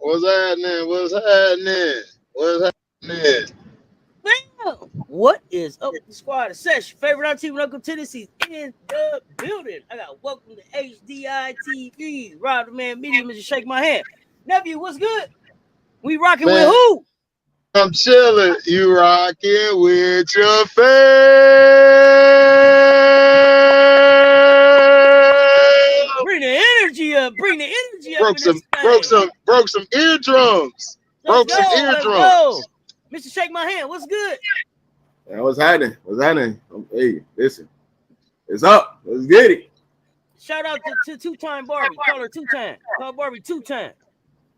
What's happening? What's happening? What's happening? Well, what is up with the squad? Cess, your favorite Auntie with Uncle Tennessee's in the building. I got welcome to HDI TV. Rob the man medium and just shake my hand. Nephew, what's good? We rocking with who? I'm chilling. You rocking with your fave. Bring the energy up. Bring the energy up. Broke some eardrums. Let's go. Mr. Shake My Hand, what's good? Yeah, what's happening? What's happening? Hey, listen. It's up. Let's get it. Shout out to two-time Barbie. Call her two-time. Call Barbie two-time.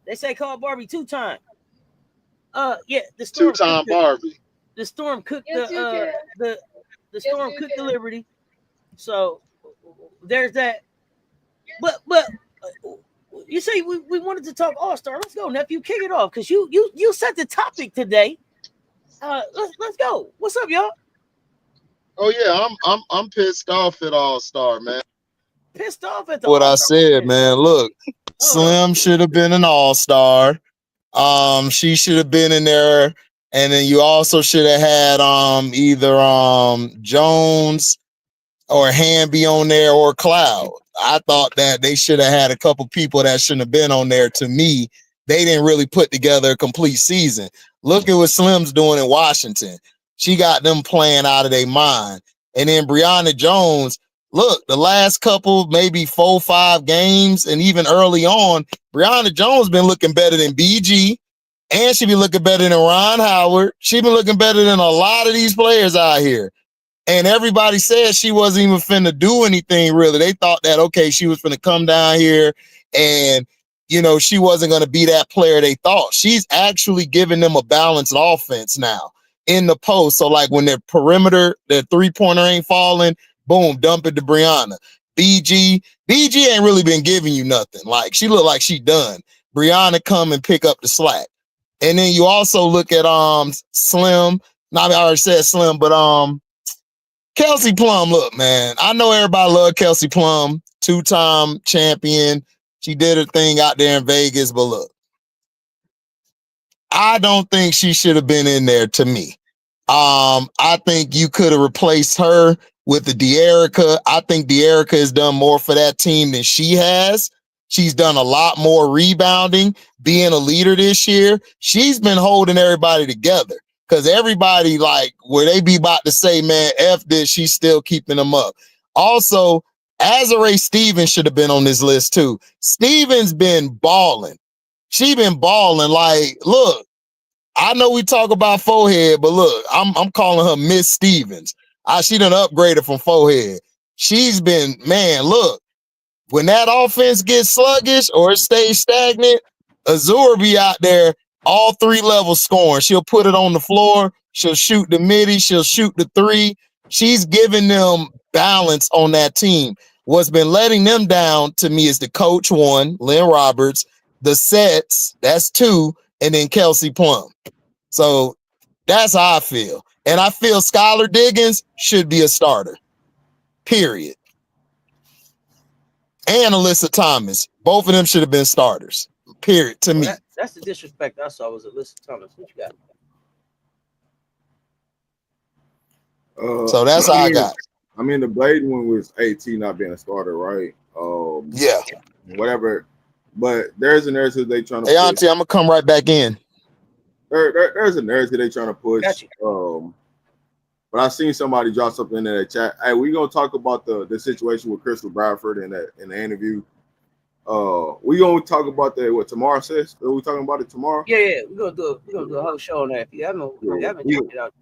They say call Barbie two-time. Yeah, the storm. Two-time Barbie. The storm cooked the storm cooked the Liberty. So there's that. But you say we wanted to talk All-Star. Let's go, nephew. Kick it off because you set the topic today. Let's go. What's up, y'all? Oh yeah, I'm pissed off at All-Star, man. Pissed off at the what All-Star, I said, man. Look, Slim should have been an All-Star. She should have been in there, and then you also should have had either Jones or Hamby on there or Cloud. I thought that they should have had a couple people that shouldn't have been on there. To me, they didn't really put together a complete season. Look at what Slim's doing in Washington. She got them playing out of their mind. And then Brianna Jones, look, the last couple, maybe 4-5 games, and even early on, Brianna Jones been looking better than BG, and she been looking better than Ron Howard. She been looking better than a lot of these players out here. And everybody said she wasn't even finna do anything, really. They thought that, okay, she was finna come down here and, you know, she wasn't going to be that player they thought. She's actually giving them a balanced offense now in the post. So, like, when their perimeter, their three-pointer ain't falling, boom, dump it to Brianna. BG ain't really been giving you nothing. Like, she look like she done. Brianna come and pick up the slack. And then you also look at Slim. Not I already said Slim, but Kelsey Plum, look, man, I know everybody love Kelsey Plum, two-time champion. She did her thing out there in Vegas, but look, I don't think she should have been in there to me. I think you could have replaced her with the De'Erica. I think De'Erica has done more for that team than she has. She's done a lot more rebounding, being a leader this year. She's been holding everybody together. Because everybody, like, where they be about to say, man, F this, she's still keeping them up. Also, Azare Stevens should have been on this list, too. Stevens been balling. She been balling. Like, look, I know we talk about forehead, but look, I'm calling her Miss Stevens. She done upgraded from forehead. She's been, man, look, when that offense gets sluggish or it stays stagnant, Azure be out there all three levels scoring. She'll put it on the floor. She'll shoot the midi. She'll shoot the three. She's giving them balance on that team. What's been letting them down to me is the coach, one, Lynn Roberts, the sets, that's two, and then Kelsey Plum. So that's how I feel. And I feel Skylar Diggins should be a starter, period. And Alyssa Thomas. Both of them should have been starters, period, to me. That's the disrespect I saw was Alyssa Thomas. What you got? So that's how I got. I mean, the Blade one was AT not being a starter, right? Yeah. Whatever. But there's a narrative they trying to push. Auntie, I'm going to come right back in. There's a narrative they trying to push. Gotcha. But I seen somebody drop something in the chat. Hey, we're going to talk about the situation with Crystal Bradford in the interview. We gonna talk about that. What tomorrow says? Are we talking about it tomorrow? Yeah. We're gonna do a whole show on that. If you haven't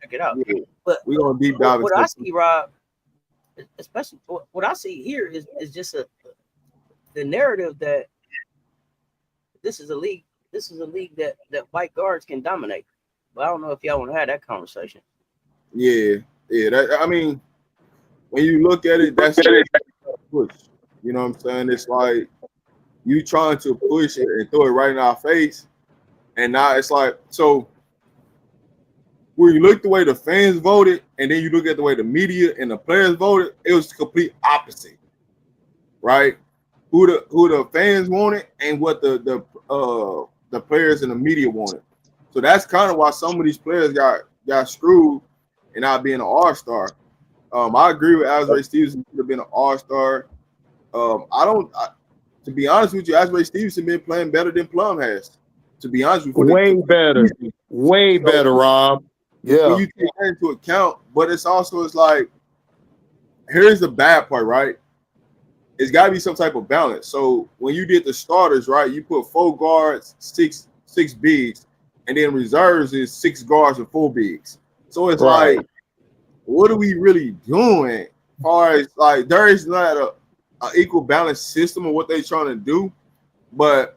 checked it out. Yeah. But we're gonna deep dive. What I see, Rob, especially what I see here is just the narrative that this is a league. This is a league that white guards can dominate. But I don't know if y'all want to have that conversation. Yeah. I mean, when you look at it, that's a push. You know what I'm saying? It's like you trying to push it and throw it right in our face. And now it's like, so when you look the way the fans voted and then you look at the way the media and the players voted, it was the complete opposite, right? Who the fans wanted and what the the players and the media wanted. So that's kind of why some of these players got screwed and not being an all-star. I agree with Asbury Stevenson should have been an all-star. To be honest with you, Asbury Stevenson been playing better than Plum has. To be honest with you, way better, Rob. Yeah, when you take that into account, but it's like, here's the bad part, right? It's got to be some type of balance. So when you did the starters, right, you put 4 guards, six bigs, and then reserves is 6 guards and 4 bigs. So it's like, what are we really doing? As far as like, there is not a equal balance system of what they're trying to do, but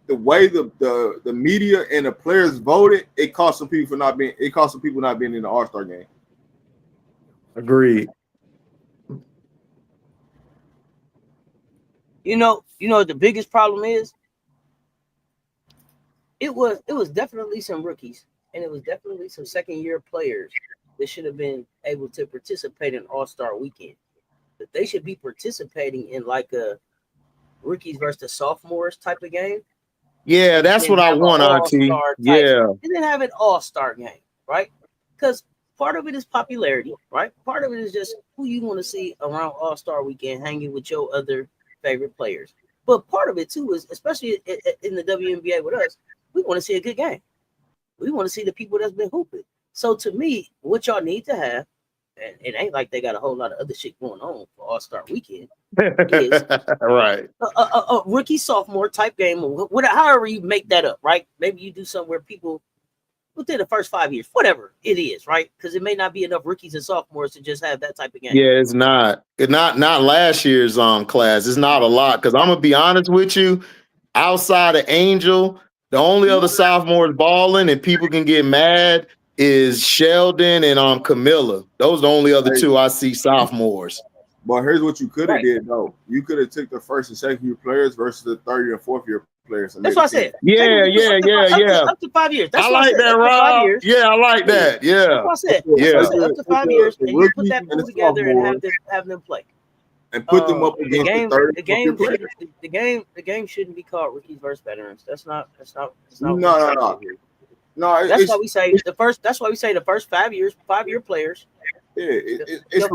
the way the media and the players voted, it cost some people not being in the All-Star game. Agreed. You know the biggest problem is it was definitely some rookies and it was definitely some second-year players that should have been able to participate in All-Star weekend. But they should be participating in like a rookies versus sophomores type of game. Yeah, that's what I want, Auntie. Yeah. And then have an all-star game, right? Because part of it is popularity, right? Part of it is just who you want to see around All-Star weekend hanging with your other favorite players. But part of it too is, especially in the WNBA with us, we want to see a good game. We want to see the people that's been hooping. So to me, what y'all need to have, and it ain't like they got a whole lot of other shit going on for All-Star weekend, is right. A rookie sophomore type game, however you make that up, right? Maybe you do something where people within the first 5 years, whatever it is, right? Because it may not be enough rookies and sophomores to just have that type of game. Yeah, it's not. Not last year's class. It's not a lot. Because I'm gonna be honest with you, outside of Angel, the only other sophomores balling and people can get mad is Sheldon and Camilla. Those are the only other two I see sophomores. But here's what you could have did though. You could have took the first and second year players versus the third year and fourth year players. That's what I said. Yeah. Up to 5 years. That's I like that, Rob. Yeah, I like that. Yeah. That's what I said. Yeah. Up to 5 years, and you put that pool together and have them play. And put them up against the game shouldn't be called rookies versus veterans. That's not. No, that's why we say the first. That's why we say the first 5 year players. Yeah, it's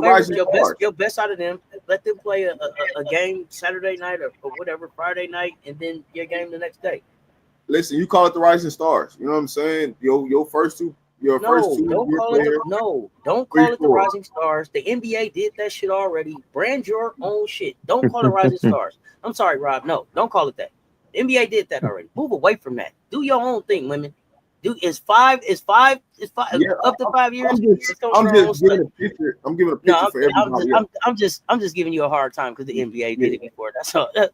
your best out of them. Let them play a game Saturday night or whatever, Friday night, and then your game the next day. Listen, you call it the Rising Stars. You know what I'm saying? Your first two. Don't call it the Rising Stars. The NBA did that shit already. Brand your own shit. Don't call it Rising Stars. I'm sorry, Rob. No, don't call it that. The NBA did that already. Move away from that. Do your own thing, women. Is five yeah, up to 5 years? I'm just giving a picture. I'm giving a picture for everybody. I'm just giving you a hard time because the NBA did it before. That's all. I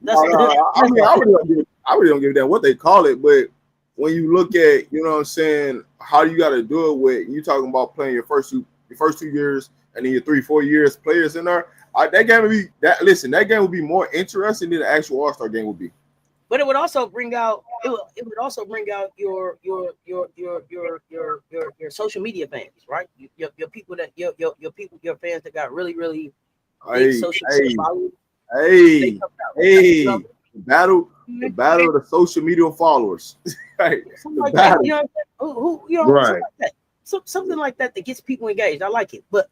really don't give a damn what they call it, but when you look at, you know what I'm saying, how you got to do it with you talking about playing your first 2 years and then your 3-4 years players in there. That game would be that game would be more interesting than the actual All-Star game would be. But it would also bring out your social media fans, right? Your people that your fans that got really big social media followers. The battle of the social media followers. Right. Something like that. Right. Something like that that gets people engaged. I like it. But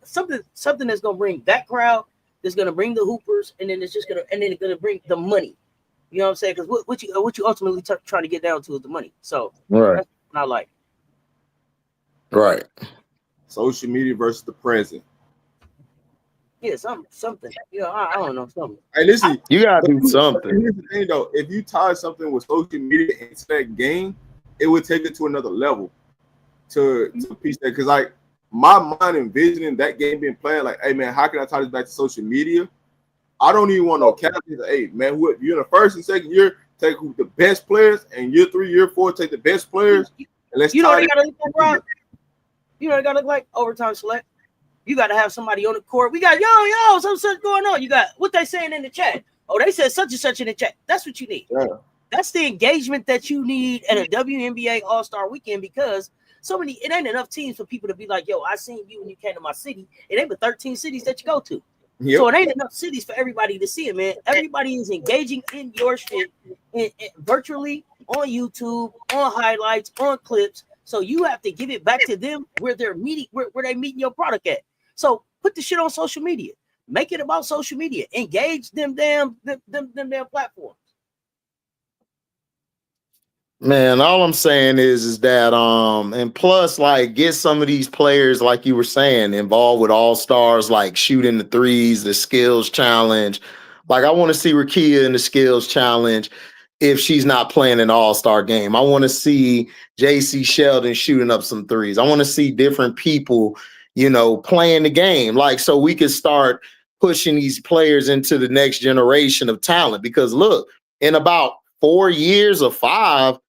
something that's gonna bring that crowd, that's gonna bring the hoopers, and then it's gonna bring the money. You know what I'm saying? Because what you ultimately trying to get down to is the money. So that's what I like. Right. Social media versus the present. Yeah, something. I don't know, something. Hey, listen, you gotta do something. Here's the thing, though. If you tie something with social media into that game, it would take it to another level to piece that. Because like my mind envisioning that game being played, like, hey man, how can I tie this back to social media? I don't even want no captains. Hey man, you're in the first and second year, take the best players, and year 3, year 4, take the best players, and let's. You know what they gotta look like, Rob? You know what they gotta look like? Overtime select. You got to have somebody on the court. We got something going on. You got what they saying in the chat. Oh, they said such and such in the chat. That's what you need. Yeah. That's the engagement that you need at a WNBA All-Star weekend, because it ain't enough teams for people to be like, yo, I seen you when you came to my city. It ain't but 13 cities that you go to. Yep. So it ain't enough cities for everybody to see it, man. Everybody is engaging in your shit virtually on YouTube, on highlights, on clips. So you have to give it back to them where they're meeting, where they meeting your product at. So put the shit on social media. Make it about social media. Engage them damn platforms. Man, all I'm saying is that and plus, like, get some of these players, like you were saying, involved with all-stars, like shooting the threes, the skills challenge. Like, I want to see Rakia in the skills challenge if she's not playing an all-star game. I want to see JC Sheldon shooting up some threes. I want to see different people, playing the game. Like, so we can start pushing these players into the next generation of talent. Because look, in about 4 years or 5,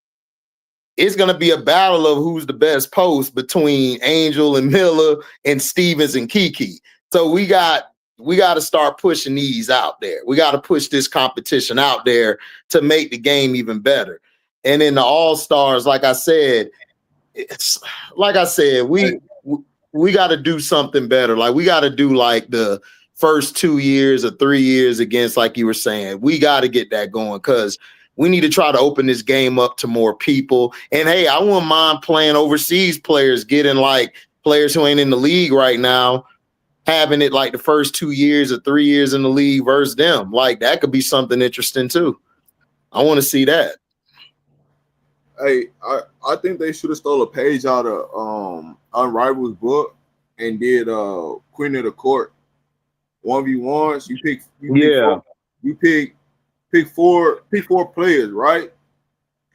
it's going to be a battle of who's the best post between Angel and Miller and Stevens and Kiki. So we got to start pushing these out there. We got to push this competition out there to make the game even better. And in the All-Stars, like I said, we got to do something better. Like, we got to do like the first 2 years or 3 years against, like you were saying. We got to get that going because we need to try to open this game up to more people. And hey, I wouldn't mind playing overseas players, getting like players who ain't in the league right now, having it like the first 2 years or 3 years in the league versus them. Like, that could be something interesting too. I want to see that. Hey, I think they should have stole a page out of Unrival's book and did Queen of the Court 1v1s. Pick four players, right?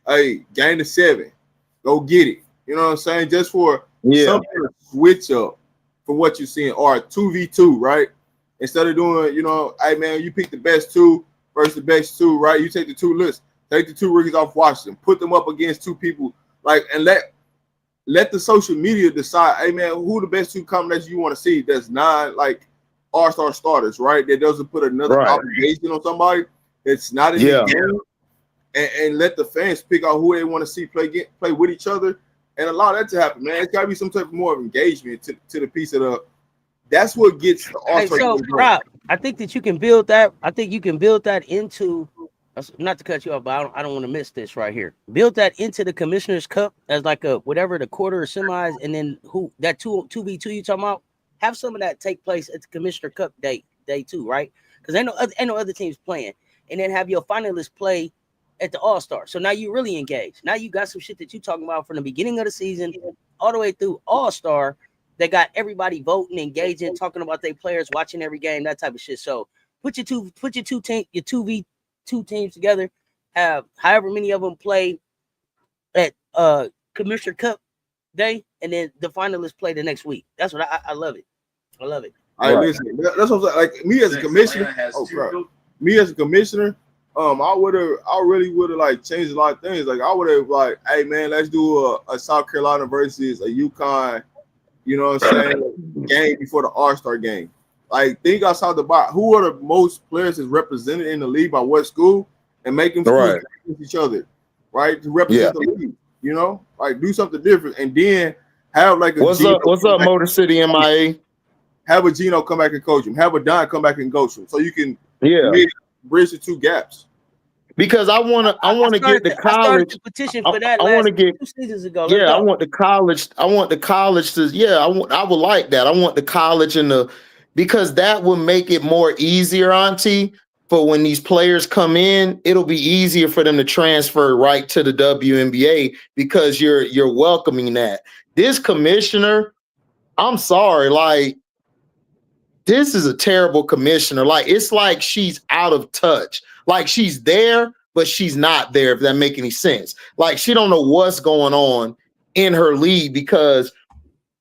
Hey, game to 7. Go get it. You know what I'm saying? Just for something to switch up from what you're seeing. Or 2v2, right? Instead of doing, hey man, you pick the best 2 versus the best 2, right? You take the 2 lists. Take the 2 rookies off Washington. Put them up against 2 people. Like, and let the social media decide, hey man, who the best 2 combinations you want to see that's not like all-star starters, right? That doesn't put another obligation on somebody. It's not in the game, and let the fans pick out who they want to see play with each other, and allow that to happen, man. It's got to be some type of more of engagement to the piece of the. That's what gets the All-Star. So, Rob, I think that you can build that. I think you can build that into. Not to cut you off, but I don't want to miss this right here. Build that into the Commissioner's Cup as like a whatever the quarter or semis, and then who that 2v2 you talking about. Have some of that take place at the Commissioner Cup day 2, right? Because ain't no other teams playing. And then have your finalists play at the All-Star. So now you really engaged. Now you got some shit that you talking about from the beginning of the season all the way through All-Star that got everybody voting, engaging, talking about their players, watching every game, that type of shit. So put your 2v2 teams together, have however many of them play at Commissioner Cup day, and then the finalists play the next week. That's what I love it. I love it. All right, listen, that's what I'm saying. Like, me as a commissioner, me as a commissioner, I really would have like changed a lot of things. Like, I would have like, hey man, let's do a South Carolina versus a UConn, you know what I'm saying, game before the All-Star game. Like, think outside the box. Who are the most players that's represented in the league by what school, and make them against each other, right? To represent the league, like do something different, and then have like a what's up, Motor City MIA? Have a Gino come back and coach him. Have a Don come back and coach him, so you can bridge the 2 gaps. Because I want to get the college. I started the petition for that. I want to get 2 seasons ago. I want the college. I want the college to. I would like that. I want the college because that will make it more easier, Auntie. For when these players come in, it'll be easier for them to transfer right to the WNBA because you're welcoming that. This commissioner, I'm sorry, like. This is a terrible commissioner. Like, it's like she's out of touch. Like, she's there, but she's not there, if that make any sense. Like, she don't know what's going on in her league because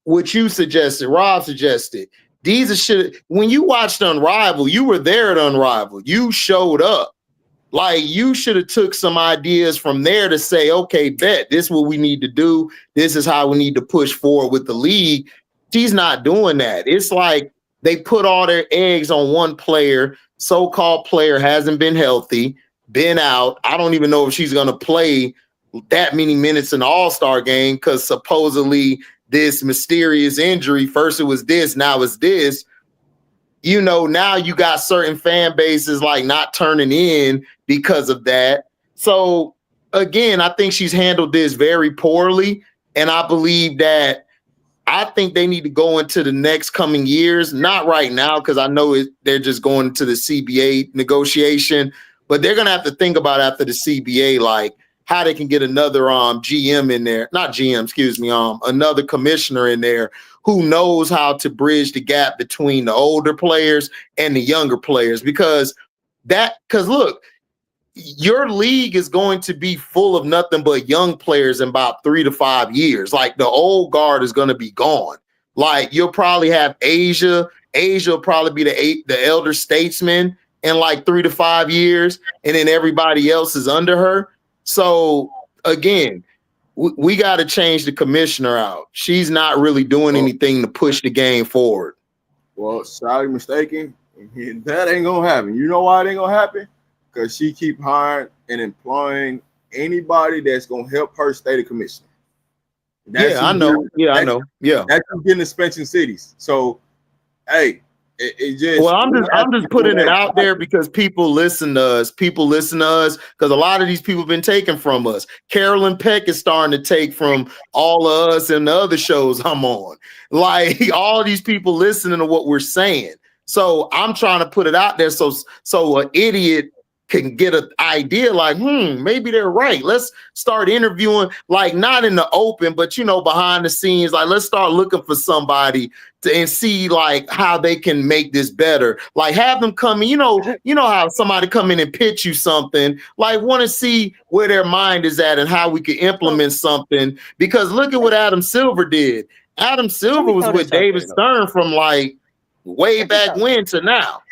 what you suggested, Rob suggested, these are shit. When you watched Unrivaled, you were there at Unrivaled. You showed up. Like, you should have took some ideas from there to say, okay, bet, this is what we need to do. This is how we need to push forward with the league. She's not doing that. It's like, they put all their eggs on one player. So-called player hasn't been healthy, been out. I don't even know if she's going to play that many minutes in the All-Star game because supposedly this mysterious injury, first it was this, now it's this. now you got certain fan bases like not turning in because of that. So again, I think she's handled this very poorly. And I believe that I think they need to go into the next coming years, not right now, because I know they're just going to the CBA negotiation, but they're going to have to think about after the CBA, like how they can get another GM in there, not GM, excuse me, another commissioner in there who knows how to bridge the gap between the older players and the younger players, because look, your league is going to be full of nothing but young players in about 3 to 5 years. Like the old guard is going to be gone. Like you'll probably have Asia will probably be the elder statesman in like 3 to 5 years, and then everybody else is under her. So again, we got to change the commissioner out. She's not really doing anything to push the game forward. Well, sorry, mistaken. That ain't gonna happen. You know why it ain't gonna happen? Because she keep hiring and employing anybody that's gonna help her stay the commissioner. I know. Yeah. That's getting expansion cities. So, hey, it just. Well, I'm just putting it out there because people listen to us. Because a lot of these people have been taken from us. Carolyn Peck is starting to take from all of us and the other shows I'm on. Like all these people listening to what we're saying. So I'm trying to put it out there so an idiot can get an idea like, maybe they're right. Let's start interviewing, like not in the open, but behind the scenes. Like let's start looking for somebody and see like how they can make this better. Like have them come in, you know how somebody come in and pitch you something, like want to see where their mind is at and how we can implement something. Because look at what Adam Silver did. Adam Silver was with David Stern from like way back when to now.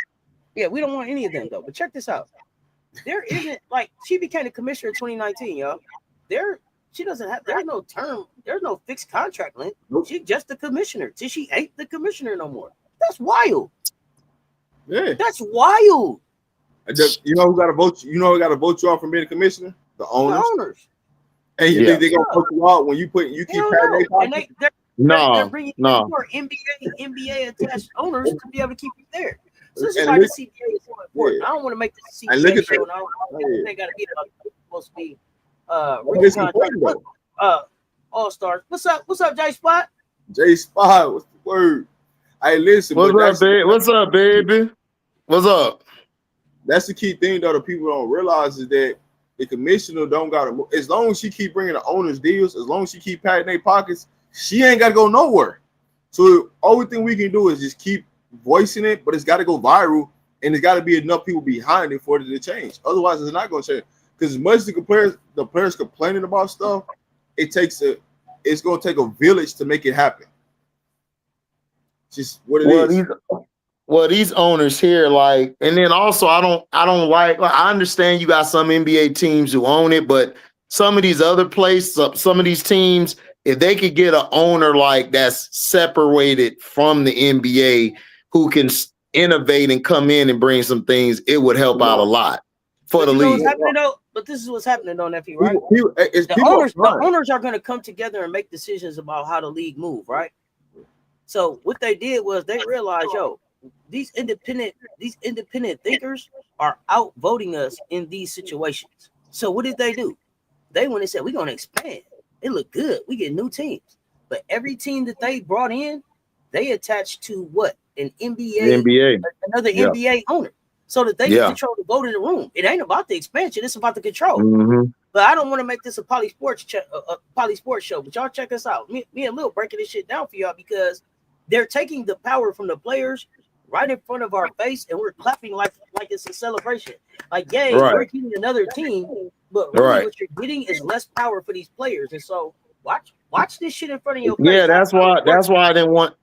Yeah, we don't want any of them though. But check this out. There isn't like she became the commissioner in 2019, y'all. She doesn't have. There's no term. There's no fixed contract length. Nope. She's just the commissioner. Till she ain't the commissioner no more. That's wild. Yeah, that's wild. You know who got to vote? You know who got to vote you off from being a commissioner? The owners. And you think they're gonna vote you out when you keep patting their they're bringing more NBA attached owners to be able to keep you there. So this is why the CBA is so important. I don't want to make this CBA show. And I don't think they got to be supposed to be All-Stars. What's up, J Spot? J Spot, what's the word? Hey, listen. What's up, baby? What's up? That's the key thing, though. The people don't realize is that the commissioner don't got to. As long as she keep bringing the owners deals, as long as she keep patting their pockets, she ain't got to go nowhere. So the only thing we can do is just keep voicing it, but it's got to go viral, and there's got to be enough people behind it for it to change. Otherwise, it's not going to change. Because as much as the players complaining about stuff, it's going to take a village to make it happen. Just what it is. These owners here, like, and then also I don't like. I understand you got some NBA teams who own it, but some of these other places, some of these teams, if they could get an owner like that's separated from the NBA who can innovate and come in and bring some things, it would help out a lot for the league. But this is what's happening, though, nephew, right? The owners are going to come together and make decisions about how the league move, right? So what they did was they realized, these independent thinkers are outvoting us in these situations. So what did they do? They went and said, we're going to expand. It looked good. We get new teams. But every team that they brought in, they attached to what? An NBA. Another NBA owner. So that they can control the vote in the room. It ain't about the expansion. It's about the control. Mm-hmm. But I don't want to make this a poly sports show. But y'all check us out. Me and Lil breaking this shit down for y'all because they're taking the power from the players right in front of our face, and we're clapping like it's a celebration. Like, yay, we're getting another team. But really what you're getting is less power for these players. And so watch this shit in front of your face. Yeah, that's why I didn't want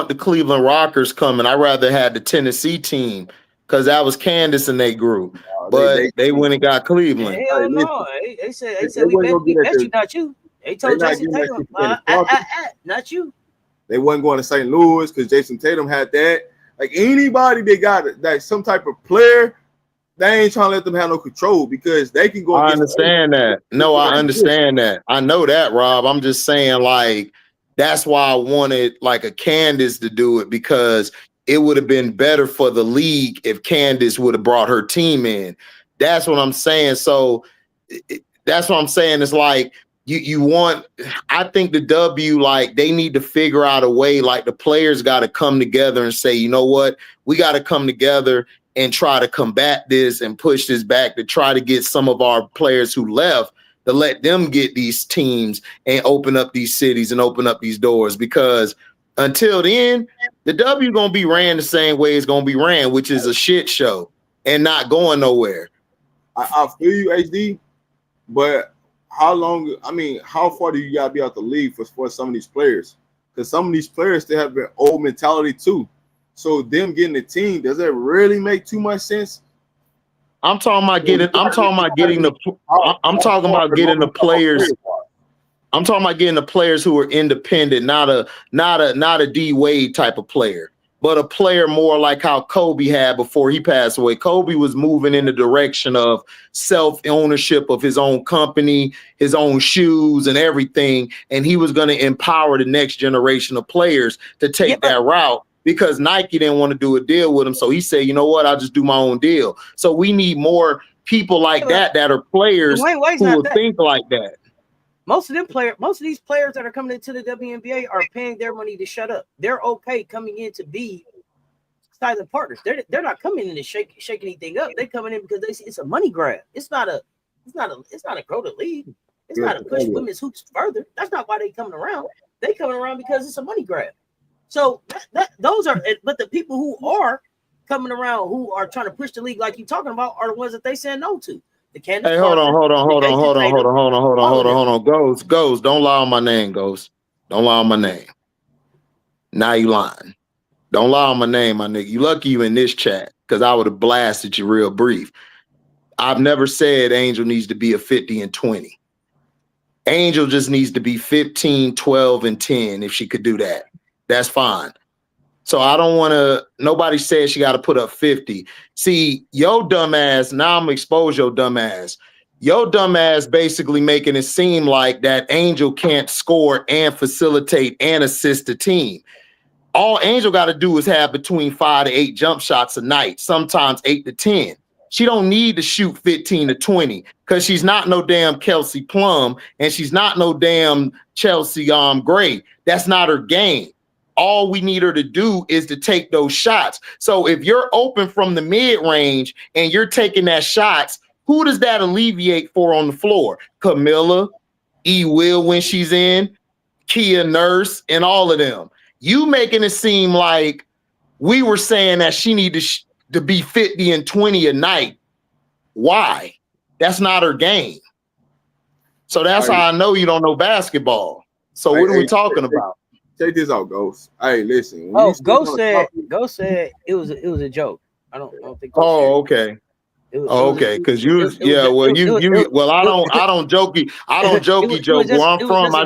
the Cleveland Rockers coming. I rather had the Tennessee team because that was Candace and they group. But they went and got Cleveland. Hell no. They said we bet you, not you. They told Jason Tatum, not you. They wasn't going to St. Louis because Jason Tatum had that. Like anybody that got that some type of player, they ain't trying to let them have no control because they can go. I understand that. No, I understand that. I know that, Rob. I'm just saying, like, that's why I wanted like a Candace to do it because it would have been better for the league if Candace would have brought her team in. That's what I'm saying. So that's what I'm saying. It's like you want, I think the W, like they need to figure out a way, like the players got to come together and say, you know what, we got to come together and try to combat this and push this back to try to get some of our players who left to let them get these teams and open up these cities and open up these doors. Because until then, the W going to be ran the same way it's going to be ran, which is a shit show and not going nowhere. I feel you, HD, but how long, I mean, how far do you got to be out the league for some of these players? Because some of these players, they have an old mentality too. So them getting a team, does that really make too much sense? I'm talking about getting the players. I'm talking about getting the players who are independent, not a D Wade type of player, but a player more like how Kobe had before he passed away. Kobe was moving in the direction of self-ownership of his own company, his own shoes and everything. And he was going to empower the next generation of players to take that route because Nike didn't want to do a deal with him. So he said, you know what, I'll just do my own deal. So we need more people like that are players who will think like that. Most of these players that are coming into the WNBA are paying their money to shut up. They're okay coming in to be silent partners. They're not coming in to shake anything up. They're coming in because they see it's a money grab. It's not a grow the league. It's not a push women's hoops further. That's not why they coming around. They coming around because it's a money grab. So those are, but the people who are coming around who are trying to push the league like you're talking about are the ones that they said no to. Hey, hold on. Ghost, don't lie on my name, Ghost. Don't lie on my name. Now you lying. Don't lie on my name, my nigga. You lucky you in this chat because I would have blasted you real brief. I've never said Angel needs to be a 50 and 20. Angel just needs to be 15, 12, and 10 if she could do that. That's fine. So I don't want to, nobody says she got to put up 50. See, yo dumbass, now I'm going to expose your dumbass. Yo dumbass basically making it seem like that Angel can't score and facilitate and assist the team. All Angel got to do is have between 5 to 8 jump shots a night, sometimes 8 to 10. She don't need to shoot 15 to 20 because she's not no damn Kelsey Plum and she's not no damn Chelsea Gray. That's not her game. All we need her to do is to take those shots. So if you're open from the mid-range and you're taking that shots, who does that alleviate for on the floor? Camilla, E. Will when she's in, Kia Nurse, and all of them. You making it seem like we were saying that she needed to be 50 and 20 a night. Why? That's not her game. So that's how I know you don't know basketball. So what are we talking about? Check this out, Ghost. Hey, listen. Ghost said it was a joke. I don't think. Okay. Okay, because I don't jokey joke. Where I'm from, I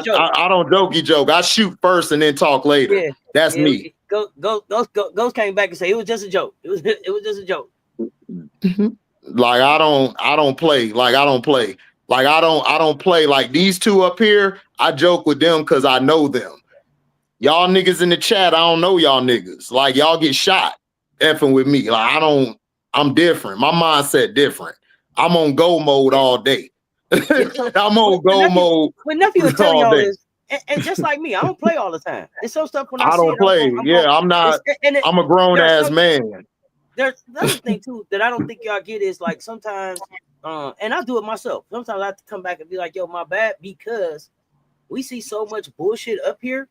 don't jokey joke. I shoot first and then talk later. Yeah, that's me. Ghost came back and said it was just a joke. It was just a joke. Like I don't play. Like I don't play. Like I don't play. Like these two up here, I joke with them because I know them. Y'all niggas in the chat, I don't know y'all niggas. Like y'all get shot effing with me. Like I'm different. My mindset different. I'm on go mode all day. I'm on go mode. When nephew was telling y'all this, and just like me, I don't play all the time. It's some stuff when I don't play. I'm not. I'm a grown ass man. There's another thing too that I don't think y'all get is like sometimes, and I do it myself. Sometimes I have to come back and be like, "Yo, my bad," because we see so much bullshit up here.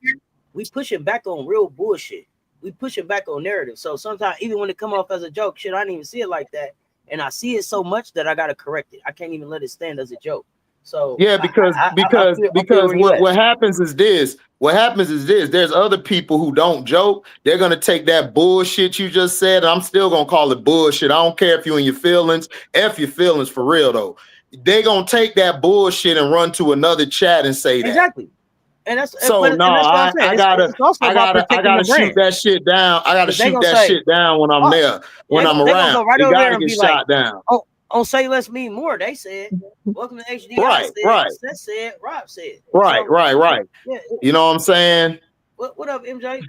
We pushing back on real bullshit. We pushing back on narrative. So sometimes even when it come off as a joke, shit, I didn't even see it like that. And I see it so much that I gotta correct it. I can't even let it stand as a joke. So yeah, because what happens is this. What happens is this. There's other people who don't joke. They're gonna take that bullshit you just said. I'm still gonna call it bullshit. I don't care if you in your feelings. F your feelings for real though. They gonna take that bullshit and run to another chat and say that. Exactly. And that's so no. I gotta shoot that shit down. I gotta shoot that shit down when I'm there. When I'm around, go right you over gotta there and get be shot like, down. Oh, on Say Less Mean More, they said. Welcome to HDI. Right. Cess said. Rob said. Right. Yeah. You know what I'm saying? What up, MJ?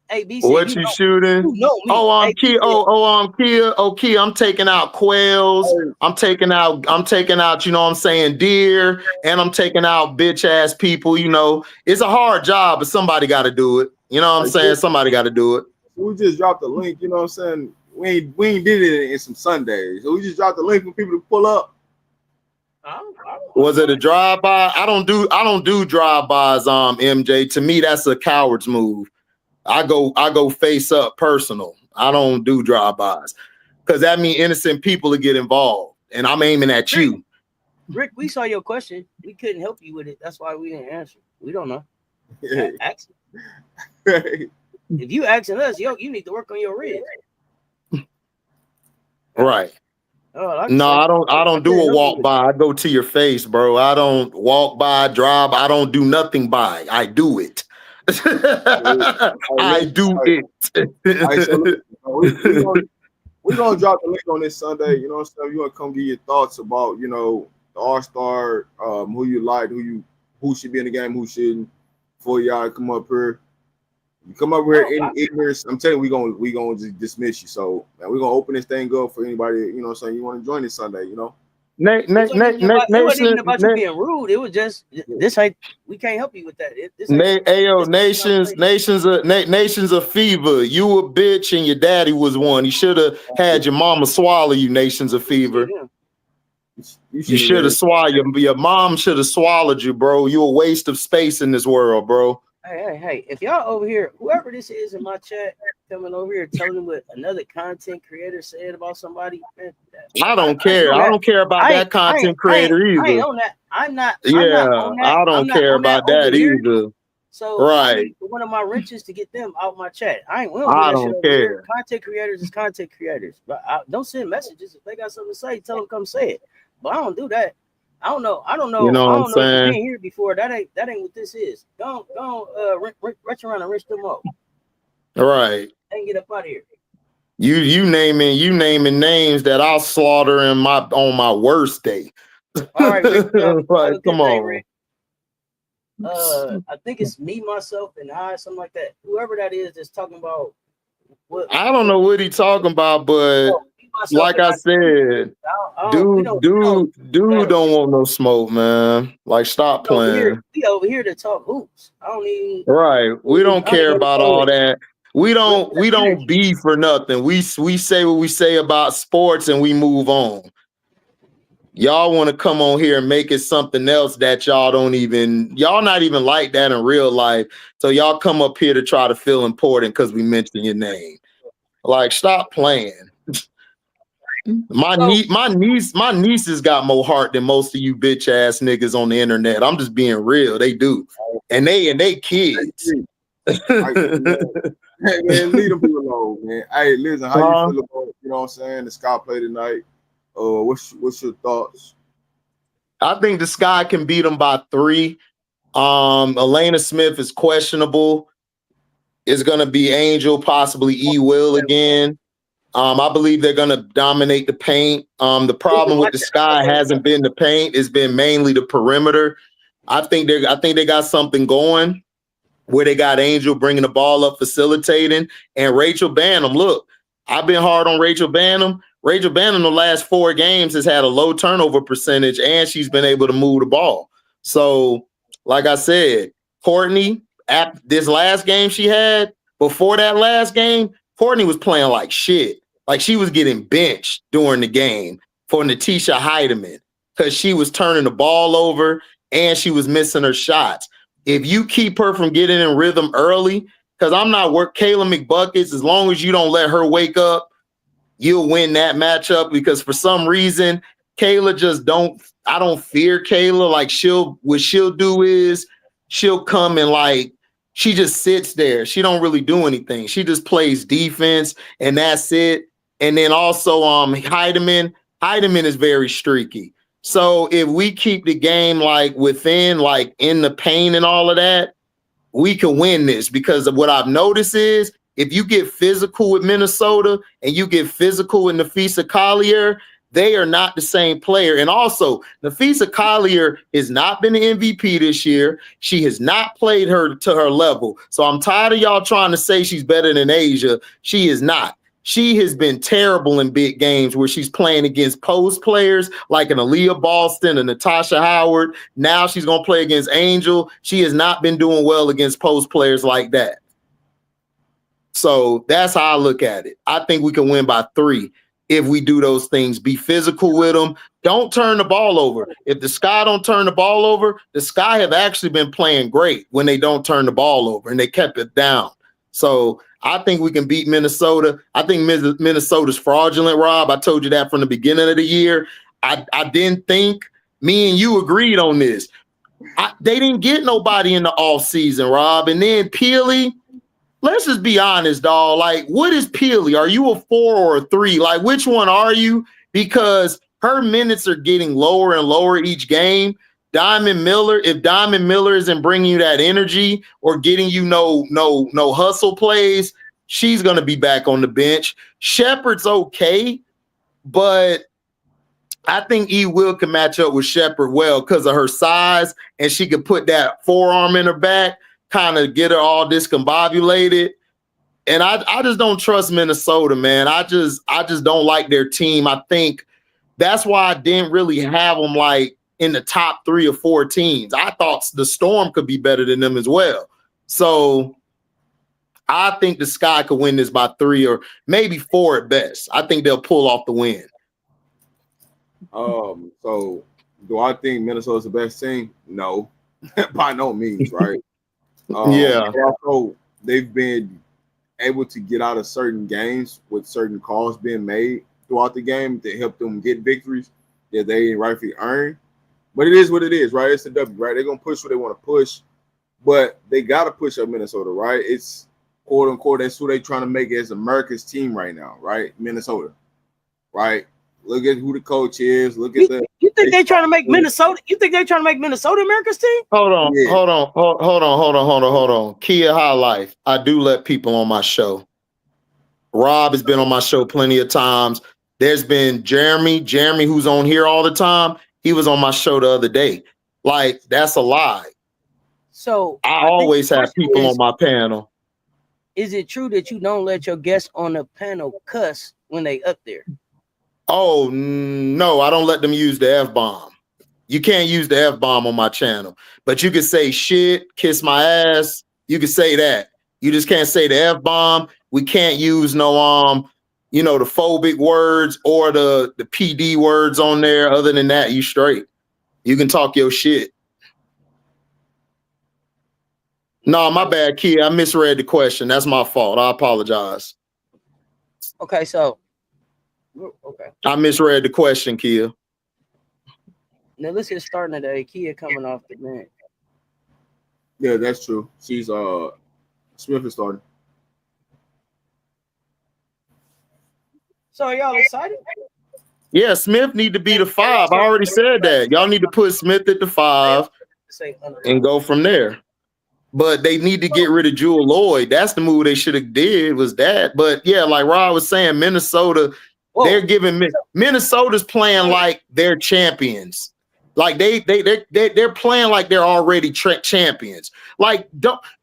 ABC. What you shooting? You know me. Oh, I'm ABC. Kia. I'm Kia. Oh, Kia, I'm taking out quails. I'm taking out, you know what I'm saying, deer, and I'm taking out bitch ass people. You know, it's a hard job, but somebody got to do it. You know what I'm saying? Somebody got to do it. We just dropped the link, you know what I'm saying? We ain't did it in some Sundays. So we just dropped the link for people to pull up. Was it a drive-by? I don't do drive-bys, MJ. To me, that's a coward's move. I go face up personal. I don't do drive-bys. Because that means innocent people will get involved. And I'm aiming at you. Rick, we saw your question. We couldn't help you with it. That's why we didn't answer. We don't know. Ask it. If you asking us, you need to work on your ribs. Right. Oh, no, I don't do a walk by. I go to your face, bro. I don't walk by, drive. I don't do nothing by. I do it. I do it. We're gonna drop the link on this Sunday. You know what I'm saying? You want to come give your thoughts about, you know, the All-Star, who you like, who should be in the game, who shouldn't. Before y'all come up here. You come up here in ignorance, I'm telling you, we gonna just dismiss you. So man, we're gonna open this thing up for anybody, you know what I'm saying, you want to join this Sunday, you know. It wasn't even about you being rude. It was just this ain't, we can't help you with that. Nations of fever. You a bitch and your daddy was one. You should have had your mama swallow you, Nations of fever. You should have swallowed your mom should have swallowed you, bro. You a waste of space in this world, bro. Hey, if y'all over here, whoever this is in my chat, coming over here telling them what another content creator said about somebody, man, I don't care. I don't care about that content creator either. I ain't on that. I'm not on that. I don't care about that either. So I need one of my wrenches to get them out my chat. I don't care. Content creators is content creators. But don't send messages. If they got something to say, tell them come say it. But I don't do that. I don't know. You know what I'm saying? If you've been here before. That ain't what this is. Don't reach around and rinse them up. Right. And get up out of here. You naming names that I'll slaughter on my worst day. All right, Rick, like, come on. Rick. I think it's me, myself, and I, something like that. Whoever that is that's talking about what I don't know what he's talking about, but like I said, dude don't want no smoke, man. Like, stop playing. We over here to talk hoops. I don't even. Right. We don't care about all that. We don't beef for nothing. We say what we say about sports and we move on. Y'all want to come on here and make it something else that y'all not even like that in real life. So y'all come up here to try to feel important because we mentioned your name. Like, stop playing. My nieces got more heart than most of you bitch ass niggas on the internet. I'm just being real. They do. And they kids. Hey, man, leave them people alone, man. Hey, listen, how you feel about, you know what I'm saying, the Sky play tonight? What's your thoughts? I think the Sky can beat them by 3. Elena Smith is questionable. It's gonna be Angel, possibly E. Will again. I believe they're gonna dominate the paint. The problem with the Sky hasn't been the paint; it's been mainly the perimeter. I think they got something going where they got Angel bringing the ball up, facilitating, and Rachel Bannum. Look, I've been hard on Rachel Bannum. Rachel Bannum the last 4 games has had a low turnover percentage, and she's been able to move the ball. So, like I said, Courtney, at this last game she had, before that last game, Courtney was playing like shit. Like, she was getting benched during the game for Natisha Heidemann because she was turning the ball over and she was missing her shots. If you keep her from getting in rhythm early, because I'm not Kayla McBuckets, as long as you don't let her wake up, you'll win that matchup, because for some reason, Kayla I don't fear Kayla. Like, what she'll do is she'll come and, like, she just sits there. She don't really do anything. She just plays defense and that's it. And then also Heidemann is very streaky. So if we keep the game like within, like in the paint and all of that, we can win this, because of what I've noticed is if you get physical with Minnesota and you get physical with Nafisa Collier, they are not the same player. And also, Napheesa Collier has not been the MVP this year. She has not played her to her level. So I'm tired of y'all trying to say she's better than Asia. She is not. She has been terrible in big games where she's playing against post players like an Aaliyah Boston and Natasha Howard. Now she's going to play against Angel. She has not been doing well against post players like that. So that's how I look at it. I think we can win by 3 if we do those things. Be physical with them. Don't turn the ball over. If the Sky don't turn the ball over, the Sky have actually been playing great when they don't turn the ball over, and they kept it down. So I think we can beat Minnesota. I think Minnesota's fraudulent, Rob. I told you that from the beginning of the year. I didn't think me and you agreed on this. They didn't get nobody in the offseason, Rob. And then Peely, let's just be honest, dog. Like, what is Peely? Are you a 4 or a 3? Like, which one are you? Because her minutes are getting lower and lower each game. Diamond Miller, if Diamond Miller isn't bringing you that energy or getting you no hustle plays, she's going to be back on the bench. Shepard's okay, but I think E. Will can match up with Shepard well because of her size, and she could put that forearm in her back, kind of get her all discombobulated. And I just don't trust Minnesota, man. I just don't like their team. I think that's why I didn't really have them like in the top 3 or 4 teams. I thought the Storm could be better than them as well. So I think the Sky could win this by 3 or maybe 4 at best. I think they'll pull off the win. So do I think Minnesota's the best team? No, by no means, right? Yeah. Also, they've been able to get out of certain games with certain calls being made throughout the game to help them get victories that they rightfully earn. But it is what it is, right? It's a W, right? They're going to push what they want to push, but they got to push up Minnesota, right? It's quote unquote, that's who they're trying to make as America's team right now, right? Minnesota, right? Look at who the coach is. Look at You think they're trying to make Minnesota? You think they're trying to make Minnesota America's team? Hold on. Kia High Life. I do let people on my show. Rob has been on my show plenty of times. There's been Jeremy, who's on here all the time. He was on my show the other day. Like, that's a lie. So I always have people on my panel. Is it true that you don't let your guests on the panel cuss when they up there? Oh, no, I don't let them use the F-bomb. You can't use the F-bomb on my channel. But you can say shit, kiss my ass. You can say that. You just can't say the F-bomb. We can't use no the phobic words or the PD words on there. Other than that, you straight. You can talk your shit. No, my bad, Kia. I misread the question. That's my fault. I apologize. Okay. I misread the question, Kia. Now let's get started today. Kia coming off the bench. Yeah, that's true. She's Smith is starting. So are y'all excited? Yeah, Smith need to be the 5. I already said that. Y'all need to put Smith at the 5 and go from there. But they need to get rid of Jewel Lloyd. That's the move they should have did was that. But yeah, like Rob was saying, Minnesota, they're giving Minnesota's playing like they're champions. Like they're playing like they're already champions. Like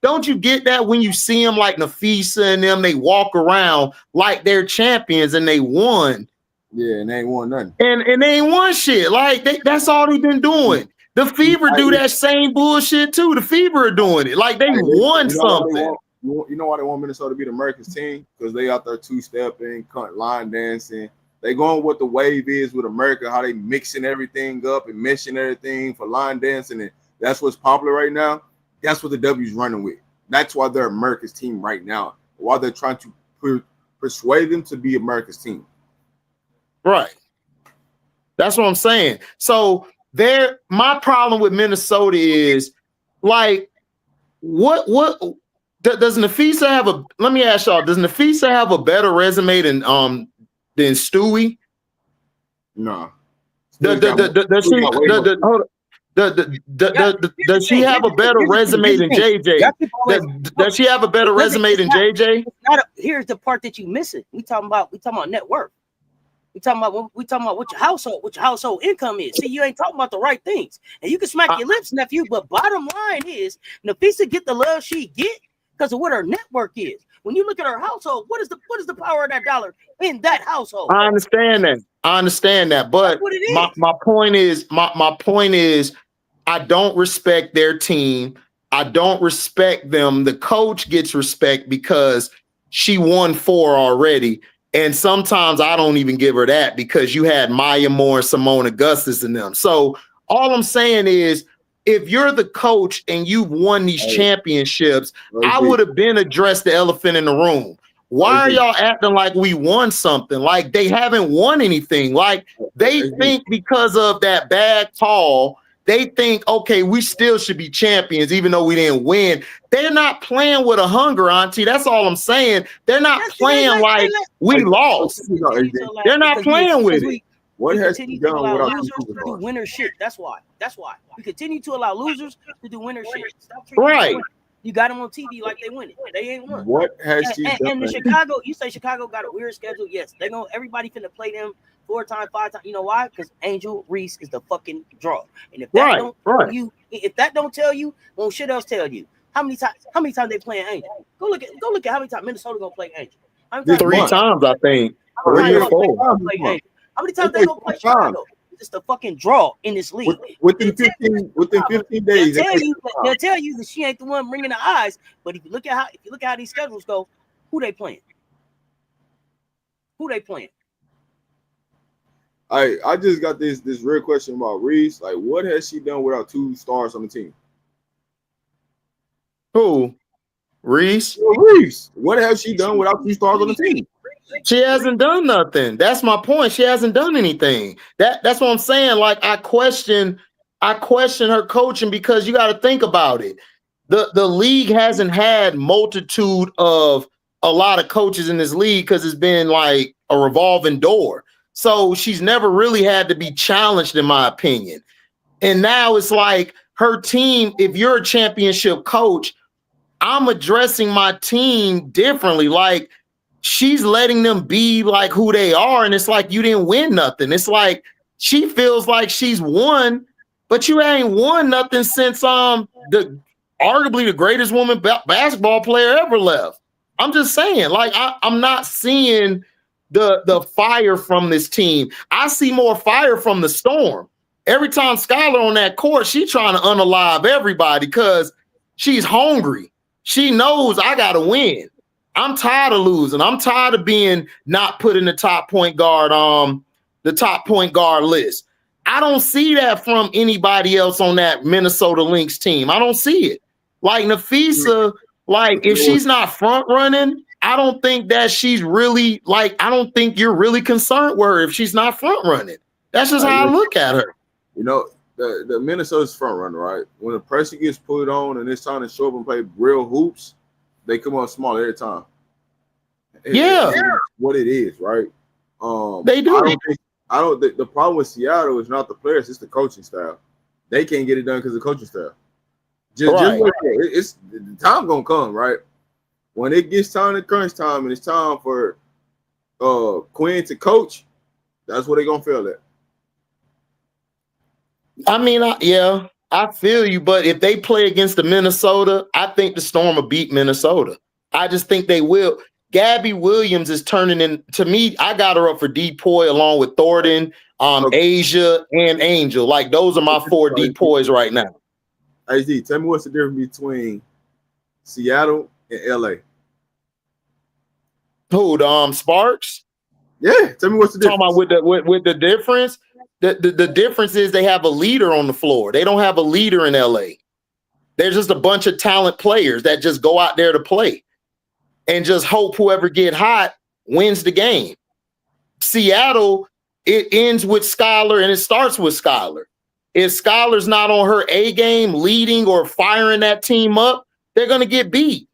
don't you get that when you see them like Napheesa and them? They walk around like they're champions and they won. Yeah, and they ain't won nothing. And they ain't won shit. Like that's all they've been doing. The Fever do that same bullshit too. The Fever are doing it. Like they won something. You know why they want Minnesota to be the America's team? Because they out there two-stepping, line dancing. They going what the wave is with America, how they mixing everything up and meshing everything for line dancing, and that's what's popular right now. That's what the W's running with. That's why they're America's team right now. Why they're trying to persuade them to be America's team. Right. That's what I'm saying. So my problem with Minnesota is like, what does Napheesa have a? Let me ask y'all. Does Napheesa have a better resume than Stewie? No. Does she have a better resume than JJ? Does she have a better resume than JJ? Here's the part that you missing. We talking about net worth. We talking about what your household income is. See, you ain't talking about the right things. And you can smack your lips, nephew, but bottom line is Nafisa get the love she get because of what her network is. When you look at her household, what is the power of that dollar in that household? I understand that. But my point is I don't respect their team. I don't respect them. The coach gets respect because she won 4 already. And sometimes I don't even give her that because you had Maya Moore and Simone Augustus in them. So all I'm saying is, if you're the coach and you've won these championships, I would have been addressed the elephant in the room. Why are y'all acting like we won something? Like they haven't won anything. Like they think because of that bad call, they think, okay, we still should be champions, even though we didn't win. They're not playing with a hunger, Auntie. That's all I'm saying. They're not playing like we lost. They're not playing with it. What has he done without losers to do winner shit? That's why. We continue to allow losers to do winner shit. Stop right. You got them on TV like they win it. They ain't won. What has she done? And the Chicago, you say Chicago got a weird schedule. Yes, they gonna everybody finna play them 4 times, 5 times. You know why? Because Angel Reese is the fucking draw. And if that don't tell you, if that don't tell you, well, shit else tell you. How many times they playing Angel? Go look at how many times Minnesota gonna play Angel. 3 times, I think. 3 or 4. How many times they gonna play Chicago? It's the fucking draw in this league. Within 15 days, they'll tell you that she ain't the one bringing the eyes. But if you look at how these schedules go, who they playing? I just got this real question about Reese. Like, what has she done without 2 stars on the team? Who? Reese? Reese. What has she done without 2 stars on the team? She hasn't done nothing. That's my point. She hasn't done anything. That's what I'm saying. Like I question her coaching because you got to think about it. The league hasn't had multitude of a lot of coaches in this league because it's been like a revolving door. So she's never really had to be challenged, in my opinion. And now it's like her team, if you're a championship coach, I'm addressing my team differently. Like, she's letting them be like who they are. And it's like, you didn't win nothing. It's like, she feels like she's won, but you ain't won nothing since arguably the greatest woman basketball player ever left. I'm just saying, like, I'm not seeing the fire from this team. I see more fire from the Storm. Every time Skylar on that court, she trying to unalive everybody because she's hungry. She knows I got to win. I'm tired of losing. I'm tired of being not put in the top point guard list. I don't see that from anybody else on that Minnesota Lynx team. I don't see it. Like Nafisa, like if she's not front running, I don't think that she's really like, I don't think you're really concerned with her if she's not front running. That's just how I look at her. You know, the Minnesota's front runner, right? When the pressure gets put on and it's time to show up and play real hoops, they come on small every time. It's what it is, right? They do. The problem with Seattle is not the players, it's the coaching staff. They can't get it done because of the coaching staff. Just it's the time gonna come, right? When it gets time to crunch time and it's time for Quinn to coach, that's what they're gonna feel at. I mean, I feel you, but if they play against the Minnesota, I think the Storm will beat Minnesota. I just think they will. Gabby Williams is turning in, to me, I got her up for DPOY along with Thornton, Asia, and Angel. Like, those are my 4 DPOYs right now. AZ, tell me what's the difference between Seattle and LA? Who, the Sparks? Yeah, tell me what's the difference. Talking about with the difference? The difference is they have a leader on the floor. They don't have a leader in LA. There's just a bunch of talent players that just go out there to play and just hope whoever get hot wins the game. Seattle, it ends with Skylar and it starts with Skylar. If Skylar's not on her A game, leading or firing that team up, they're going to get beat.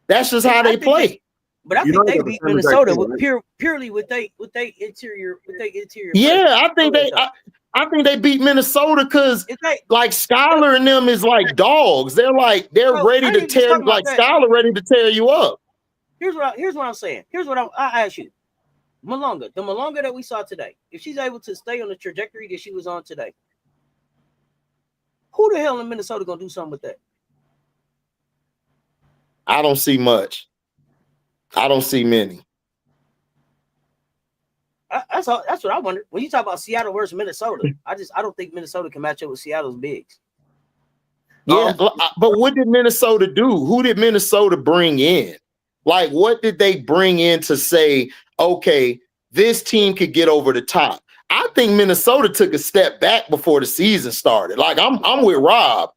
That's just how they play. But I think they beat Minnesota purely with they interior. Yeah, I think they beat Minnesota because like Skylar and them is like dogs. They're ready to tear, like Skylar ready to tear you up. Here's what I'm saying. Here's what I ask you. Malonga, the Malonga that we saw today, if she's able to stay on the trajectory that she was on today, who the hell in Minnesota gonna do something with that? I don't see much. I don't see many. That's what I wonder. When you talk about Seattle versus Minnesota, I don't think Minnesota can match up with Seattle's bigs. Yeah, but what did Minnesota do? Who did Minnesota bring in? Like, what did they bring in to say, okay, this team could get over the top? I think Minnesota took a step back before the season started. Like, I'm with Rob.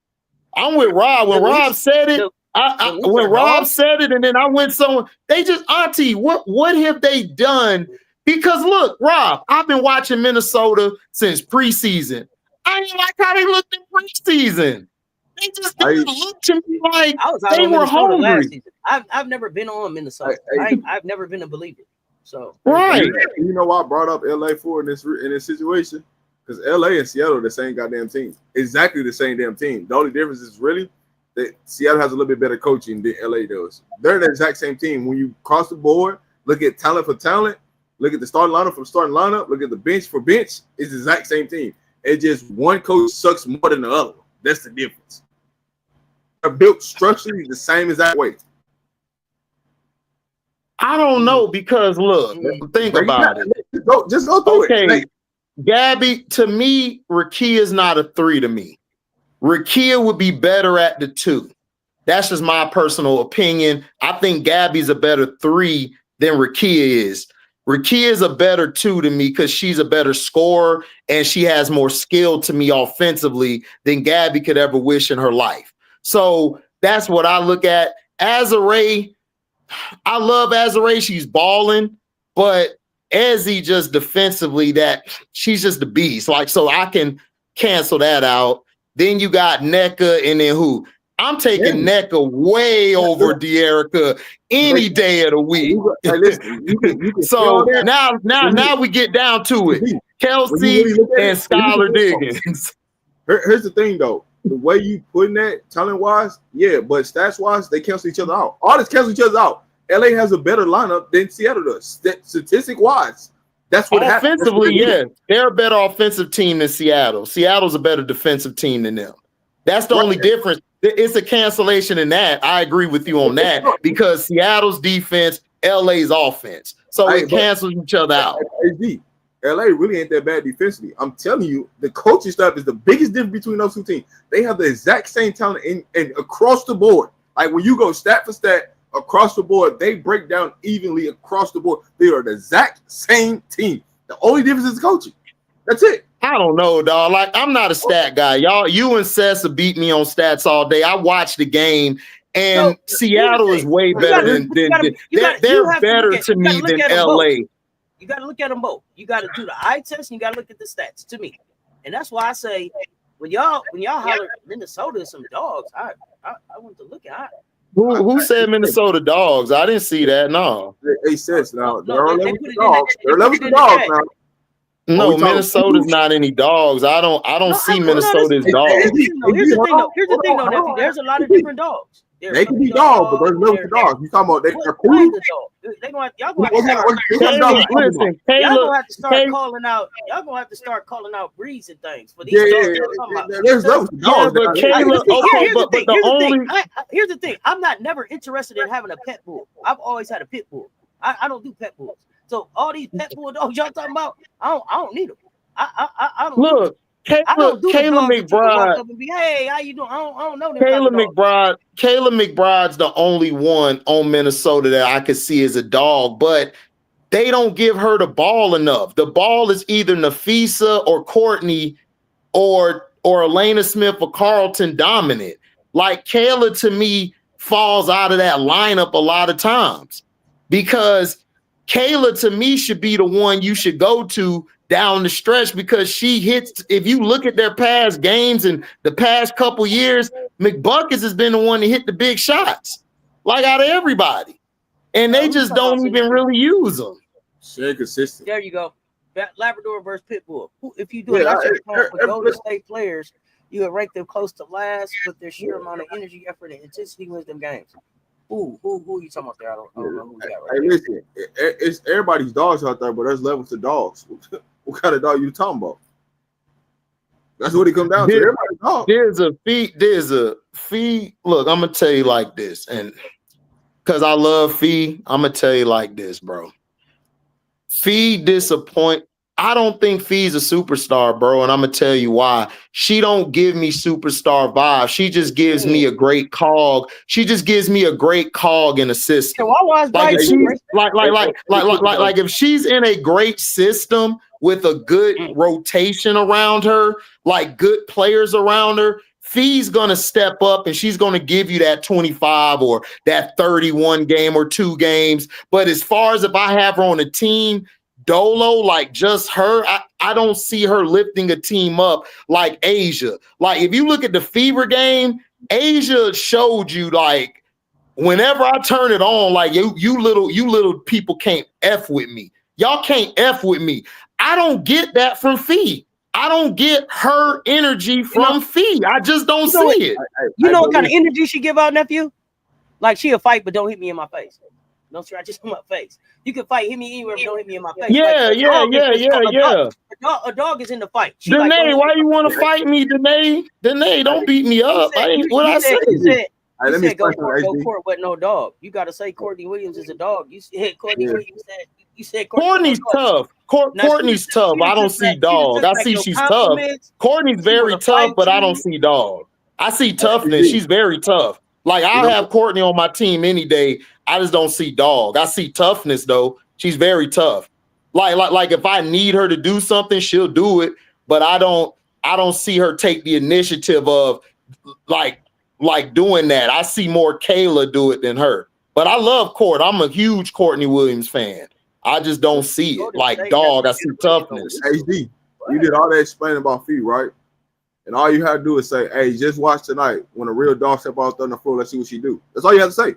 I'm with Rob. When Rob said it, when Rob said it, and then I went someone, they just, Auntie, what have they done? Because look, Rob, I've been watching Minnesota since preseason. I didn't like how they looked in preseason. They just didn't look to me like they were hungry. I've never been on Minnesota. I've never been a believer. So right, you know why I brought up LA for in this situation? Because LA and Seattle are the same goddamn team, exactly the same damn team. The only difference is really that Seattle has a little bit better coaching than LA does. They're the exact same team. When you cross the board, look at talent for talent, look at the starting lineup for starting lineup, look at the bench for bench. It's the exact same team. It's just one coach sucks more than the other. That's the difference. They're built structurally the same exact way. I don't know because look, think about it. Just go through it. Okay, Gabby, to me, Rakia is not a 3 to me. Rakia would be better at the 2. That's just my personal opinion. I think Gabby's a better 3 than Rakia is. Rakia is a better 2 to me because she's a better scorer and she has more skill to me offensively than Gabby could ever wish in her life. So that's what I look at. Azare, I love Azare. She's balling, but Ezzy just defensively, that she's just the beast. Like, so I can cancel that out. Then you got NECA, and then who? I'm taking NECA way over De'Erica any day of the week. So now we get down to it. Kelsey and Skylar Diggins. Here's the thing, though. The way you putting that talent-wise, yeah, but stats-wise, they cancel each other out. All this cancel each other out. LA has a better lineup than Seattle does. Statistic-wise, that's what happens. Offensively, yeah. They're a better offensive team than Seattle. Seattle's a better defensive team than them. That's the only difference. It's a cancellation in that. I agree with you on that because Seattle's defense, LA's offense. So it cancels each other out. LA really ain't that bad defensively. I'm telling you, the coaching staff is the biggest difference between those two teams. They have the exact same talent and across the board. Like when you go stat for stat across the board, they break down evenly across the board. They are the exact same team. The only difference is coaching. That's it. I don't know, dog. Like, I'm not a stat guy. You and Cess have beat me on stats all day. I watched the game, and Seattle is way better than they're better to me than LA. You got to look at them both. You got to do the eye test, and you got to look at the stats. To me, and that's why I say when y'all holler Minnesota is some dogs, I want to look at. Who said Minnesota dogs? I didn't see that. No, they said now. They're 11 dogs. They're 11 dogs now. No, Minnesota's not any dogs. I don't see Minnesota as dogs. Here's the thing, though, nephew. There's a lot of different dogs. They can be dogs, but there's no dogs. You talking about they're cool? Y'all gonna have to start calling out. Y'all gonna have to start calling out breeds and things for these dogs. There's those dogs. But here's the thing. I'm never interested in having a pet bull. I've always had a pit bull. I don't do pet bulls. So all these pet bull dogs y'all talking about, I don't need them. I don't look. Kayla McBride. Hey, how you doing? I don't know them. Kayla McBride's the only one on Minnesota that I could see as a dog, but they don't give her the ball enough. The ball is either Nafisa or Courtney or Elena Smith or Carlton dominant. Like Kayla to me falls out of that lineup a lot of times because Kayla to me should be the one you should go to down the stretch because she hits. If you look at their past games and the past couple years, McBuckets has been the one to hit the big shots, like out of everybody, and they just don't even really use them. Stay consistent. There you go. Labrador versus Pitbull. If you do for Golden State players, you would rank them close to last, but their sheer amount of energy, effort, and intensity wins them games. Who you talking about there? I don't know who we got right Hey, there. listen, it's everybody's dogs out there, but there's levels to dogs. What kind of dog you talking about? That's what it comes down to. Everybody's dog. There's a fee. Look, I'm gonna tell you like this, and because I love Fee, I'm gonna tell you like this, bro. Fee disappoint. I don't think Fee's a superstar, bro, and I'm gonna tell you why. She don't give me superstar vibes. She just gives me a great cog. She just gives me a great cog in a system. Like if she's in a great system with a good rotation around her, like good players around her, Fee's gonna step up and she's gonna give you that 25 or that 31 game or 2 games. But as far as if I have her on a team, Dolo, like just her, I don't see her lifting a team up like Asia. Like if you look at the Fever game, Asia showed you like whenever I turn it on, like you little people can't F with me. Y'all can't F with me. I don't get that from Fee. I don't get her energy from Fee. I just don't see it. You know what kind of energy she give out, nephew? Like she'll fight, but don't hit me in my face. Don't scratch on my face. You can fight, hit me anywhere, but don't hit me in my face. Yeah. A dog is in the fight. Danae, why you want to fight me, Danae? Danae, don't beat me up. I said. You said go court with no dog. You got to say Courtney Williams is a dog. You said Courtney Williams said. You said Courtney's tough. Courtney's tough. I don't see dog. I see she's tough. Courtney's very tough, but I don't see dog. I see toughness. She's very tough. Like I'll have Courtney on my team any day. I just don't see dog. I see toughness though. She's very tough. Like if I need her to do something, she'll do it. But I don't see her take the initiative of like doing that. I see more Kayla do it than her. But I love Court. I'm a huge Courtney Williams fan. I just don't see it. Like dog, I see toughness. HD, you did all that explaining about Fee, right? And all you have to do is say, hey, just watch tonight. When a real dog step out on the floor, let's see what she do. That's all you have to say.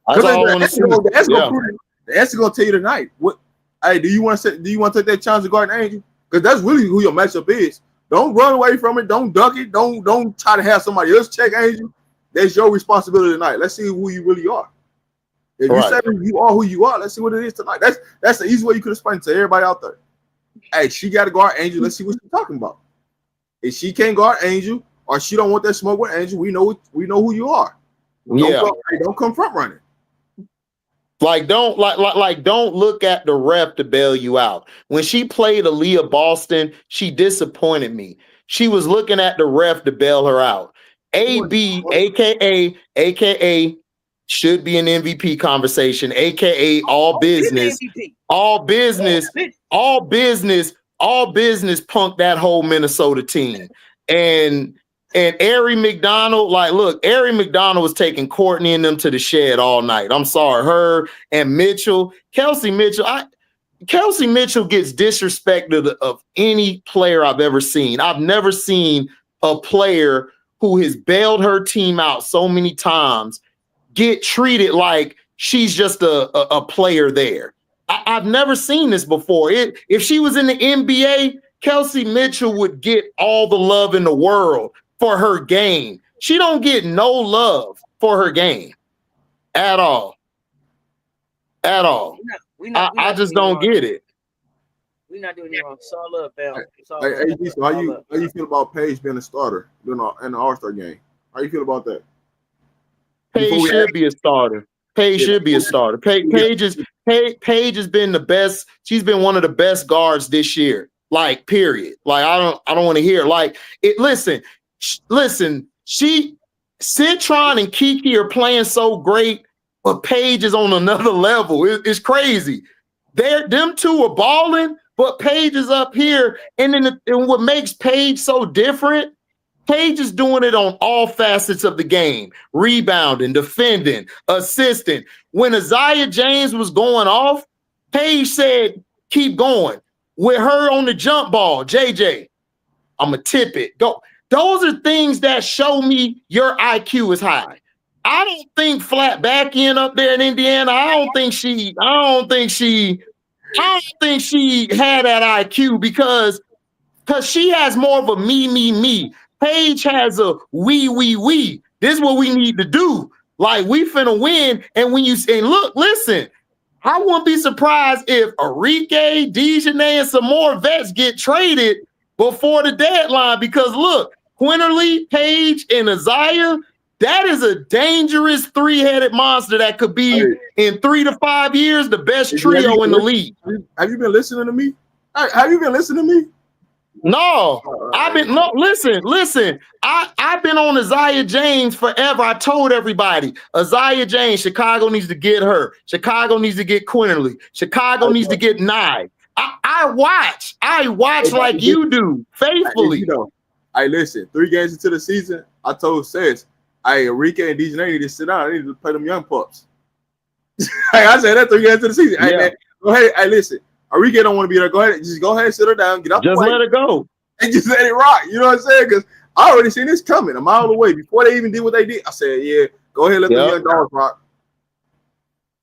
That's all I want to see. The answer gonna tell you tonight. What? Hey, do you want to take that chance to guard an Angel? Because that's really who your matchup is. Don't run away from it. Don't duck it. Don't try to have somebody else check Angel. That's your responsibility tonight. Let's see who you really are. If you say you are who you are, let's see what it is tonight. That's the easy way you could explain it to everybody out there. Hey, she got to guard Angel. Let's see what she's talking about. If she can't guard Angel or she don't want that smoke with Angel, we know who you are. Don't come front running. Don't look at the ref to bail you out. When she played Aaliyah Boston, she disappointed me. She was looking at the ref to bail her out. AB, aka should be an MVP conversation, aka all business punked that whole Minnesota team. And Ari McDonald, Ari McDonald was taking Courtney and them to the shed all night. I'm sorry, her and Mitchell, Kelsey Mitchell gets disrespected of any player I've ever seen. I've never seen a player who has bailed her team out so many times get treated like she's just a player there. I've never seen this before. If she was in the NBA, Kelsey Mitchell would get all the love in the world for her game. She don't get no love for her game at all. I just don't get it. We're not doing it wrong. It's all love, fam. So how you feel about Paige being a starter in the All-Star game? How you feel about that? Paige should be a starter. Paige should be a starter. Paige has been the best. She's been one of the best guards this year. Like, period. Like, I don't want to hear like it. Listen. Citron and Kiki are playing so great, but Paige is on another level. It's crazy. Them two are balling, but Paige is up here. And what makes Paige so different, Paige is doing it on all facets of the game. Rebounding, defending, assisting. When Isaiah James was going off, Paige said, keep going. With her on the jump ball, JJ, I'm going to tip it. Go. Those are things that show me your IQ is high. I don't think flat back end up there in Indiana. I don't think she had that IQ because she has more of a me. Paige has a we. This is what we need to do. Like we finna win. And when you say, look, listen, I wouldn't be surprised if Enrique, Dejanay, and some more vets get traded before the deadline because look, Quinterly, Paige, and Isaiah, that is a dangerous three-headed monster that could be in 3 to 5 years the best trio in the league. Have you been listening to me? Have you been listening to me? No, I've been listen. I've been on Isaiah James forever. I told everybody, Isaiah James, Chicago needs to get her. Chicago needs to get Quinterly. Chicago needs to get Nye. I watch like you do, faithfully. You know, listen, 3 games into the season, I told Cess, Enrique and Dejanay need to sit down. I need to play them young pups. I said that 3 games into the season. Yeah. Man, go ahead. listen. Enrique don't want to be there. Go ahead and sit her down. Get up. Just let it go. And just let it rock. You know what I'm saying? Because I already seen this coming a mile away before they even did what they did. I said, yeah, go ahead and let the young dogs rock.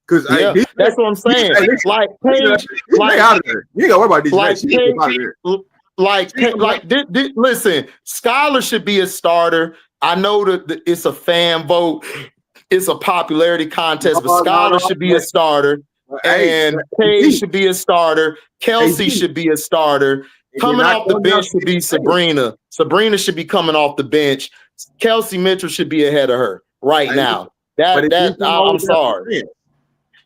Because that's what I'm saying. Like Paige, like out of there. You ain't gotta worry about these. Listen, Skylar should be a starter. I know that it's a fan vote. It's a popularity contest, but Skylar should be a starter. And Paige should be a starter. Kelsey should be a starter. Coming off the bench should be Sabrina. Sabrina should be coming off the bench. Kelsey Mitchell should be ahead of her right now. I'm sorry.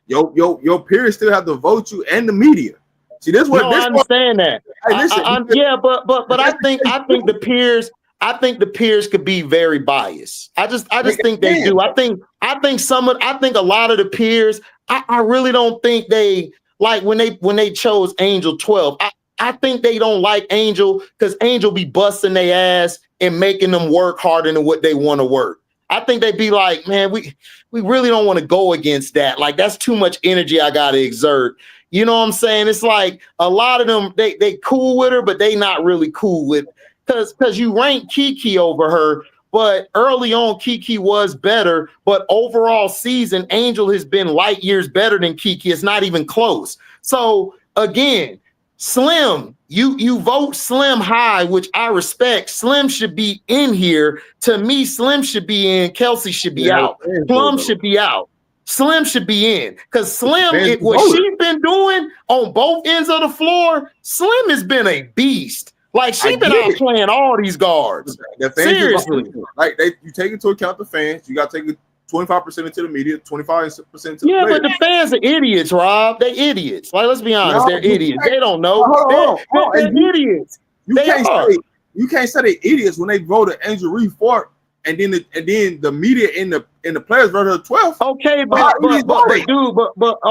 Your peers still have to vote you and the media. See, this what I understand that. But I think the peers. I think the peers could be very biased. I just think they do. I think a lot of the peers. I really don't think they like when they chose Angel 12. I think they don't like Angel because Angel be busting their ass and making them work harder than what they want to work. I think they'd be like, man, we really don't want to go against that. Like that's too much energy I gotta exert. You know what I'm saying? It's like a lot of them they cool with her, but they not really cool with because you rank Kiki over her. But early on, Kiki was better. But overall season, Angel has been light years better than Kiki. It's not even close. So again, Slim, you vote Slim high, which I respect. Slim should be in here. To me, Slim should be in. Kelsey should be out. Plum should be out. Slim should be in. Because Slim, what she's been doing on both ends of the floor, Slim has been a beast. Like she's been out playing all these guards. Seriously, like you take into account the fans. You got to take 25% into the media, 25% into the players. But the fans are idiots, Rob. They idiots. Like let's be honest, they're idiots. They don't know. They're idiots. You can't say they're idiots when they voted Angel Reese for it, and then the media in the players voted her 12th.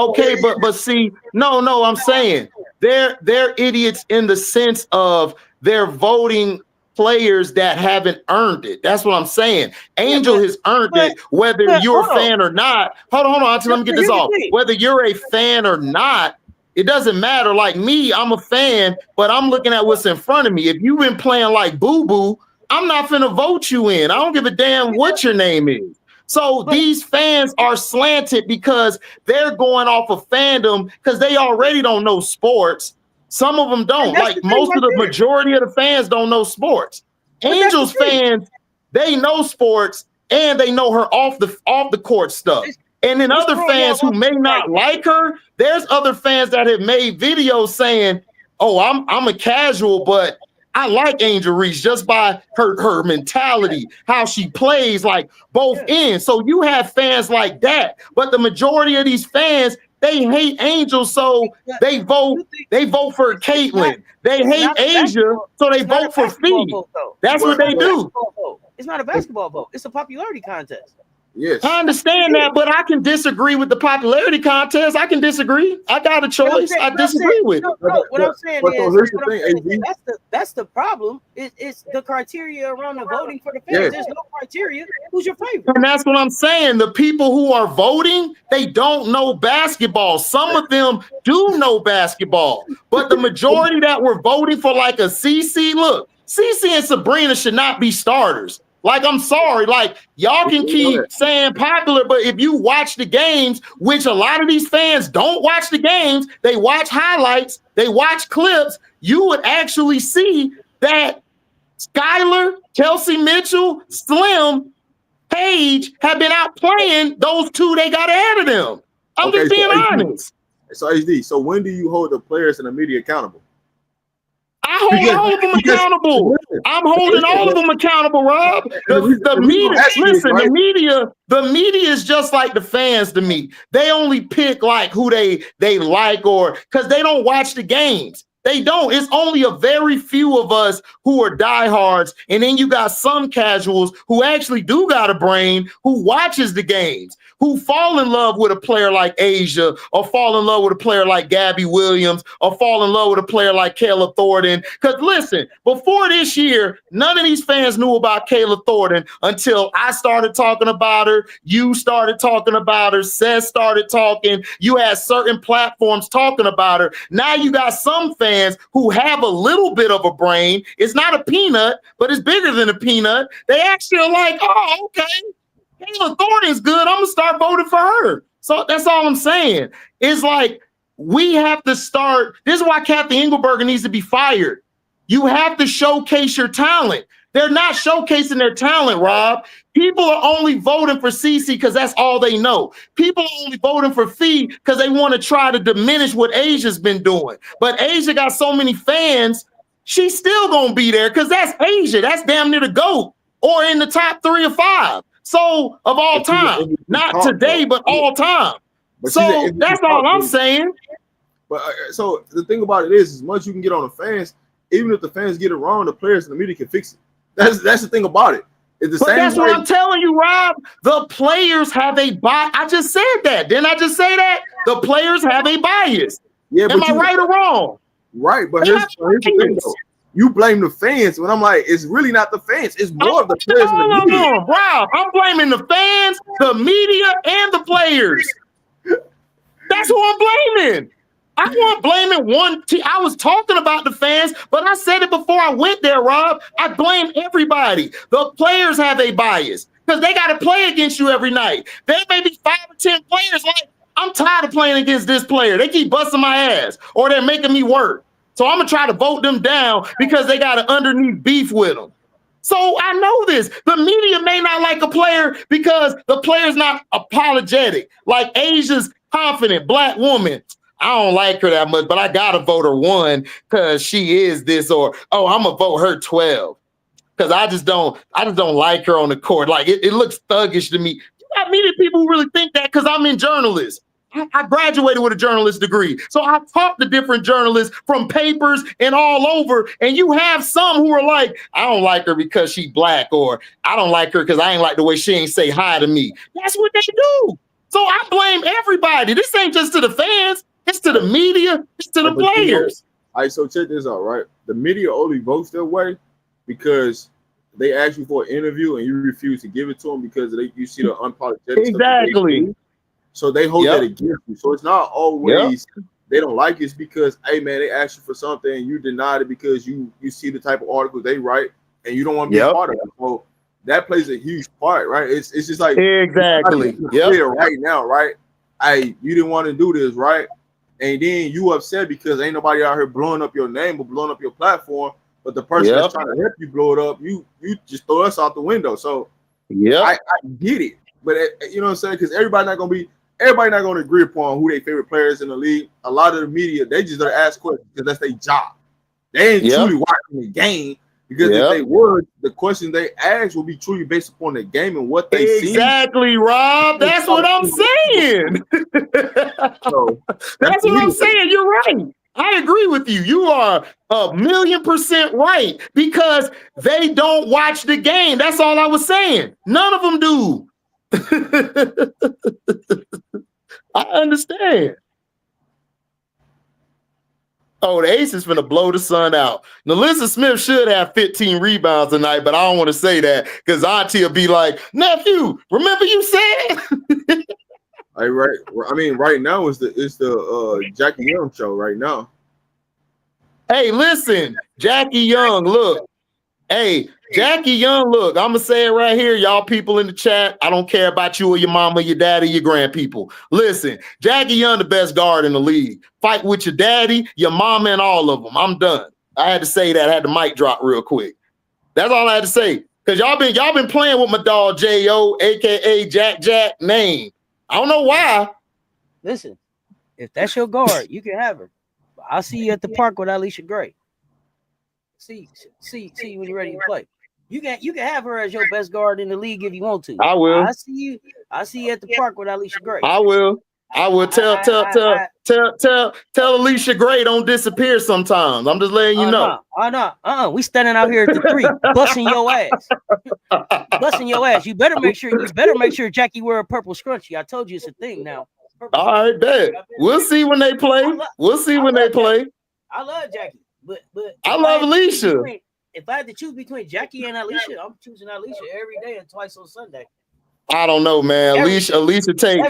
Okay, but see, no, I'm saying they're idiots in the sense of they're voting players that haven't earned it. That's what I'm saying. Angel has earned it, whether you're a fan or not. Hold on. Let me get this off. Whether you're a fan or not, it doesn't matter. Like me, I'm a fan, but I'm looking at what's in front of me. If you've been playing like boo-boo, I'm not finna vote you in. I don't give a damn what your name is. So these fans are slanted because they're going off of fandom because they already don't know sports. Some of them don't. Like most of the majority of the fans don't know sports. Angel's fans, they know sports and they know her off the court stuff. And then other fans who may not like her, there's other fans that have made videos saying, "Oh, I'm a casual, but I like Angel Reese just by her mentality, how she plays like both ends." So you have fans like that, but the majority of these fans, they hate Angel, so they vote for Caitlyn. They hate Asia, so they vote for Fee. That's what they do. It's not a basketball vote. It's a popularity contest. Yes, I understand that, but I can disagree with the popularity contest. I can disagree. I got a choice. I disagree with. What I'm saying is, that's the problem. It's the criteria around the voting for the fans. Yes. There's no criteria. Who's your favorite? And that's what I'm saying. The people who are voting, they don't know basketball. Some of them do know basketball, but the majority that were voting for like a CC, look, CC and Sabrina should not be starters. Like, I'm sorry, like, y'all can keep saying popular, but if you watch the games, which a lot of these fans don't watch the games, they watch highlights, they watch clips, you would actually see that Skylar, Kelsey Mitchell, Slim, Paige have been out playing those two they got ahead of them. I'm just being honest. So HD, so when do you hold the players and the media accountable? I hold all of them accountable. I'm holding all of them accountable, Rob. The media is just like the fans to me. They only pick like who they like or because they don't watch the games. They don't. It's only a very few of us who are diehards. And then you got some casuals who actually do got a brain, who watches the games, who fall in love with a player like Asia, or fall in love with a player like Gabby Williams, or fall in love with a player like Kayla Thornton. Because listen, before this year, none of these fans knew about Kayla Thornton until I started talking about her. You started talking about her. Cess started talking. You had certain platforms talking about her. Now you got some fans who have a little bit of a brain. It's not a peanut, but it's bigger than a peanut. They actually are like, oh, okay, Kayla Thornton's good. I'm gonna start voting for her. So that's all I'm saying. It's like we have to start. This is why Kathy Engelberger needs to be fired. You have to showcase your talent. They're not showcasing their talent, Rob. People are only voting for Cece because that's all they know. People are only voting for Fee because they want to try to diminish what Asia's been doing. But Asia got so many fans, she's still going to be there because that's Asia. That's damn near the GOAT or in the top 3 or 5. So of all time, not today, but all time. So that's all I'm saying. But so the thing about it is, as much you can get on the fans, even if the fans get it wrong, the players and the media can fix it. That's the thing about it. It's the but same that's way. what I'm telling you, Rob. The players have a bias. I just said that. Didn't I just say that? The players have a bias. Yeah, am I right or wrong? Right, but here's the thing, though. You blame the fans when I'm like, it's really not the fans. It's more of the players and the media. Rob, I'm blaming the fans, the media, and the players. That's who I'm blaming. I wasn't blaming one team. I was talking about the fans, but I said it before I went there, Rob. I blame everybody. The players have a bias because they got to play against you every night. There may be 5 or 10 players like, I'm tired of playing against this player. They keep busting my ass or they're making me work. So I'm going to try to vote them down because they got an underneath beef with them. So I know this. The media may not like a player because the player's not apologetic. Like Asia's confident black woman. I don't like her that much, but I gotta vote her 1 because she is this, or I'm gonna vote her 12 because I just don't like her on the court. Like it looks thuggish to me. You got many people who really think that because I'm in journalism. I graduated with a journalist degree, so I talk to different journalists from papers and all over. And you have some who are like, I don't like her because she's black, or I don't like her because I ain't like the way she ain't say hi to me. That's what they do. So I blame everybody. This ain't just to the fans. It's to the media. It's to the players. All right, so check this out, right? The media only votes their way because they ask you for an interview and you refuse to give it to them because you see the unapologetic exactly stuff. So they hold that against you. So it's not always they don't like it. It's because, hey, man, they asked you for something and you denied it because you see the type of articles they write and you don't want to be a part of it. So that plays a huge part, right? It's just like exactly right now, right? You didn't want to do this, right? And then you upset because ain't nobody out here blowing up your name or blowing up your platform, but the person that's trying to help you blow it up, you just throw us out the window. So I get it, but you know what I'm saying? Because everybody not gonna agree upon who their favorite players in the league. A lot of the media, they just gonna ask questions because that's their job. They ain't truly watching the game. Because if they were, the questions they ask will be truly based upon the game and what they see. Exactly, Rob. That's what I'm saying. That's what I'm saying. You're right. I agree with you. You are 1,000,000% right because they don't watch the game. That's all I was saying. None of them do. I understand. Oh, the Ace is finna blow the sun out. Now, Alyssa Smith should have 15 rebounds tonight, but I don't want to say that because Auntie will be like, nephew, remember you said? Right. I mean, right now it's the Jackie Young show right now. Hey, listen, Jackie Young, look. Hey, Jackie Young, look, I'm going to say it right here, y'all people in the chat. I don't care about you or your mama, your daddy, your grandpeople. Listen, Jackie Young, the best guard in the league. Fight with your daddy, your mama, and all of them. I'm done. I had to say that. I had the mic drop real quick. That's all I had to say. Because y'all been playing with my dog J.O., aka Jack name. I don't know why. Listen, if that's your guard, you can have her. But I'll see you at the park with Alicia Gray. See when you're ready to play. You can have her as your best guard in the league if you want to. I will. I see you at the park with Alicia Gray. I will tell Alicia Gray don't disappear sometimes. I'm just letting you know. We standing out here at the 3, busting your ass. Busting your ass. You better make sure Jackie wear a purple scrunchie. I told you it's a thing now. All right, bet. We'll see when they play. I love Jackie, but I love Alicia. If I had to choose between Jackie and Alicia, I'm choosing Alicia every day and twice on Sunday. I don't know, man. Alicia take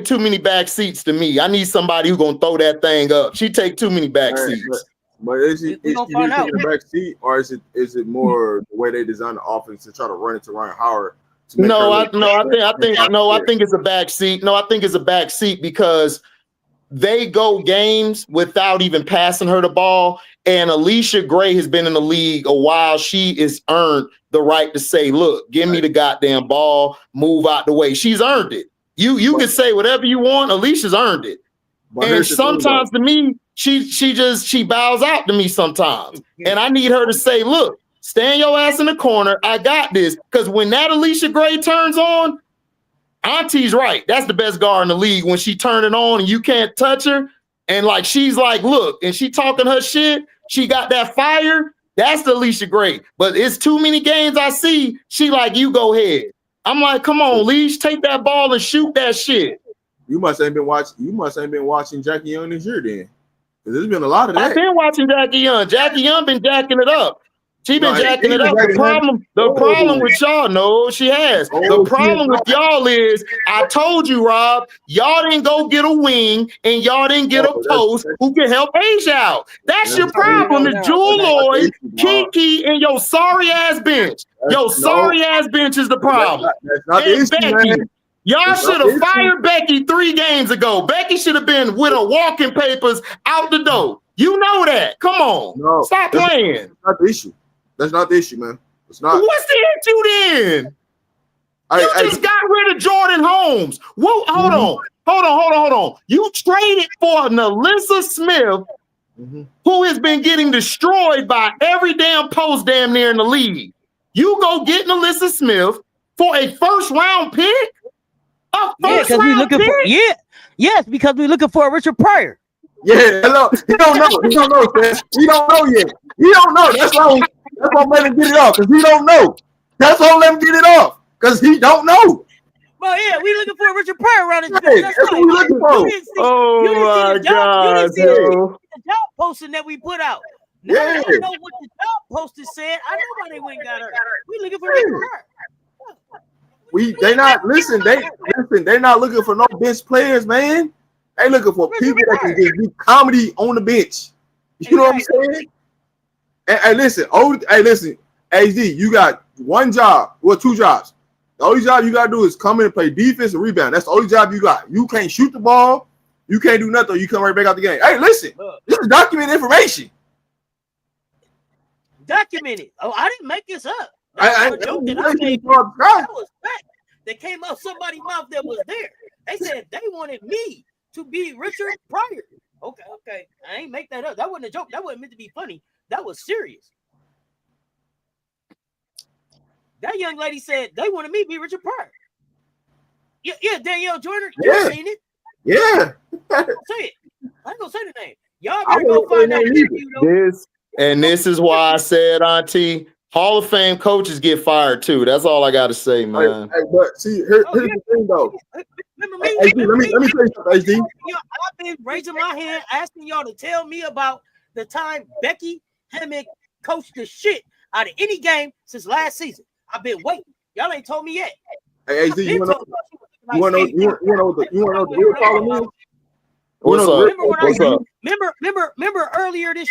too many back seats to me. I need somebody who's gonna throw that thing up. She take too many back seats. But is she taking the back seat, or is it more the way they design the offense to try to run it to Ryan Howard? I think it's a back seat. No, I think it's a back seat because they go games without even passing her the ball. And Alicia Gray has been in the league a while. She has earned the right to say, look, give me the goddamn ball, move out the way. She's earned it. You can say whatever you want. Alicia's earned it. And sometimes to me, she bows out to me sometimes. And I need her to say, look, stand your ass in the corner. I got this. Because when that Alicia Gray turns on, Auntie's right. That's the best guard in the league. When she turn it on and you can't touch her, and like she's like, look, and she talking her shit, she got that fire. That's the Alicia Gray. But it's too many games I see. She like, you go ahead. I'm like, come on, Leash, take that ball and shoot that shit. You must ain't been watching Jackie Young this year then. Because there's been a lot of that. I've been watching Jackie Young. Jackie Young been jacking it up. She been jacking it up. The problem with y'all, no, she has. The problem with y'all is, I told you, Rob, y'all didn't go get a wing and y'all didn't get a post who can help Asia out. That's your problem. Is Jewel Lloyd, Kiki, and your sorry ass bench. Your sorry ass bench is the problem. That's not the issue, man. Y'all should have fired Becky 3 games ago. Becky should have been with her walking papers out the door. You know that. Come on. Stop playing. That's not the issue. That's not the issue, man. It's not. What's the issue then? You just got rid of Jordan Holmes. Whoa, hold on. You traded for an Alyssa Smith, who has been getting destroyed by every damn post damn near in the league. You go get an Alyssa Smith for a first-round pick? Yes, because we're looking for a Richard Pryor. Yeah, hello. He don't know, Cess. He don't know yet. He don't know. That's why I'm letting him get it off, because he don't know. That's why I'm letting him get it off, because he don't know. Well, yeah, we looking for a Richard Pryor around this. Hey, that's what we looking for. Oh my God, you didn't see the job posting that we put out. Now I don't know what the job poster said. I know why they went and got her. We looking for Richard Pryor. They're not looking for no bench players, man. They looking for people that can just do comedy on the bench. You know what I'm saying? And listen, AZ, you got one job, well, 2 jobs. The only job you gotta do is come in and play defense and rebound. That's the only job you got. You can't shoot the ball, you can't do nothing, you come right back out the game. Hey, listen, this is documented information. Documented. Oh, I didn't make this up. That came out somebody's mouth that was there. They said they wanted me to be Richard Pryor. Okay. I ain't make that up. That wasn't a joke. That wasn't meant to be funny. That was serious. That young lady said they wanted me to be Richard Pryor. Yeah, Danielle Jordan. You seen it? Yeah. Say it. I ain't gonna say the name. Y'all better go find that interview. This is why I said, Auntie, Hall of Fame coaches get fired too. That's all I got to say, man. Hey, but see, here's the thing, though. Remember me? Let me tell you something, AZ. I've been raising my hand, asking y'all to tell me about the time Becky Hammond coached the shit out of any game since last season. I've been waiting. Y'all ain't told me yet. Hey, AZ, you want to know the real problem is? What's up? Remember earlier this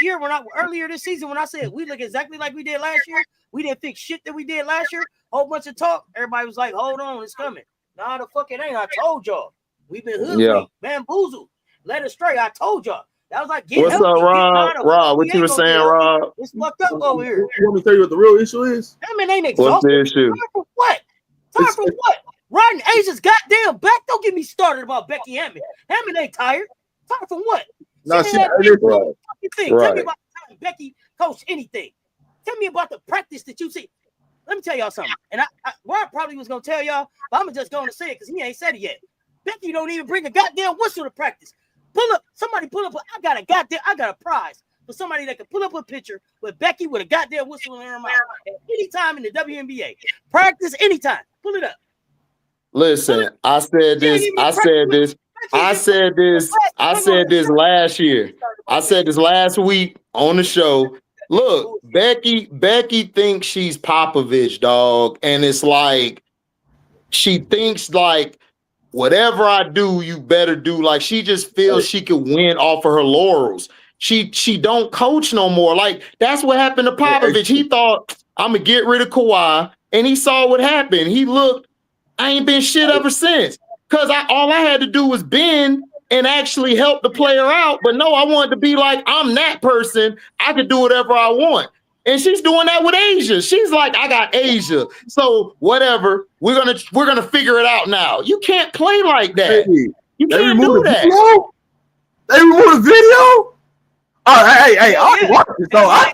season when I said we look exactly like we did last year? We didn't fix shit that we did last year. Whole bunch of talk. Everybody was like, hold on, it's coming. Nah, the fuck it ain't. I told y'all. We've been hoodwinked, bamboozled, led astray. I told y'all. That was like getting What's healthy. up, Rob? Getting Rob, what you were saying, Rob? It's fucked up over here. You want me to tell you what the real issue is? Hammond ain't What's exhausted. the issue? Tired for what? Tired for what? Riding Asia's goddamn back. Don't get me started about Becky Hammond. Hammond ain't tired. Tired for what? No, Tell she me Right. about the time Becky coached anything. Tell me about the practice that you see. Let me tell y'all something. And Rob probably was gonna tell y'all, but I'm just gonna say it because he ain't said it yet. Becky don't even bring a goddamn whistle to practice. Somebody pull up. I got a prize for somebody that can pull up a picture with Becky with a goddamn whistle in her mouth at any time in the WNBA. Practice anytime. Pull it up. Listen, I said this last year. I said this last week on the show. Look, Becky thinks she's Popovich, dog. And it's like she thinks like whatever I do, you better do. Like she just feels she could win off of her laurels. She don't coach no more. Like that's what happened to Popovich. He thought I'm gonna get rid of Kawhi, and he saw what happened. He looked. I ain't been shit ever since. Cause all I had to do was bend and actually help the player out. But no, I wanted to be like, I'm that person. I could do whatever I want. And she's doing that with Asia. She's like, I got Asia. So whatever, we're gonna figure it out now. You can't play like that. Hey, You can't do that. Video? They removed the video? Oh, hey, I already watched it. So I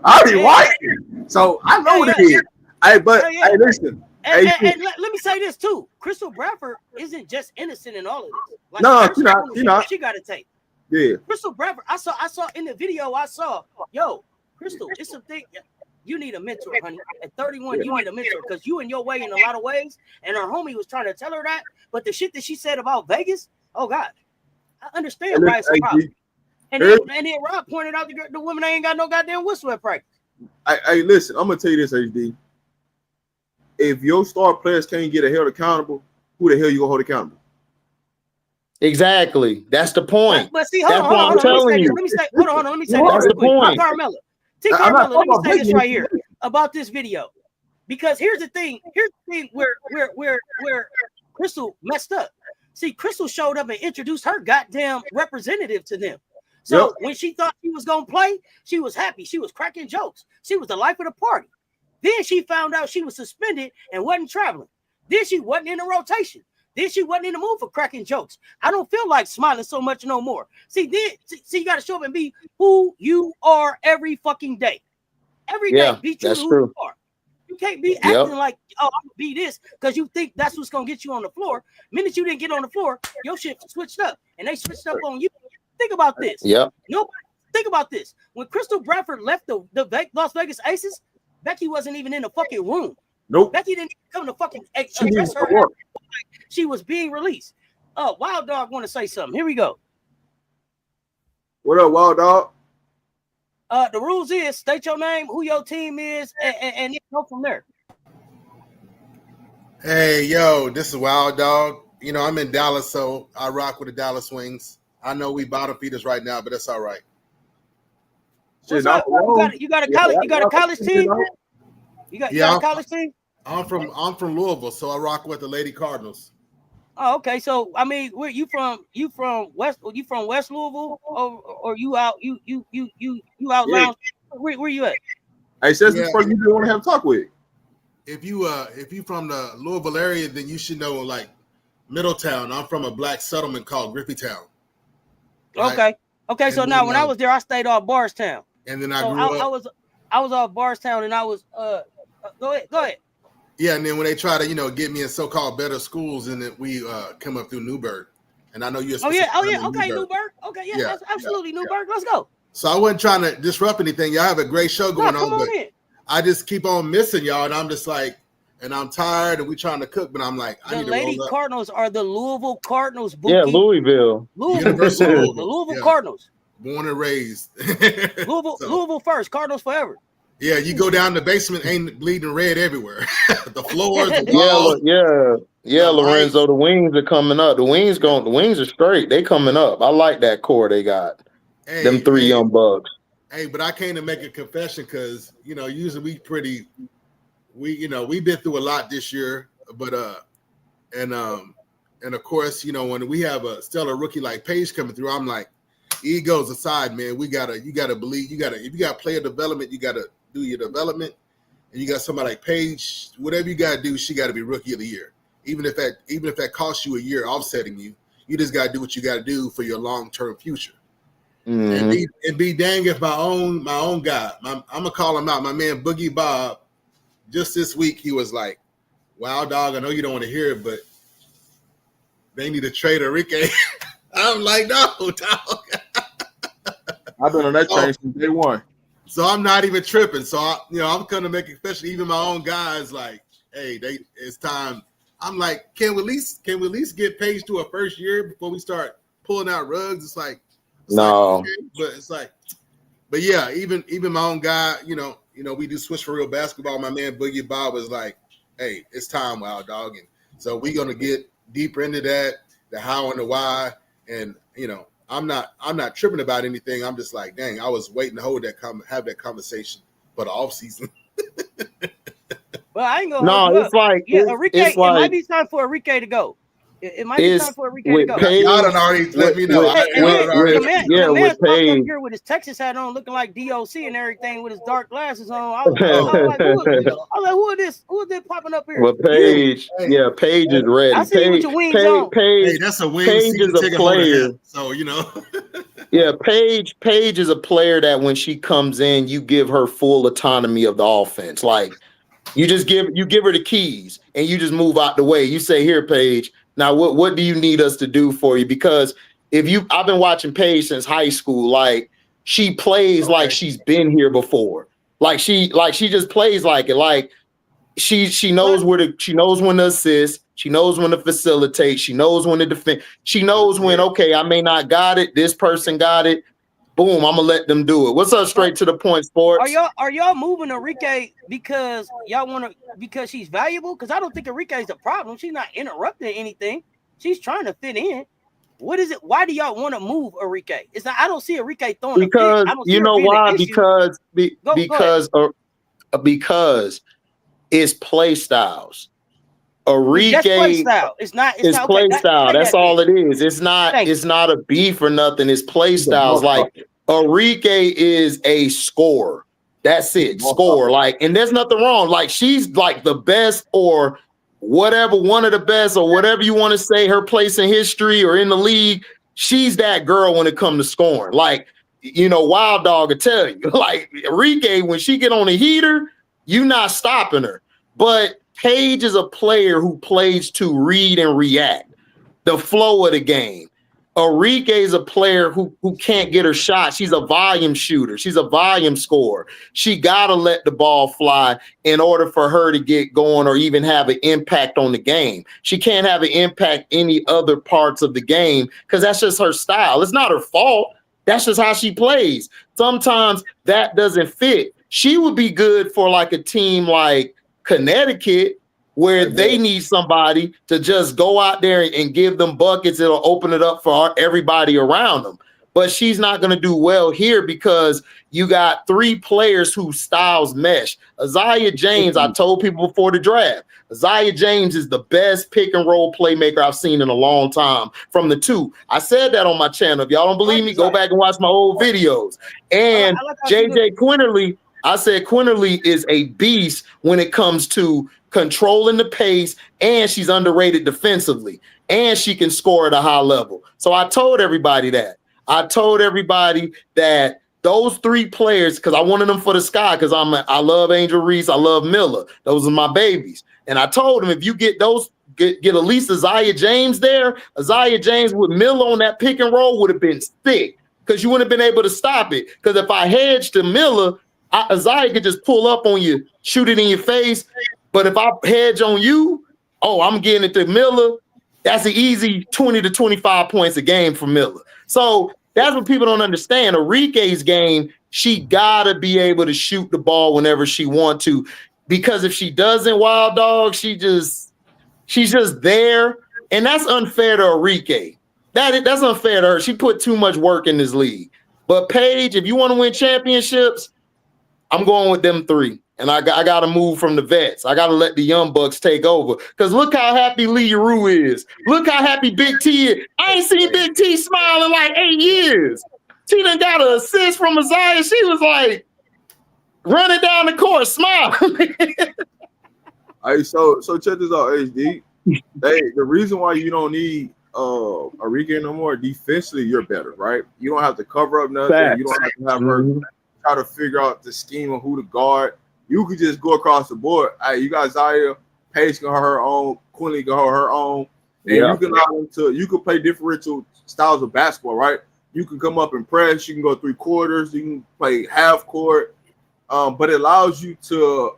already watched it. So I know what it is. Hey, hey, listen. And let me say this too. Crystal Bradford isn't just innocent in all of this. Like, no, she's not. She got to take. Yeah. Crystal Bradford. I saw in the video. Yo, Crystal, it's something. You need a mentor, honey. At 31, you need a mentor because you in your way in a lot of ways. And her homie was trying to tell her that, but the shit that she said about Vegas, oh God, I understand why it's a problem. And then Rob pointed out the woman ain't got no goddamn whistle at practice. Hey, listen, I'm gonna tell you this, HD. If your star players can't get held accountable, who the hell you gonna hold accountable? Exactly. That's the point. But see, hold on. Let me say this That's the point. Carmella, let me say this right here about this video. Because here's the thing where Crystal messed up. See, Crystal showed up and introduced her goddamn representative to them. So when she thought she was gonna play, she was happy. She was cracking jokes. She was the life of the party. Then she found out she was suspended and wasn't traveling. Then she wasn't in the rotation. Then she wasn't in the mood for cracking jokes. I don't feel like smiling so much no more. See, you got to show up and be who you are every fucking day. Every day, be true to who you are. You can't be acting like, oh, I'm gonna be this because you think that's what's gonna get you on the floor. Minute you didn't get on the floor, your shit switched up, and they switched up on you. Think about this. Nobody think about this. When Crystal Bradford left the Las Vegas Aces, Becky wasn't even in the fucking room. Nope. Becky didn't come to fucking address her. She was being released. Wild Dog want to say something. Here we go. What up, Wild Dog? The rules is state your name, who your team is, and go from there. Hey, yo, this is Wild Dog. You know, I'm in Dallas, so I rock with the Dallas Wings. I know we bottom feeders right now, but that's all right. What's up? You got a college team? You got a college team? I'm from Louisville, so I rock with the Lady Cardinals. Oh, okay. So I mean, where you from? You from West Louisville, or you out lounge? Where you at? Hey, Cess, this person you didn't want to have a talk with. If you from the Louisville area, then you should know like Middletown. I'm from a black settlement called Griffeytown. Right? Okay. So now when I was there, I stayed off Bardstown. And then I grew up. I was off Bardstown, and I was go ahead. Yeah, and then when they try to get me in so-called better schools, and then we come up through Newburgh, and I know you're. Okay, Newburgh. Okay, that's absolutely Newburgh. Let's go. So I wasn't trying to disrupt anything. Y'all have a great show going on, but I just keep on missing y'all, and I'm just like, and I'm tired, and we trying to cook, but I'm like, I need to roll up. The Lady Cardinals are the Louisville Cardinals. Yeah, Louisville. The Louisville Cardinals. Born and raised. Louisville first, Cardinals forever. Yeah, you go down the basement, ain't bleeding red everywhere. The floors, the walls. Yeah, Lorenzo. The wings are coming up. The wings are straight. They coming up. I like that core they got. Hey, them three young bucks. Hey, but I came to make a confession because usually we've been through a lot this year, but and of course, when we have a stellar rookie like Paige coming through, I'm like, egos aside, man, you gotta believe, if you got player development, you gotta do your development, and you got somebody like Paige, whatever you gotta do, she gotta be rookie of the year. Even if that costs you a year offsetting you, you just gotta do what you gotta do for your long-term future. And be dang if my own guy, I'm gonna call him out, my man Boogie Bob, just this week he was like, wow, dog, I know you don't want to hear it, but they need to trade Enrique. I'm like, no, dog. I've been on that train since day one. So I'm not even tripping. So I'm gonna make it, especially even my own guys, like, hey, it's time. I'm like, can we at least get Paige to a first year before we start pulling out rugs? It's like, okay, but it's like, but yeah, even my own guy, we do Switch for Real Basketball. My man Boogie Bob was like, hey, it's time, wild dog. And so we're gonna get deeper into that, the how and the why. And I'm not tripping about anything. I'm just like, dang, I was waiting to have that conversation for the off season. Well, I ain't gonna. No, it's like Enrique. It might be time for Enrique to go. It might be time for Enrique to go. Paige, y'all done already let me know. The man popped up here with his Texas hat on, looking like DOC and everything, with his dark glasses on. I was like, who is this? Who is this popping up here? Well, Paige, Paige is ready. I see you with your wings on. Hey, that's a wing. Paige is a player. So Yeah, Paige is a player that when she comes in, you give her full autonomy of the offense. Like you give her the keys and you just move out the way. You say, here, Paige. Now, what do you need us to do for you? Because I've been watching Paige since high school. Like she plays like she's been here before. Like she just plays like it. Like she knows she knows when to assist. She knows when to facilitate. She knows when to defend. She knows when, okay, I may not got it. This person got it. Boom, I'm gonna let them do it. What's up, straight to the point, sports? Are y'all moving Enrique because y'all want to, because she's valuable? Because I don't think Enrique is the problem. She's not interrupting anything. She's trying to fit in. What is it? Why do y'all want to move Enrique? It's not, I don't see Enrique throwing because you know why? Because it's play styles. Enrique, play style. It's play style. That's all it is. It's not a beef or nothing. It's play styles. Like Enrique is a scorer. That's it. Score. Like, and there's nothing wrong. Like she's like the best or whatever, one of the best or whatever you want to say, her place in history or in the league. She's that girl when it comes to scoring. Like, Wild Dog will tell you. Like Enrique, when she get on a heater, you not stopping her. But Paige is a player who plays to read and react, the flow of the game. Enrique is a player who can't get her shot. She's a volume shooter. She's a volume scorer. She got to let the ball fly in order for her to get going or even have an impact on the game. She can't have an impact any other parts of the game because that's just her style. It's not her fault. That's just how she plays. Sometimes that doesn't fit. She would be good for like a team like Connecticut, where they need somebody to just go out there and give them buckets. It'll open it up for everybody around them. But she's not going to do well here because you got three players whose styles mesh. Isaiah James, I told people before the draft, Isaiah James is the best pick and roll playmaker I've seen in a long time from the two. I said that on my channel. If y'all don't believe me, go back and watch my old videos. And JJ Quinterly, I said Quinterly is a beast when it comes to controlling the pace, and she's underrated defensively, and she can score at a high level. So I told everybody that. I told everybody that those three players, because I wanted them for the sky, because I love Angel Reese, I love Miller. Those are my babies. And I told them if you get those, get at least Isaiah James there, Isaiah James with Miller on that pick and roll would have been thick, because you wouldn't have been able to stop it. Because if I hedged to Miller, Isaiah could just pull up on you, shoot it in your face. But if I hedge on you, I'm getting it to Miller. That's an easy 20 to 25 points a game for Miller. So that's what people don't understand. Enrique's game, she got to be able to shoot the ball whenever she wants to. Because if she doesn't, Wild Dog, she's just there. And that's unfair to Enrique. That's unfair to her. She put too much work in this league. But Paige, if you want to win championships, I'm going with them three. And I got to move from the vets. I got to let the young bucks take over. Because look how happy Lee Rue is. Look how happy Big T is. I ain't seen Big T smile in like 8 years. She done got an assist from Isaiah. She was like running down the court, smile. Hey, so check this out, HD. The reason why you don't need Iriafen no more, defensively, you're better, right? You don't have to cover up nothing. Facts. You don't have to have her try to figure out the scheme of who to guard. You could just go across the board. Hey, you got Zaya, Paige can have her own, Quinley can have her own, and you can allow them to. You can play differential styles of basketball, right? You can come up and press. You can go 3/4. You can play half court, but it allows you to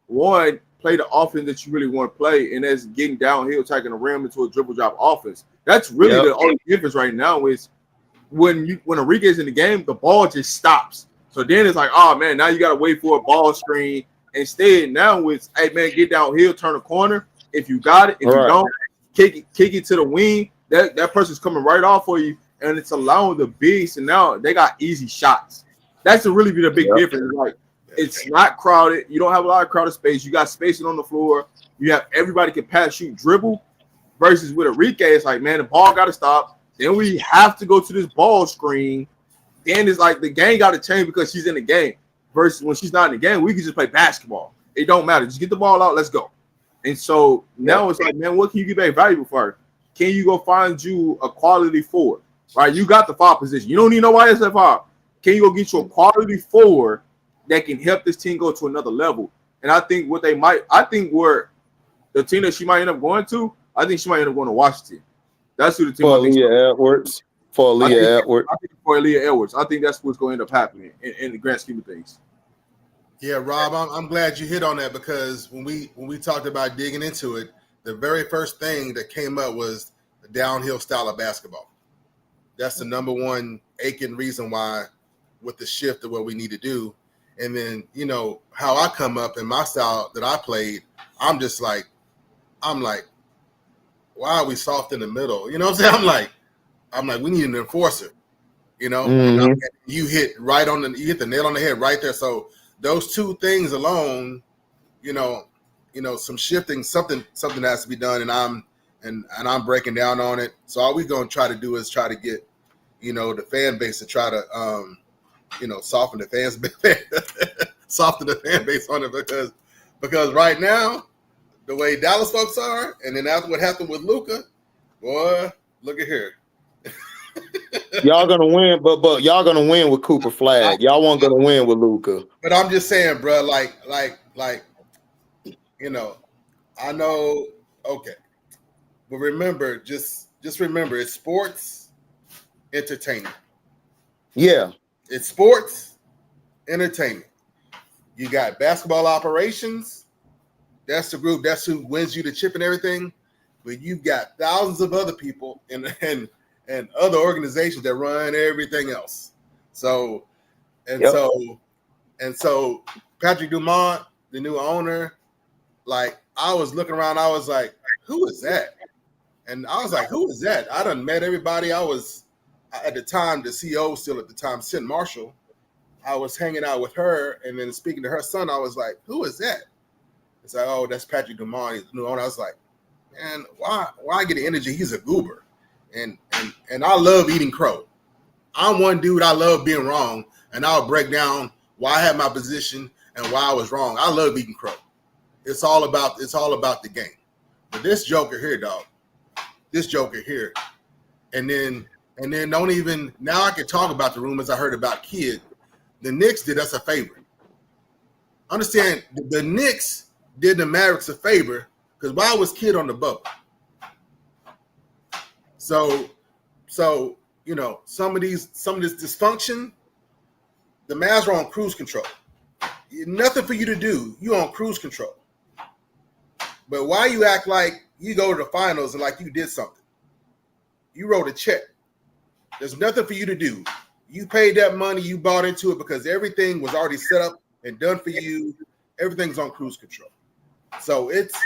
play the offense that you really want to play, and that's getting downhill, taking the rim into a dribble drop offense. That's really the only difference right now is when Iriaken's in the game, the ball just stops. So then it's like, oh man, now you gotta wait for a ball screen. Instead, now it's, hey man, get downhill, turn a corner. If you got it, if you don't, kick it to the wing. That person's coming right off for you, and it's allowing the bigs, and now they got easy shots. That's really be the big difference. Like, it's not crowded. You don't have a lot of crowded space. You got spacing on the floor. You have everybody can pass, shoot, dribble. Versus with Iriaken, it's like, man, the ball got to stop. Then we have to go to this ball screen. Then it's like the game got to change because she's in the game. Versus when she's not in the game, we can just play basketball. It don't matter. Just get the ball out. Let's go. And so now it's like, man, what can you get back valuable for her? Can you go find you a quality forward? Right? You got the 5 position. You don't need nobody else at 5. Can you go get you a quality forward that can help this team go to another level? And I think where the team that she might end up going to, I think she might end up going to Washington. That's who the team. For Aaliyah Edwards. For Aaliyah Edwards. I think for Aaliyah Edwards. I think that's what's going to end up happening in the grand scheme of things. Yeah, Rob, I'm glad you hit on that because when we talked about digging into it, the very first thing that came up was the downhill style of basketball. That's the number one aching reason why with the shift of what we need to do. And then, you know, how I come up in my style that I played, I'm like, why are we soft in the middle? You know what I'm saying? I'm like, we need an enforcer, you know? And you hit the nail on the head right there. So those two things alone, you know, some shifting, something has to be done, and I'm breaking down on it. So all we're gonna try to do is try to get, you know, the fan base to try to soften the fan base on it because right now, the way Dallas folks are, and then after what happened with Luka, boy, look at here. Y'all gonna win, but y'all gonna win with Cooper Flag. Y'all weren't gonna win with Luka. But I'm just saying, bro, like, you know, I know, okay, but remember, just remember, it's sports, entertainment. Yeah, it's sports, entertainment. You got basketball operations. That's the group. That's who wins you the chip and everything. But you've got thousands of other people and other organizations that run everything else. So Patrick Dumont, the new owner, like I was looking around, I was like, who is that? And I was like, who is that? I done met everybody. I was at the time, the CEO still at the time, Sid Marshall. I was hanging out with her and then speaking to her son. I was like, who is that? It's like, oh, that's Patrick Dumont. He's the new owner. I was like, man, why get the energy? He's a goober. And I love eating crow. I'm one dude, I love being wrong, and I'll break down why I had my position and why I was wrong. I love eating crow. It's all about the game. But this joker here, dog. This joker here. And then don't even now I can talk about the rumors I heard about Kid. The Knicks did us a favor. Understand, the Knicks did the Mavericks a favor because why was Kid on the bubble? So you know, some of this dysfunction, the Mavs are on cruise control. Nothing for you to do. You on cruise control. But why you act like you go to the finals and like you did something? You wrote a check. There's nothing for you to do. You paid that money, you bought into it because everything was already set up and done for you. Everything's on cruise control. So it's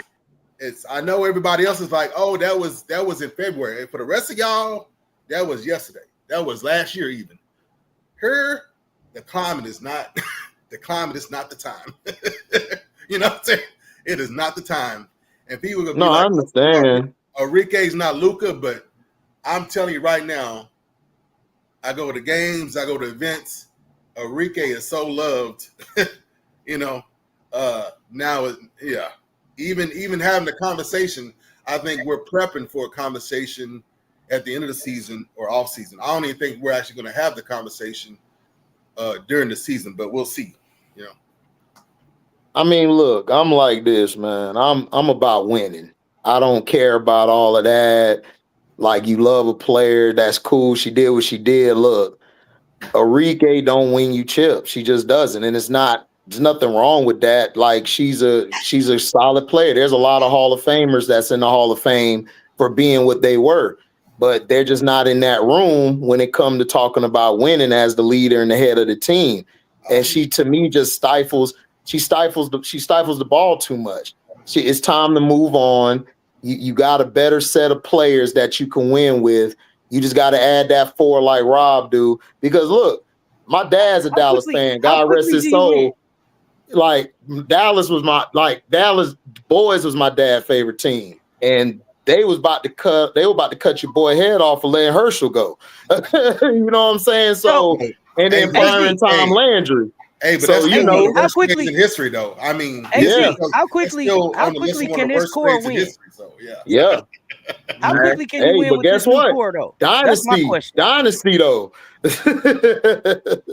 I know everybody else is like, oh, that was in February. And for the rest of y'all, that was yesterday. That was last year even. Here, the climate is not the time. You know what I'm saying? It is not the time. And people are gonna be like, I understand. Enrique's not Luka, but I'm telling you right now, I go to games, I go to events. Enrique is so loved, you know. Now, yeah, even having the conversation, I think we're prepping for a conversation at the end of the season or off season. I don't even think we're actually going to have the conversation during the season, but we'll see. You know. I mean, look, I'm like this, man. I'm about winning. I don't care about all of that. Like, you love a player, that's cool. She did what she did. Look, Enrique don't win you chips. She just doesn't, and there's nothing wrong with that. Like, she's a solid player. There's a lot of Hall of Famers that's in the Hall of Fame for being what they were, but they're just not in that room when it comes to talking about winning as the leader and the head of the team. And she, to me, just stifles the ball too much. It's time to move on. You got a better set of players that you can win with. You just got to add that 4 like Rob do. Because look, my dad's a Dallas fan. God rest his soul. Like, Dallas Boys was my dad's favorite team, and they were about to cut your boy head off for letting Herschel go. You know what I'm saying? So, and then firing Tom Landry. Hey, but so, that's how quickly in history, though. I mean, how quickly can this core win? History, so, yeah. How quickly can you win but with guess this what? core, though? Dynasty, though. What'd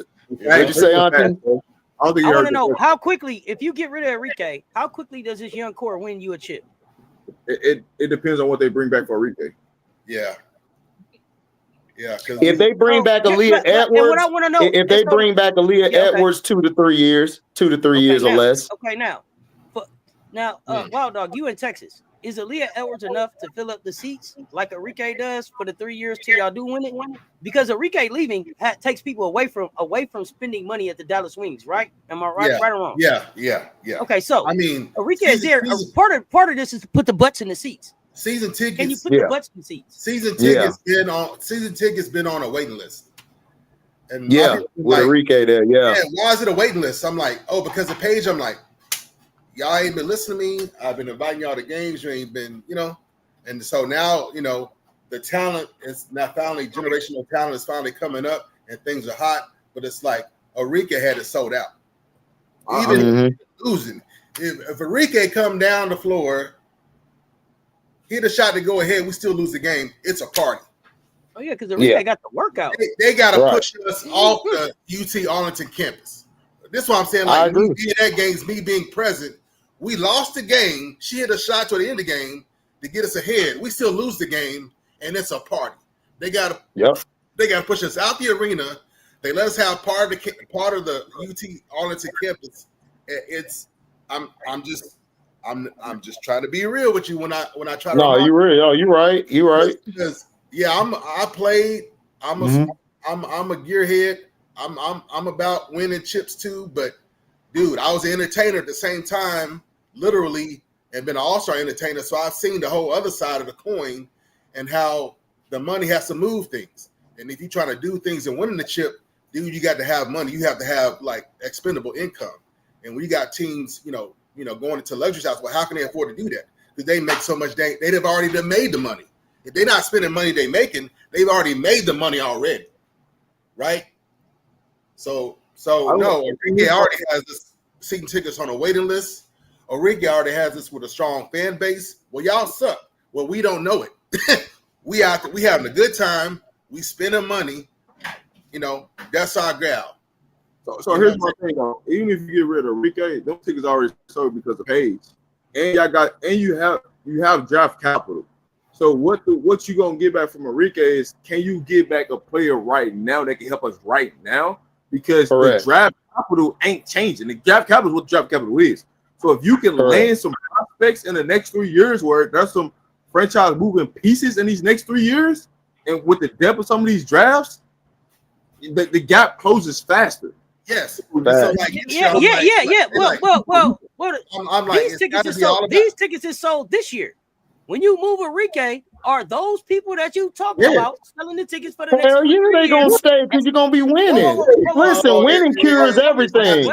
you say, Auntie? I want to know how quickly, if you get rid of Enrique, how quickly does this young core win you a chip? It depends on what they bring back for Enrique. Yeah. If they bring back Aaliyah Edwards, what I want to know, if they bring back Aaliyah Edwards 2 to 3 years, 2 to 3 years or less. Okay, now, Wild Dog, you in Texas. Is Aaliyah Edwards enough to fill up the seats like Enrique does for the 3 years till y'all do win it? Because Enrique leaving takes people away from spending money at the Dallas Wings, right? Am I right or wrong? Yeah. Okay, so I mean, Enrique is there. Part of this is to put the butts in the seats. Season tickets. Can you put the butts in the seats? Season tickets been on a waiting list. And with Enrique there, why is it a waiting list? I'm like, because of Paige. I'm like, y'all ain't been listening to me. I've been inviting y'all to games. You ain't been, and so now, the talent is now finally, generational talent is finally coming up and things are hot, but it's like Enrique had it sold out. Even losing. If Enrique come down the floor, hit a shot to go ahead, we still lose the game. It's a party. Oh, yeah, because Enrique got the workout. They got to push us off the UT Arlington campus. This is what I'm saying. Like, me being at games, me being present, we lost the game. She hit a shot toward the end of the game to get us ahead. We still lose the game, and it's a party. They got to push us out the arena. They let us have part of the UT Arlington campus. I'm just trying to be real with you when I try to. No, you're real. Oh, you're right. You're right. Because I played. I'm a gearhead. I'm about winning chips too. But dude, I was an entertainer at the same time, literally, and been an all-star entertainer. So I've seen the whole other side of the coin and how the money has to move things. And if you're trying to do things and winning the chip, dude, you got to have money. You have to have like expendable income. And when you got teams, going into luxury house, well, how can they afford to do that? Because they make so much. They'd have already made the money. If they're not spending money they're making, they've already made the money already, right? So no, Enrique already has this season tickets on a waiting list. Enrique already has this with a strong fan base. Well, y'all suck. Well, we don't know it. We having a good time. We spending money. That's our gal. So here's my thing though. Even if you get rid of Enrique, them tickets already sold because of Paige, and you have draft capital. So what you gonna get back from Enrique is, can you get back a player right now that can help us right now? Because the draft capital ain't changing. The draft capital is what the draft capital is. So if you can land some prospects in the next 3 years, where there's some franchise moving pieces in these next 3 years, and with the depth of some of these drafts, the gap closes faster. Yes. Well, I'm like, these tickets is sold this year. When you move Enrique, are those people that you talked about selling the tickets for the next? Hell yeah, they gonna stay because you're gonna be winning. Listen, winning cures everything.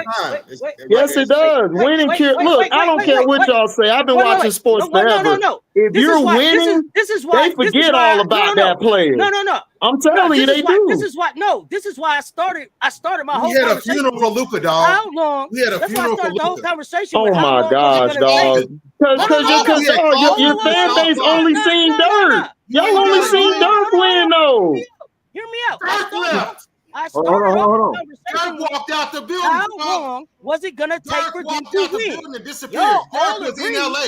Yes, it does. Winning cures. Look, I don't care what y'all say. I've been watching sports forever. if you're winning, this is why they forget all about that player. No. I'm telling you, they do. This is why I started my whole We had a conversation. funeral for Luka, dog. How long? We had a That's why I funeral for started the whole Luka. conversation. Oh with how my long gosh, was it gonna dog. take? Because your fan base only seen Dirk. Y'all only seen Dirk win, though. Hear me out. I Hold started on. off the conversation. Dirk walked out the building. How long was it gonna take Dirk for them walked to out the win? building and disappeared. Y'all Dirk all was in agreed. LA.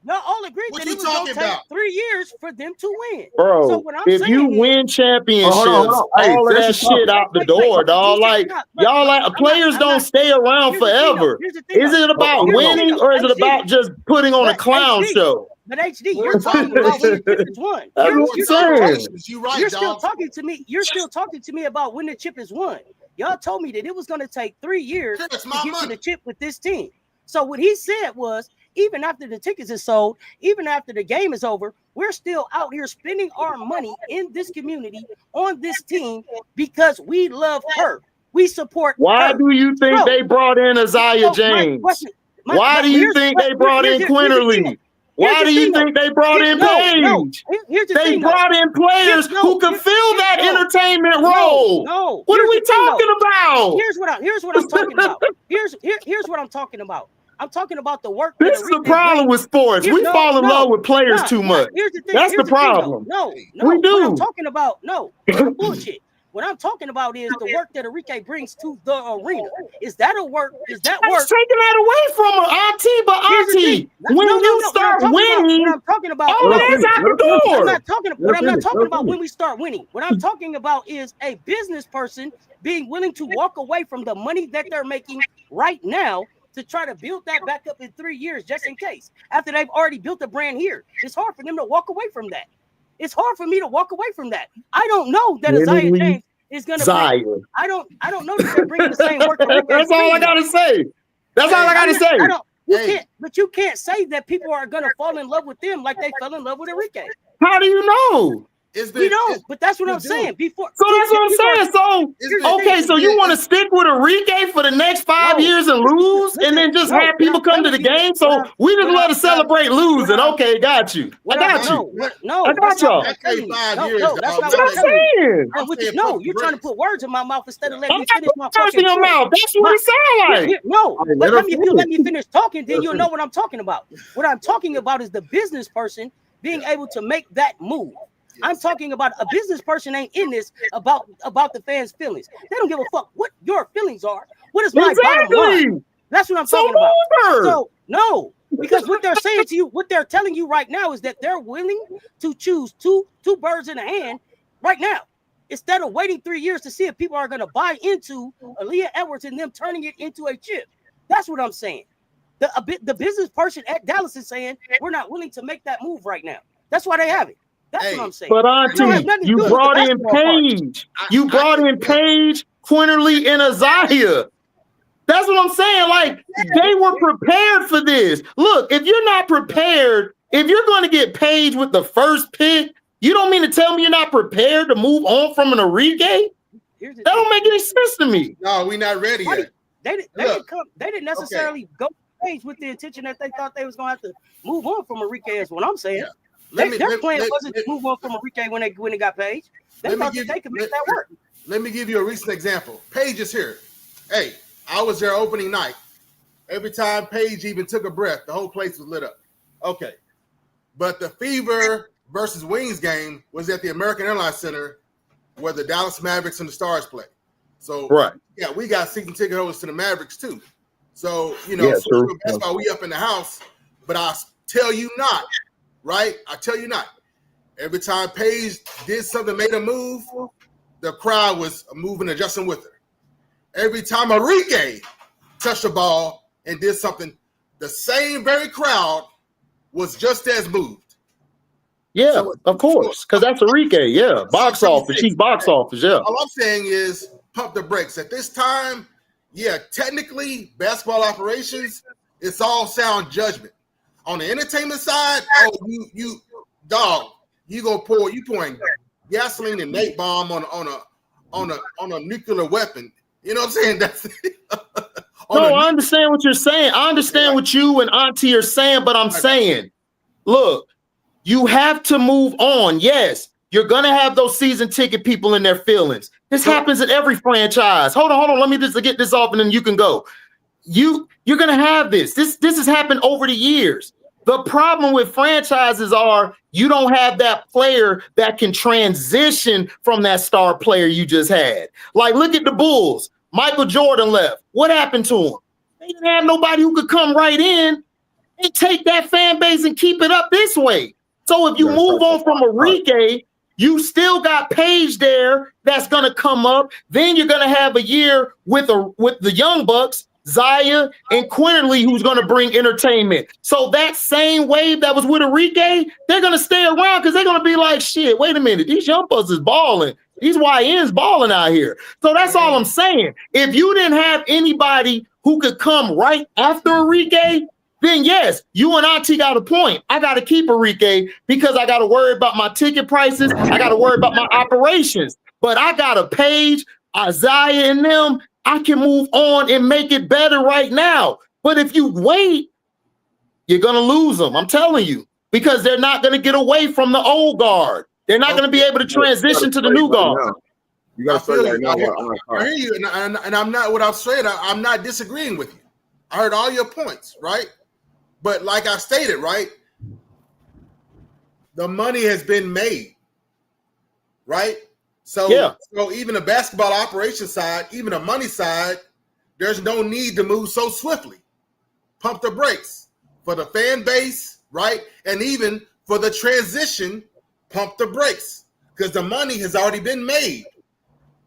Y'all all agreed What that you it was gonna talking take about? 3 years for them to win. Bro, So what I'm if you saying is- win championships, Hold on. Hey, all of that that's shit out the door, dog. Like y'all, like players don't stay around forever. Is it about winning or is it about just putting on a clown show? But HD, you're talking about when the chip is won. That's what I'm saying. You're right, You're still dog. talking to me. You're still talking to me about when the chip is won. Y'all told me that it was going to take 3 years Sure, it's to my get to money. the chip with this team. So what he said was, even after the tickets is sold, even after the game is over, we're still out here spending our money in this community on this team because we love her. We support Why her. do you think they brought in Isaiah James? Why do you think they brought in Quinterly? Why do you think they brought in Paige? They brought in players who could fill that entertainment role. No. What are we talking about? Here's what I'm talking about. Here's what I'm talking about. I'm talking about the work. This is the problem with sports. We fall in love with players too much. That's the problem. We do. What I'm talking about, bullshit. What I'm talking about is the work that Enrique brings to the arena. Is that a work? Is that work? That's taking that away from her, Auntie. But Auntie, when you start winning, what I'm talking about, all that's out the door. I'm not talking about when we start winning. What I'm talking about is a business person being willing to walk away from the money that they're making right now to try to build that back up in 3 years, just in case. After they've already built a brand here, it's hard for them to walk away from that. It's hard for me to walk away from that. I don't know that Isaiah James is going to bring. I don't know that they're bringing the same work. That's all I gotta say. That's all I gotta say. You can't say that people are going to fall in love with them like they fell in love with Enrique. How do you know? We don't, but that's what I'm saying. So that's what I'm saying. So you want to stick with Enrique for the next 5 years and lose, and then just have people come to the game? So we just love to celebrate losing. Okay, got you. I got you. No, I got y'all. That's not what I'm saying. No, you're trying to put words in my mouth instead of letting me finish my fucking mouth. That's what it sounds like. No, but let me finish talking, then you'll know what I'm talking about. What I'm talking about is the business person being able to make that move. I'm talking about a business person ain't in this about the fans' feelings. They don't give a fuck what your feelings are. What is my bottom line? That's what I'm talking about. So no, because what they're saying to you, what they're telling you right now is that they're willing to choose two birds in a hand right now, instead of waiting 3 years to see if people are going to buy into Aaliyah Edwards and them turning it into a chip. That's what I'm saying. The business person at Dallas is saying we're not willing to make that move right now. That's why they have it. That's what I'm saying. But Auntie, you brought in Paige. You brought in Paige, Quinterly, and Isaiah. That's what I'm saying. Like, they were prepared for this. Look, if you're not prepared, if you're going to get Paige with the first pick, you don't mean to tell me you're not prepared to move on from an Enrique? That don't make any sense to me. No, we're not ready yet. They didn't necessarily go to Paige with the intention that they thought they was going to have to move on from Enrique, is what I'm saying. Yeah. Their plan wasn't to move on from Enrique when they got Paige. They thought that they could make that work. Let me give you a recent example. Paige is here. Hey, I was there opening night. Every time Paige even took a breath, the whole place was lit up. Okay. But the Fever versus Wings game was at the American Airlines Center where the Dallas Mavericks and the Stars play. So, yeah, we got season ticket holders to the Mavericks too. So, that's why we up in the house. But I tell you not, right? I tell you not. Every time Paige did something, made a move, the crowd was moving, adjusting with her. Every time Enrique touched the ball and did something, the same very crowd was just as moved. Yeah, so, of course, because that's Enrique. Yeah, box office. She's box office. Yeah. All I'm saying is pump the brakes. At this time, yeah, technically, basketball operations, it's all sound judgment. On the entertainment side, you pouring gasoline and Nate bomb on a nuclear weapon. You know what I'm saying? That's I understand what you're saying. I understand what you and Auntie are saying, but I'm saying, look, You have to move on. Yes, you're going to have those season ticket people in their feelings. This happens at every franchise. Hold on. Let me just get this off and then you can go. You're going to have this. This has happened over the years. The problem with franchises are you don't have that player that can transition from that star player you just had. Like, look at the Bulls. Michael Jordan left. What happened to him? They didn't have nobody who could come right in and take that fan base and keep it up this way. So if you move on from Enrique, you still got Paige there that's going to come up. Then you're going to have a year with the Young Bucks, Zaya and Quinterly, who's going to bring entertainment. So that same wave that was with Enrique, they're going to stay around because they're going to be like, shit, wait a minute, these Young Bucks is balling. These YNs balling out here. So that's all I'm saying. If you didn't have anybody who could come right after Enrique, then yes, you and Auntie got a point. I got to keep Enrique because I got to worry about my ticket prices. I got to worry about my operations. But I got a Paige, Isaiah, and them. I can move on and make it better right now. But if you wait, you're going to lose them. I'm telling you, because they're not going to get away from the old guard. They're not going to be able to transition to the new guard. You got to say right now. I hear you, and I'm not what I've said. I'm not disagreeing with you. I heard all your points, right? But like I stated, right, the money has been made, right? So even the basketball operation side, even the money side, there's no need to move so swiftly. Pump the brakes for the fan base, right? And even for the transition, pump the brakes because the money has already been made,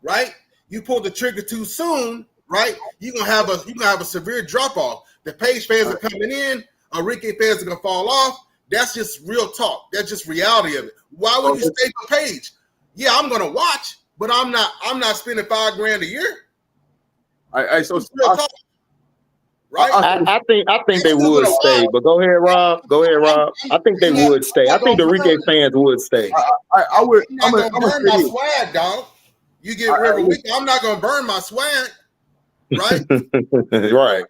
right? You pull the trigger too soon, right? You're gonna have a severe drop off. The Paige fans are coming in, Enrique fans are gonna fall off. That's just real talk. That's just reality of it. Why would you stay for Paige? Yeah, I'm gonna watch, but I'm not spending $5,000 a year. So real talk, right? I think they would stay, but go ahead, Rob. I think they would stay. I think the Enrique fans would stay. I would. I'm not gonna burn my swag, dog. You get rid of Enrique. I'm not gonna burn my swag, right? Right.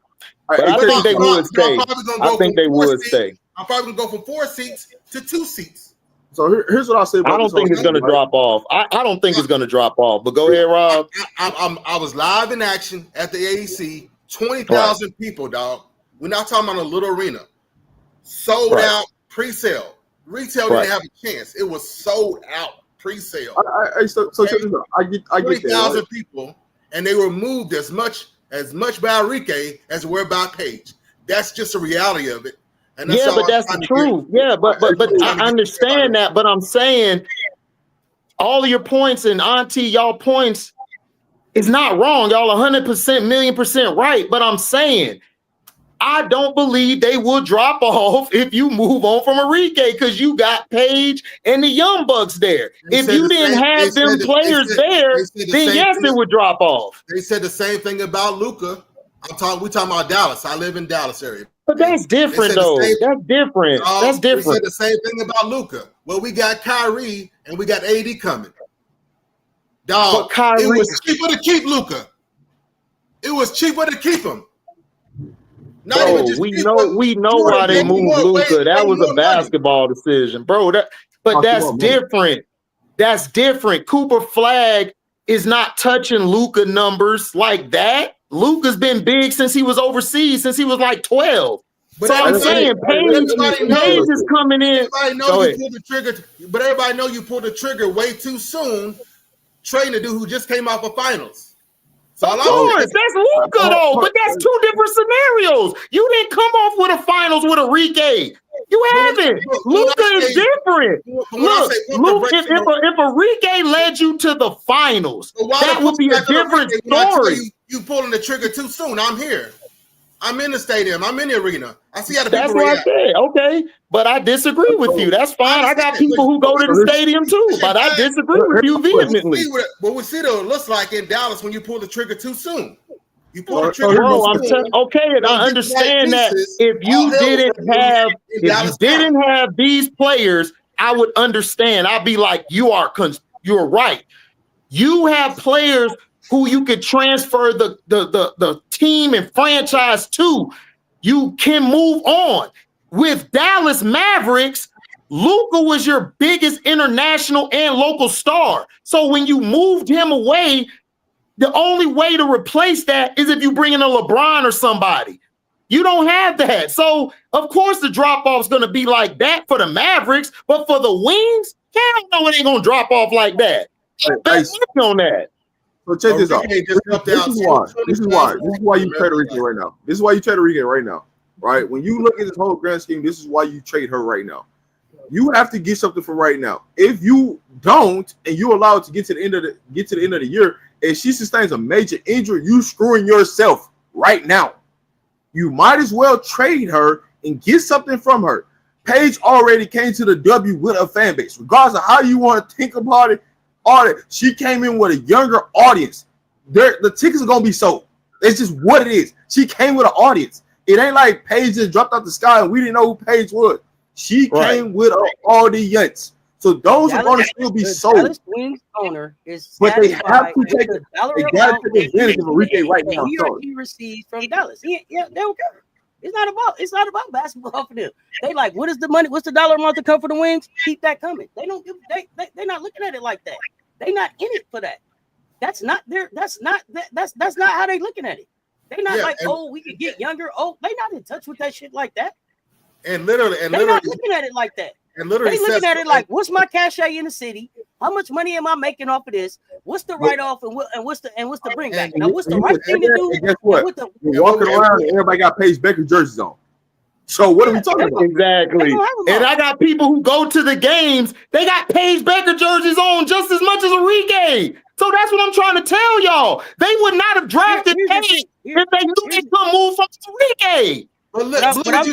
But I think they would stay. I think they would stay. I'm probably gonna go from 4 seats to 2 seats. So here's what I'll say about I don't think it's going to drop off. I don't think it's going to drop off. But go ahead, Rob. I was live in action at the AEC. 20,000 people, dog. We're not talking about a little arena. Sold out pre-sale. Retail didn't have a chance. It was sold out pre-sale. I get 20,000 people, and they were moved as much by Enrique as were by Paige. That's just the reality of it. And that's but that's the truth. Yeah, but I understand that. But I'm saying all of your points and Auntie, y'all points is not wrong. Y'all 100%, 1,000,000% right. But I'm saying I don't believe they will drop off if you move on from Enrique because you got Paige and the Young Bucks there. If you didn't have them players there, then yes, it would drop off. They said the same thing about Luka. We talking about Dallas. I live in Dallas area. But that's different, though. That's different. That's different. We said the same thing about Luka. Well, we got Kyrie and we got AD coming. Dog, it was cheaper to keep Luka. It was cheaper to keep him. We know why they moved Luka. That was a basketball decision, bro. That's different. That's different. Cooper Flag is not touching Luka numbers like that. Luka's been big since he was overseas, since he was like 12. But so I'm saying Paige is coming in. Everybody know you pulled the trigger, but everybody know you pulled the trigger way too soon, trading a dude who just came off of finals. So of course, that's Luka though, but that's two different scenarios. You didn't come off with a finals with Enrique. You haven't. Luka is different. Look, if Enrique led you to the finals, that would be a different story. You pulling the trigger too soon. I'm here. I'm in the stadium. I'm in the arena. I see how the people react. That's what I said. Okay, but I disagree with you. That's fine. I got people who go to the stadium too, but I disagree with you vehemently. But we see what it looks like in Dallas when you pull the trigger too soon. You pull the trigger. Bro, I understand that if you didn't have these players, I would understand. I'd be like, you're right. You have players who you could transfer the team and franchise to. You can move on. With Dallas Mavericks, Luka was your biggest international and local star. So when you moved him away, the only way to replace that is if you bring in a LeBron or somebody. You don't have that. So, of course, the drop-off is going to be like that for the Mavericks, but for the Wings, hell no, it ain't going to drop off like that. That's on that. So check this out. This is why you trade Enrique right now. This is why you trade Enrique right now, right? When you look at this whole grand scheme, this is why you trade her right now. You have to get something for right now. If you don't, and you allow it to get to the end of the year, and she sustains a major injury, you screwing yourself right now. You might as well trade her and get something from her. Paige already came to the W with a fan base, regardless of how you want to think about it. All that, she came in with a younger audience. The tickets are gonna be sold. It's just what it is. She came with an audience. It ain't like Paige just dropped out the sky and we didn't know who Paige was. She came with an audience. So those are going to still be sold. Dallas Wings owner is but they have to take advantage of Enrique right now. He receives from Dallas. They don't care. It's not about basketball for them. They like, what is the money? What's the dollar amount to come for the Wings? Keep that coming. They're not looking at it like that. They're not in it for that. That's not how they looking at it. They're not we could get younger. Oh, they're not in touch with that shit like that. And literally, they're not looking at it like that. And literally, they looking at it like, what's my cachet in the city? How much money am I making off of this? What's the write-off and what's the bring back? Now, what's the right thing to do? And guess what? You're walking around and everybody got Paige Becker jerseys on. So what are we talking about? Exactly. And I got people who go to the games, they got Paige Becker jerseys on just as much as Enrique. So that's what I'm trying to tell y'all. They would not have drafted Paige if they knew they could move from Enrique. But look, what I'm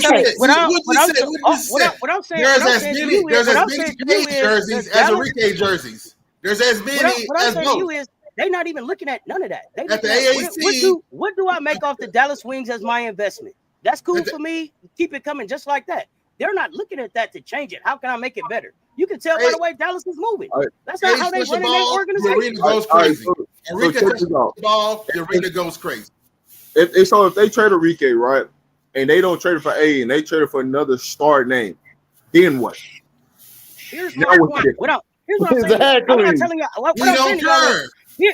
saying, there's as many Paige jerseys as Enrique jerseys. There's as many as both. They're not even looking at none of that. At the AAC, what do I make off the Dallas Wings as my investment? That's cool for me. Keep it coming just like that. They're not looking at that to change it. How can I make it better? You can tell by the way Dallas is moving. That's not how they run their organization. The arena goes crazy. Enrique touches the ball, the arena goes crazy. If they trade Enrique, right, and they don't trade it for A, and they trade it for another star name, then what? Here's my point. Here's what I'm saying. I'm not telling you.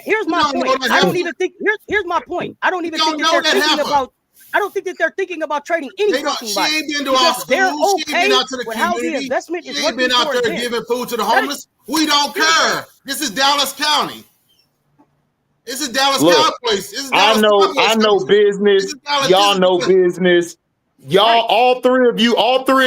Here's my point. I don't even think. Here's my point. I don't even think that they're thinking about. I don't think that they're thinking about trading any fucking body. She ain't been to our schools. She ain't been out to the community. She ain't been out there giving food to the homeless. We don't care. This is Dallas County. This is Dallas Cowboys. I know business. Y'all know business. Y'all, all three of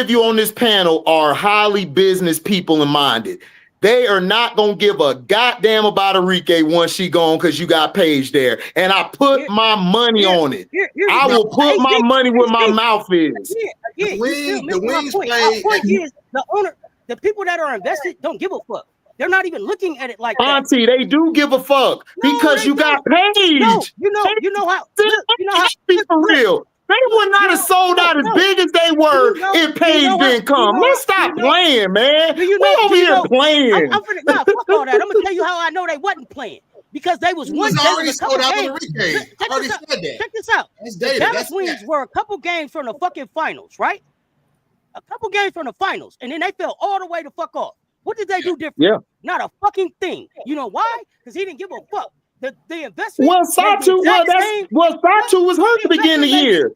you on this panel are highly business people and minded. They are not gonna give a goddamn about Enrique once she gone because you got Paige there. And I put my money on it. I will put my money where my mouth is. The Wings play. My point is the owner, the people that are invested don't give a fuck. They're not even looking at it like that. Auntie, they do give a fuck because you got Paige. No, you know how for real. They would not have sold out as big as they were if Paige didn't come. Let's stop playing, man. We over here playing. Fuck all that. I'm gonna tell you how I know they wasn't playing. Because they was one already sold out for Enrique. Check this out. The Dallas Wings were a couple games from the fucking finals, right? A couple games from the finals, and then they fell all the way the fuck off. What did they do different? Yeah. Not a fucking thing. You know why? Because he didn't give a fuck. The investment. Well, Satu was hurt to begin the year.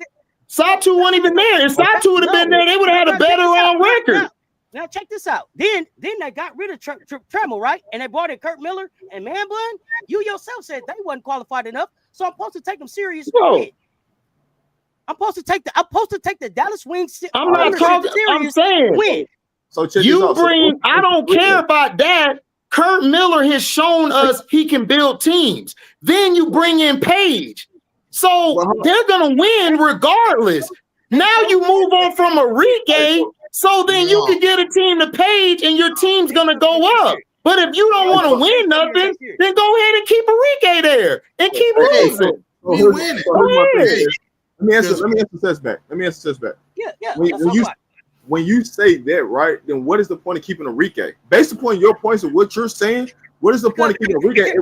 Satu wasn't even there. If Satu would have been there, they would have had a better record. Now check this out. Then they got rid of Trammell, right? And they brought in Kurt Miller and Man Bun. You yourself said they wasn't qualified enough, so I'm supposed to take them serious. I'm supposed to take the Dallas Wings. I'm not talking. I'm saying win. So I don't care about that. Kurt Miller has shown us he can build teams. Then you bring in Paige. So they're going to win regardless. Now you move on from Enrique, so then you can get a team to Paige and your team's going to go up. But if you don't want to win nothing, then go ahead and keep Enrique there and keep losing. We winning. Let me answer Cess back. Yeah. When you say that, right, then what is the point of keeping Enrique? Based upon your points of what you're saying, what is the point of keeping Enrique?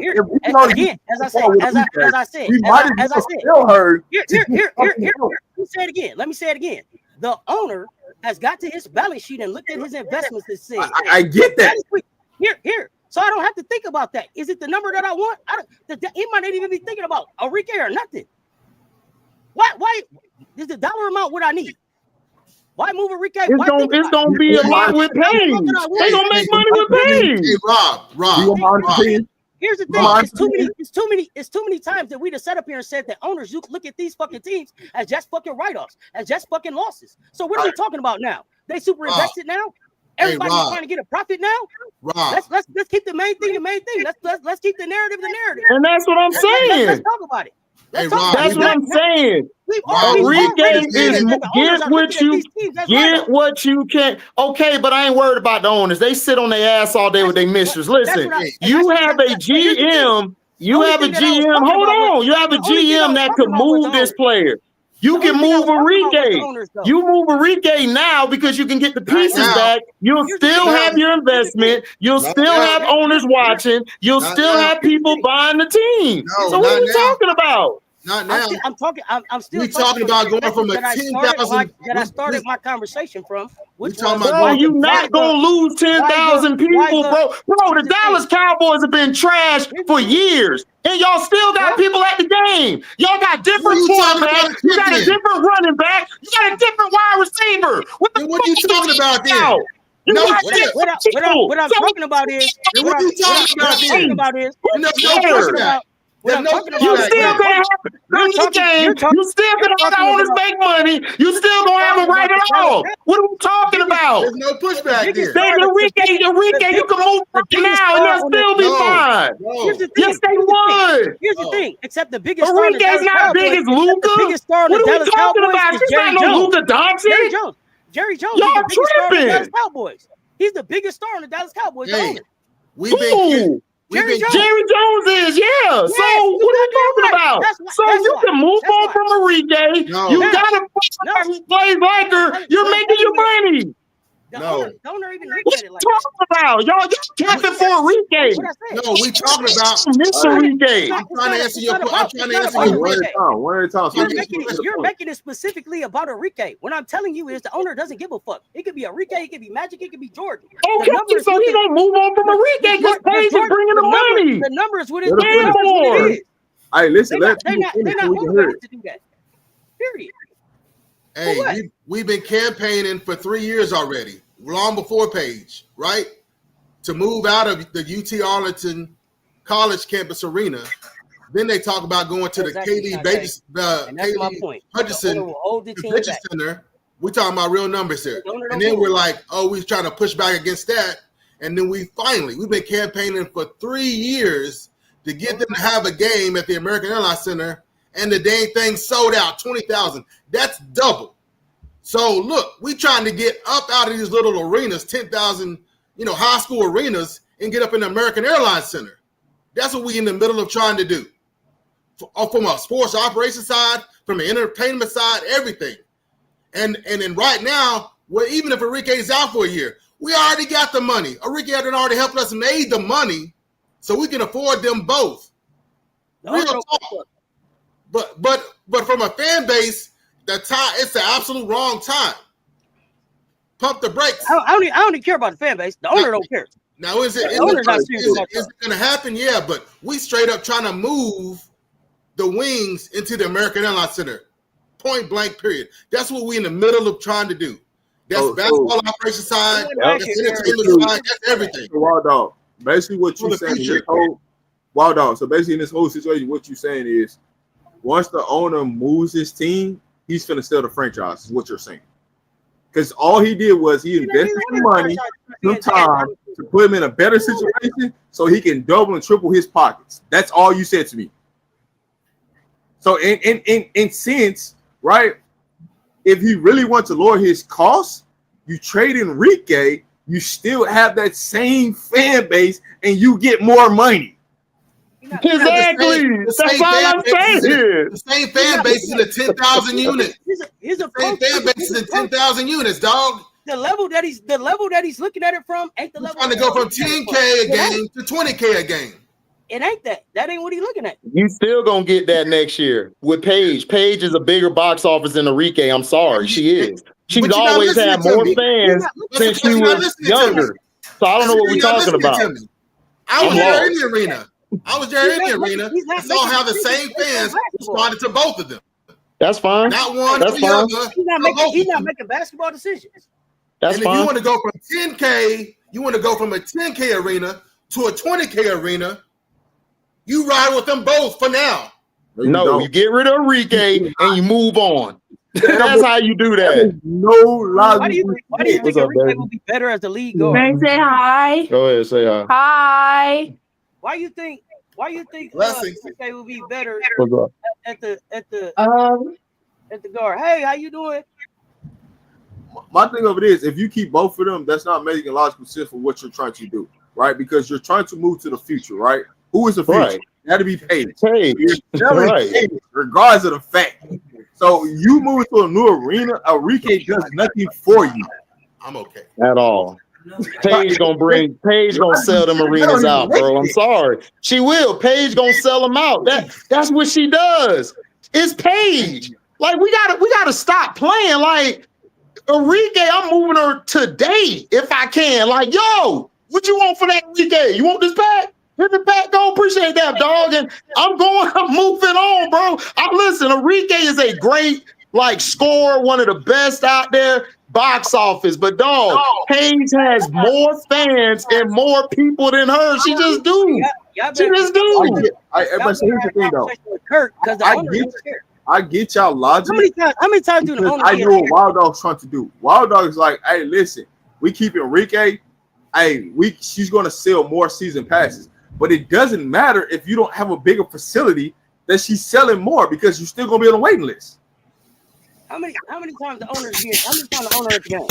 As I said, let me say it again. The owner has got to his balance sheet and looked at his investments and said, I get that. Here. So I don't have to think about that. Is it the number that I want? He might not even be thinking about Enrique or nothing. Why is the dollar amount what I need? Why move Enrique? It's gonna be a lot with Paige. They gonna make money with Paige. Hey, Rob. Here's the thing. It's too many times that we'd have sat up here and said that owners look at these fucking teams as just fucking write-offs, as just fucking losses. So what are we talking about now? They super invested now. Everybody's trying to get a profit now. Let's keep the main thing the main thing. Let's keep the narrative the narrative. And that's what I'm saying. Let's talk about it. That's what I'm saying. Enrique is get what you can. Okay, but I ain't worried about the owners. They sit on their ass all day with their misters. Listen, you have a GM. You have a GM. Hold on. You have a GM that could move this player. You can move Enrique. You move Enrique now because you can get the pieces back. You'll still have your investment. You'll still have owners watching. You'll still have people buying the team. So what are we talking about? Not now. I'm still talking about going from a 10,000 that I started my conversation from. You're not gonna lose 10,000 people, bro. Bro, the Dallas Cowboys have been trash for years, and y'all still got people at the game. Y'all got different quarterbacks. You got a different running back. You got a different wide receiver. What you talking about then? What I'm talking about is You still gonna have the owners make money. You still gonna have them right at all. What are we talking about? There's no pushback there. Enrique, you can move now and they'll still be fine. Yes, they would. Here's the thing. Except the biggest Enrique's not big as Luka. The biggest star in the Dallas Cowboys is Jerry Jones. Jerry Jones. Y'all tripping. Dallas Cowboys. He's the biggest star in the Dallas Cowboys. Jerry Jones is, yeah. So what are you talking about? You can move on from Enrique. You got to play like her. You're making your money. Don't even look at it like that. What about? Y'all capping for Enrique. No, we talking about Enrique. I'm trying to answer your question. One at a time. You're making it specifically about Enrique. What I'm telling you is the owner doesn't give a fuck. It could be Enrique, it could be Magic, it could be Jordan. Okay, so he's gonna move on from Enrique because Paige is bringing the money. The numbers what it is. Hey, listen, they're not motivated to do that. Period. Hey, we've been campaigning for 3 years already, long before Paige, right? To move out of the UT Arlington College campus arena. Then they talk about going to the Kaylee Hutchinson Convention Center. We're talking about real numbers here. And then we're like, we're trying to push back against that. And then we've been campaigning for 3 years to get them to have a game at the American Airlines Center. And the dang thing sold out 20,000. That's double. So look, we trying to get up out of these little arenas, 10,000, high school arenas, and get up in the American Airlines Center. That's what we in the middle of trying to do. From a sports operation side, from an entertainment side, everything. And then right now, even if Enrique's out for a year, we already got the money. Enrique had already helped us made the money, so we can afford them both. But from a fan base, it's the absolute wrong time. Pump the brakes. I don't even care about the fan base. The owner don't care. Now is it going to happen? Yeah, but we straight up trying to move the wings into the American Airlines Center. Point blank. Period. That's what we in the middle of trying to do. That's basketball operation side. That's entertainment side. That's everything. Wild dog. Basically, what you saying? So basically, in this whole situation, what you saying is, once the owner moves his team, he's going to sell the franchise, is what you're saying. Because all he did was he invested some money, some time to put him in a better situation so he can double and triple his pockets. That's all you said to me. So in sense, right, if he really wants to lower his costs, you trade Enrique, you still have that same fan base and you get more money. Exactly. That's all I'm saying. The same fan base is in the 10,000 units. Same fan base is in 10,000 units, dog. The level that he's looking at it from ain't the level. Trying to go from 10K a game to 20K a game. It ain't that. That ain't what he's looking at. You still gonna get that next year with Paige. Paige is a bigger box office than Enrique. I'm sorry, she is. She's But you're not always had listening to more me. fans since she You're not was listening to me. younger. So I don't know what we're You're not talking listening to about. me. I was I'm there lost. in the arena. I was there in the arena. He's not And saw making how the decisions same based on fans basketball. responded to both of them. That's fine. Not one That's or the fine. other. He's not but making. both He's of not them. making basketball decisions. That's And if you fine. want to go from 10K, you want to go from a 10K arena to a 20K arena, you ride with them both for now. No, you get rid of Enrique and you move on. That's how you do that. No Why do logic. you think What's up, Enrique baby? will be better as the lead May I guard? say hi? Go ahead, say hi. Hi. Why you think Blessings. Enrique will be better What's up? at the Um, guard? Hey, how you doing? My thing of it is, if you keep both of them, that's not making logical sense for what you're trying to do, right? Because you're trying to move to the future, right? Who is the future? Right. It had to be Paige. Paige. You're telling Right. Paige, regardless of the fact. So you move to a new arena, Enrique does nothing for you. I'm okay. At all. Paige gonna sell them arenas out, bro. I'm sorry. She will. Paige gonna sell them out. That's what she does. It's Paige. Like we gotta stop playing. Like Enrique, I'm moving her today if I can. Like, yo, what you want for that Enrique? You want this pack? Hit the pack, go appreciate that, dog. And I'm moving on, bro. Listen, Enrique is a great scorer, one of the best out there. Box office, but dog, Paige has more fans and more people than her. She just do. She just do. But so here's the thing, though. I get y'all logic. How many times do the owner? I know what Wild Dog's trying to do. Wild Dog is like, hey, listen, we keep Enrique. Hey, she's going to sell more season passes, but it doesn't matter if you don't have a bigger facility that she's selling more because you're still going to be on the waiting list. How many times the owner is how many times the owner at the game?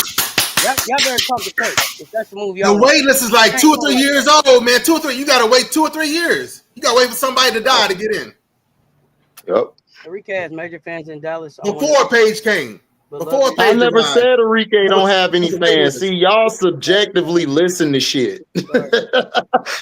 Y'all better talk to Kurt if that's the move y'all The wait list is like 2 or 3 years old, man. 2 or 3. You gotta wait 2 or 3 years. You gotta wait for somebody to die to get in. Yep. Enrique has major fans in Dallas. Before Paige came. Before I Paige never arrived. said Enrique don't have any fans. See, y'all subjectively listen to shit.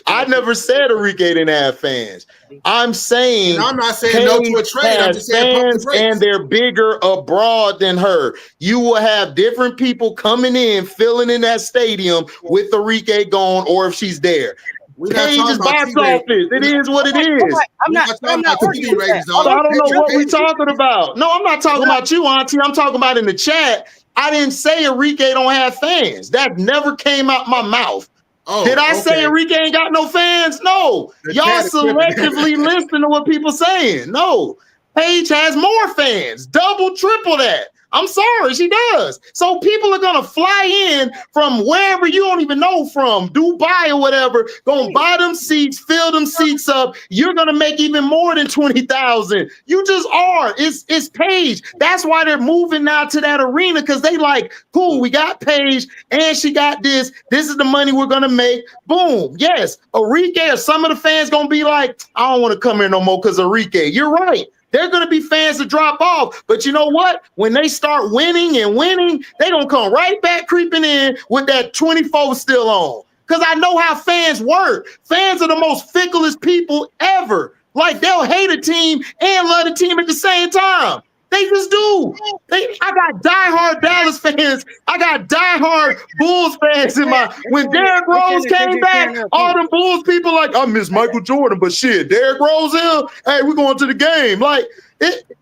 I never said Enrique didn't have fans. I'm saying And I'm not saying no to a trade. I'm just saying pump the fans brakes. and they're bigger abroad than her. You will have different people coming in, filling in that stadium with Enrique gone, or if she's there. We're not Paige talking is about box TV. office. It is what it is. I'm not talking about arguing TV with ratings, that. dog. So I don't know what we're Paige- talking about. No, I'm not talking about you, Auntie. I'm talking about in the chat. I didn't say Enrique don't have fans. That never came out my mouth. Oh, Did I say okay. Enrique ain't got no fans? No. The Y'all chat is tripping. selectively listen to what people saying. No. Paige has more fans. Double, triple that. I'm sorry, she does. So people are gonna fly in from wherever you don't even know from, Dubai or whatever, gonna buy them seats, fill them seats up. You're gonna make even more than 20,000. You just are. It's Paige. That's why they're moving now to that arena because they like, cool, we got Paige and she got this. This is the money we're gonna make. Boom. Yes, Enrique or some of the fans gonna be like, I don't want to come here no more because Enrique. You're right. They're going to be fans that drop off. But you know what? When they start winning, they're going to come right back creeping in with that 24 still on. Because I know how fans work. Fans are the most ficklest people ever. Like, they'll hate a team and love the team at the same time. They just do. I got diehard Dallas fans. I got diehard Bulls fans in my. When Derrick Rose came back, all them Bulls people like, I miss Michael Jordan, but shit, Derrick Rose in. Hey, we're going to the game. Like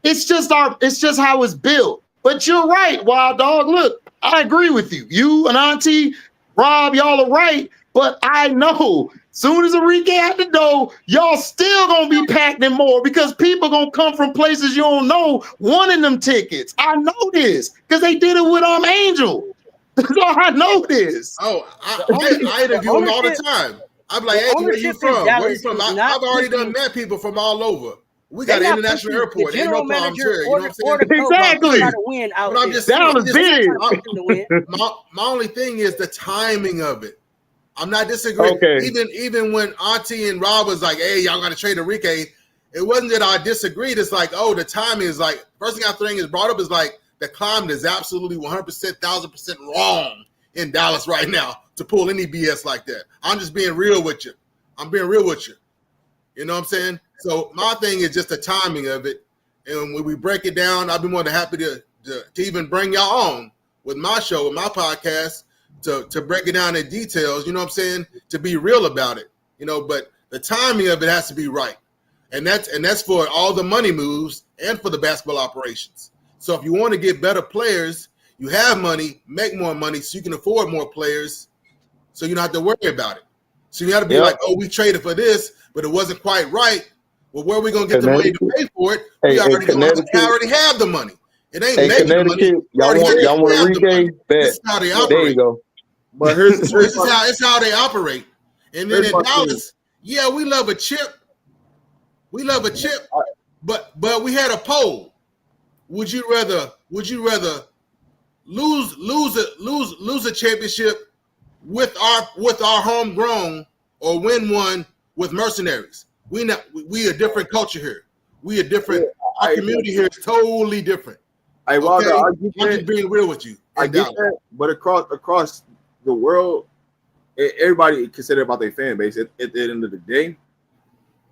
it's just how it's built. But you're right, Wild Dog. Look, I agree with you. You and Auntie, Rob, y'all are right. But I know soon as Enrique out the door, y'all still gonna be packed in more because people gonna come from places you don't know wanting them tickets. I know this because they did it with Angel. So I know this. Oh, I interview them all the time. I'm like, hey, where you from? Where you from? I've already done met people from all over. We got an international airport. Ain't no problems here. You know what I'm saying? Exactly. But I'm just That was big. My only thing is the timing of it. I'm not disagreeing. Okay. Even when Auntie and Rob was like, hey, y'all got to trade Enrique, it wasn't that I disagreed. It's like, oh, the timing is like, first thing I think is brought up is like, the climate is absolutely 100%, 1,000% wrong in Dallas right now to pull any BS like that. I'm just being real with you. I'm being real with you. You know what I'm saying? So my thing is just the timing of it. And when we break it down, I'll be more than happy to even bring y'all on with my show, with my podcast, to break it down in details, you know what I'm saying? To be real about it, you know, but the timing of it has to be right. And that's for all the money moves and for the basketball operations. So if you want to get better players, you have money, make more money so you can afford more players so you don't have to worry about it. So you got to be like, oh, we traded for this, but it wasn't quite right. Well, where are we going to get the money to pay for it? We already have the money. It ain't making the money. Y'all want Enrique? This is how they operate. There you go. But it's how they operate. And then in Dallas, yeah, we love a chip. We love a chip, but we had a poll. Would you rather lose a championship with our homegrown or win one with mercenaries? We a different culture here. We a different. Our community here is totally different. I'm just being real with you. I get that, but across the world, everybody consider about their fan base. At the end of the day,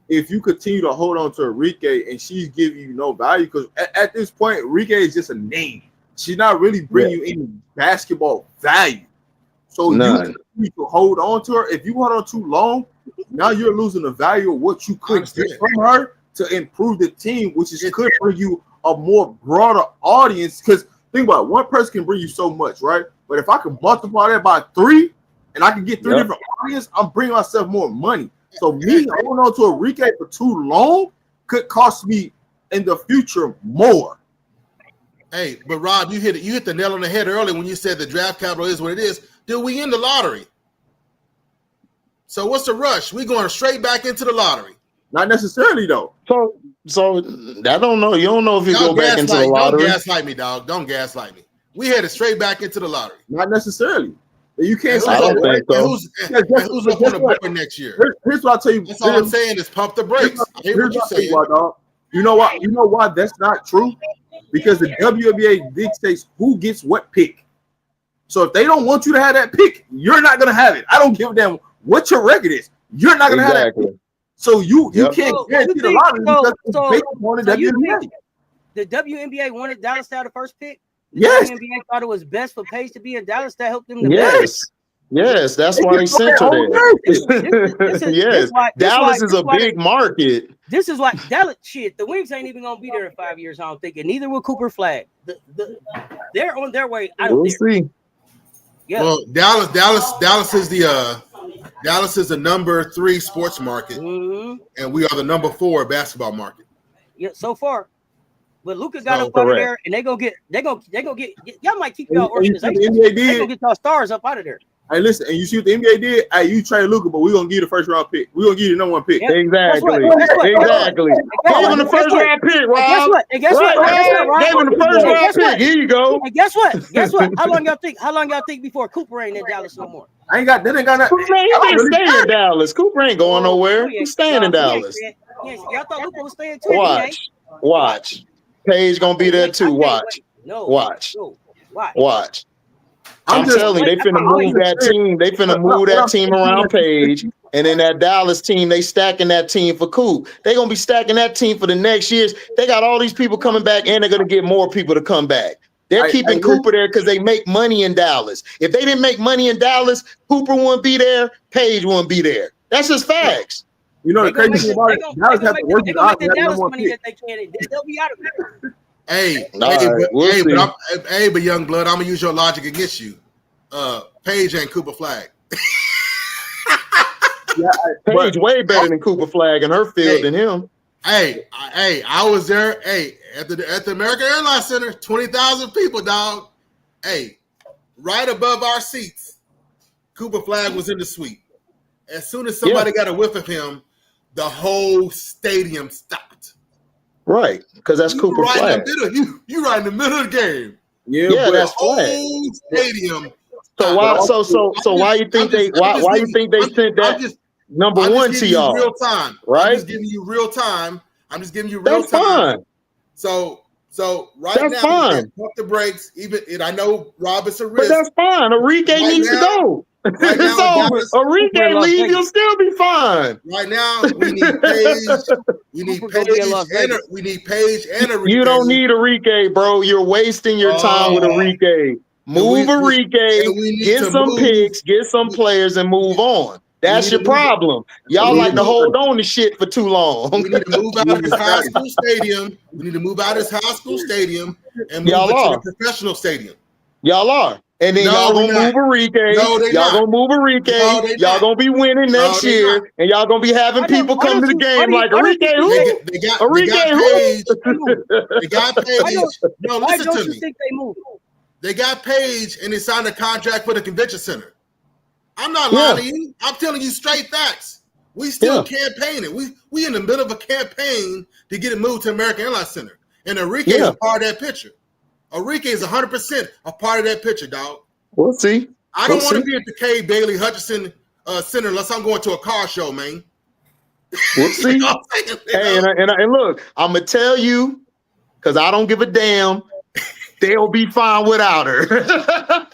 if you continue to hold on to Enrique and she's giving you no value, because at this point, Enrique is just a name. She's not really bringing you any basketball value. So you need to hold on to her. If you hold on too long, now you're losing the value of what you could get from her to improve the team, which is could bring you a more broader audience. Because think about it, one person can bring you so much, right? But if I can multiply that by 3 and I can get 3 different audience, I'm bringing myself more money. So me holding on to Enrique for too long could cost me in the future more. Hey, but Rob, you hit the nail on the head earlier when you said the draft capital is what it is. Did we in the lottery? So what's the rush? We going straight back into the lottery. Not necessarily though. So I don't know. You don't know if you go back into the lottery. Don't gaslight me, dog. Don't gaslight me. We headed straight back into the lottery. Not necessarily. You can't say I don't think so. Who's up on the board next year? Here's what I'll tell you. That's all I'm saying is pump the brakes. Here's what you saying. You know what? You know why that's not true? Because the WNBA dictates who gets what pick. So if they don't want you to have that pick, you're not gonna have it. I don't give a damn what your record is. You're not gonna have that pick. So you can't guarantee the lottery because it's based on the WNBA. The WNBA wanted Dallas to have the first pick. Yes. The WNBA thought it was best for Paige to be in Dallas to help them. Yes, that's why they sent her there. Yes, Dallas is a big market. This is why Dallas shit. The Wings ain't even gonna be there in 5 years. I don't think, and neither will Cooper Flag. They're on their way. We'll see. Yeah. Well, Dallas is the number 3 sports market, and we are the number 4 basketball market. Yeah, so far. But Luka got up out of there, and they gonna get. Y'all might keep y'all organization. They gonna get y'all stars up out of there. Hey, listen, and you see what the NBA did? Hey, you trade Luka, but we're gonna give you the first round pick. We're gonna give you the number 1 pick. Yeah. Exactly. Exactly. Gave him the first round pick, Rob. And guess what? Gave him the first round pick. Here you go. And guess what? How long y'all think before Cooper ain't in Dallas no more? That ain't got nothing. Cooper ain't staying in Dallas. Cooper ain't going nowhere. He's staying in Dallas. Y'all thought Luka was staying too. Watch. Paige gonna be there too. Watch. I'm telling you, they finna move that team. They finna move that team around Paige, and then that Dallas team, they stacking that team for Coop. They gonna be stacking that team for the next years. They got all these people coming back, and they're gonna get more people to come back. They're keeping Cooper there because they make money in Dallas. If they didn't make money in Dallas, Cooper wouldn't be there. Paige wouldn't be there. That's just facts. You know the crazy thing about it? Dallas have to work it out. They'll be out of there. But young blood, I'm gonna use your logic against you. Paige ain't Cooper Flag. Paige way better than Cooper Flag in her field than him. I was there. At the American Airlines Center, 20,000 people, dog. Right above our seats, Cooper Flag was in the suite. As soon as somebody got a whiff of him, the whole stadium stopped. Right, because that's Cooper Flag. You right in the middle of the game. Yeah, that's Flag. Whole stadium. So why you think they sent that number 1 to y'all? Real time, right? I'm just giving you real time. That's fine. So now, fine. Pump the brakes. Even I know Rob is a risk, but that's fine. Enrique needs to go. Right it's over. Enrique leave, you'll still be fine. Right now, we need Paige. We need Paige and Enrique. You don't need Enrique, bro. You're wasting your time with Enrique. Move Enrique, get some picks, get some players, and move on. That's your problem. Y'all like to hold on to shit for too long. We need to move out of his high school stadium. We need to move out of his high school stadium and move into the professional stadium. Y'all are. And then y'all gonna move Enrique. Y'all gonna move Enrique. Y'all gonna be winning next year, and y'all gonna be having people come to the game like Enrique. Who? Enrique who? They got Paige. No, Why listen don't to you me. think they moved? They got Paige, and they signed a contract for the convention center. I'm not lying to you. I'm telling you straight facts. We still campaigning. We in the middle of a campaign to get it moved to American Airlines Center, and Enrique is a part of that picture. Enrique is 100% a part of that picture, dog. We'll see. I don't want to be at the K. Bailey Hutchinson Center unless I'm going to a car show, man. We'll see. Hey, and look, I'm gonna tell you, because I don't give a damn. They'll be fine without her.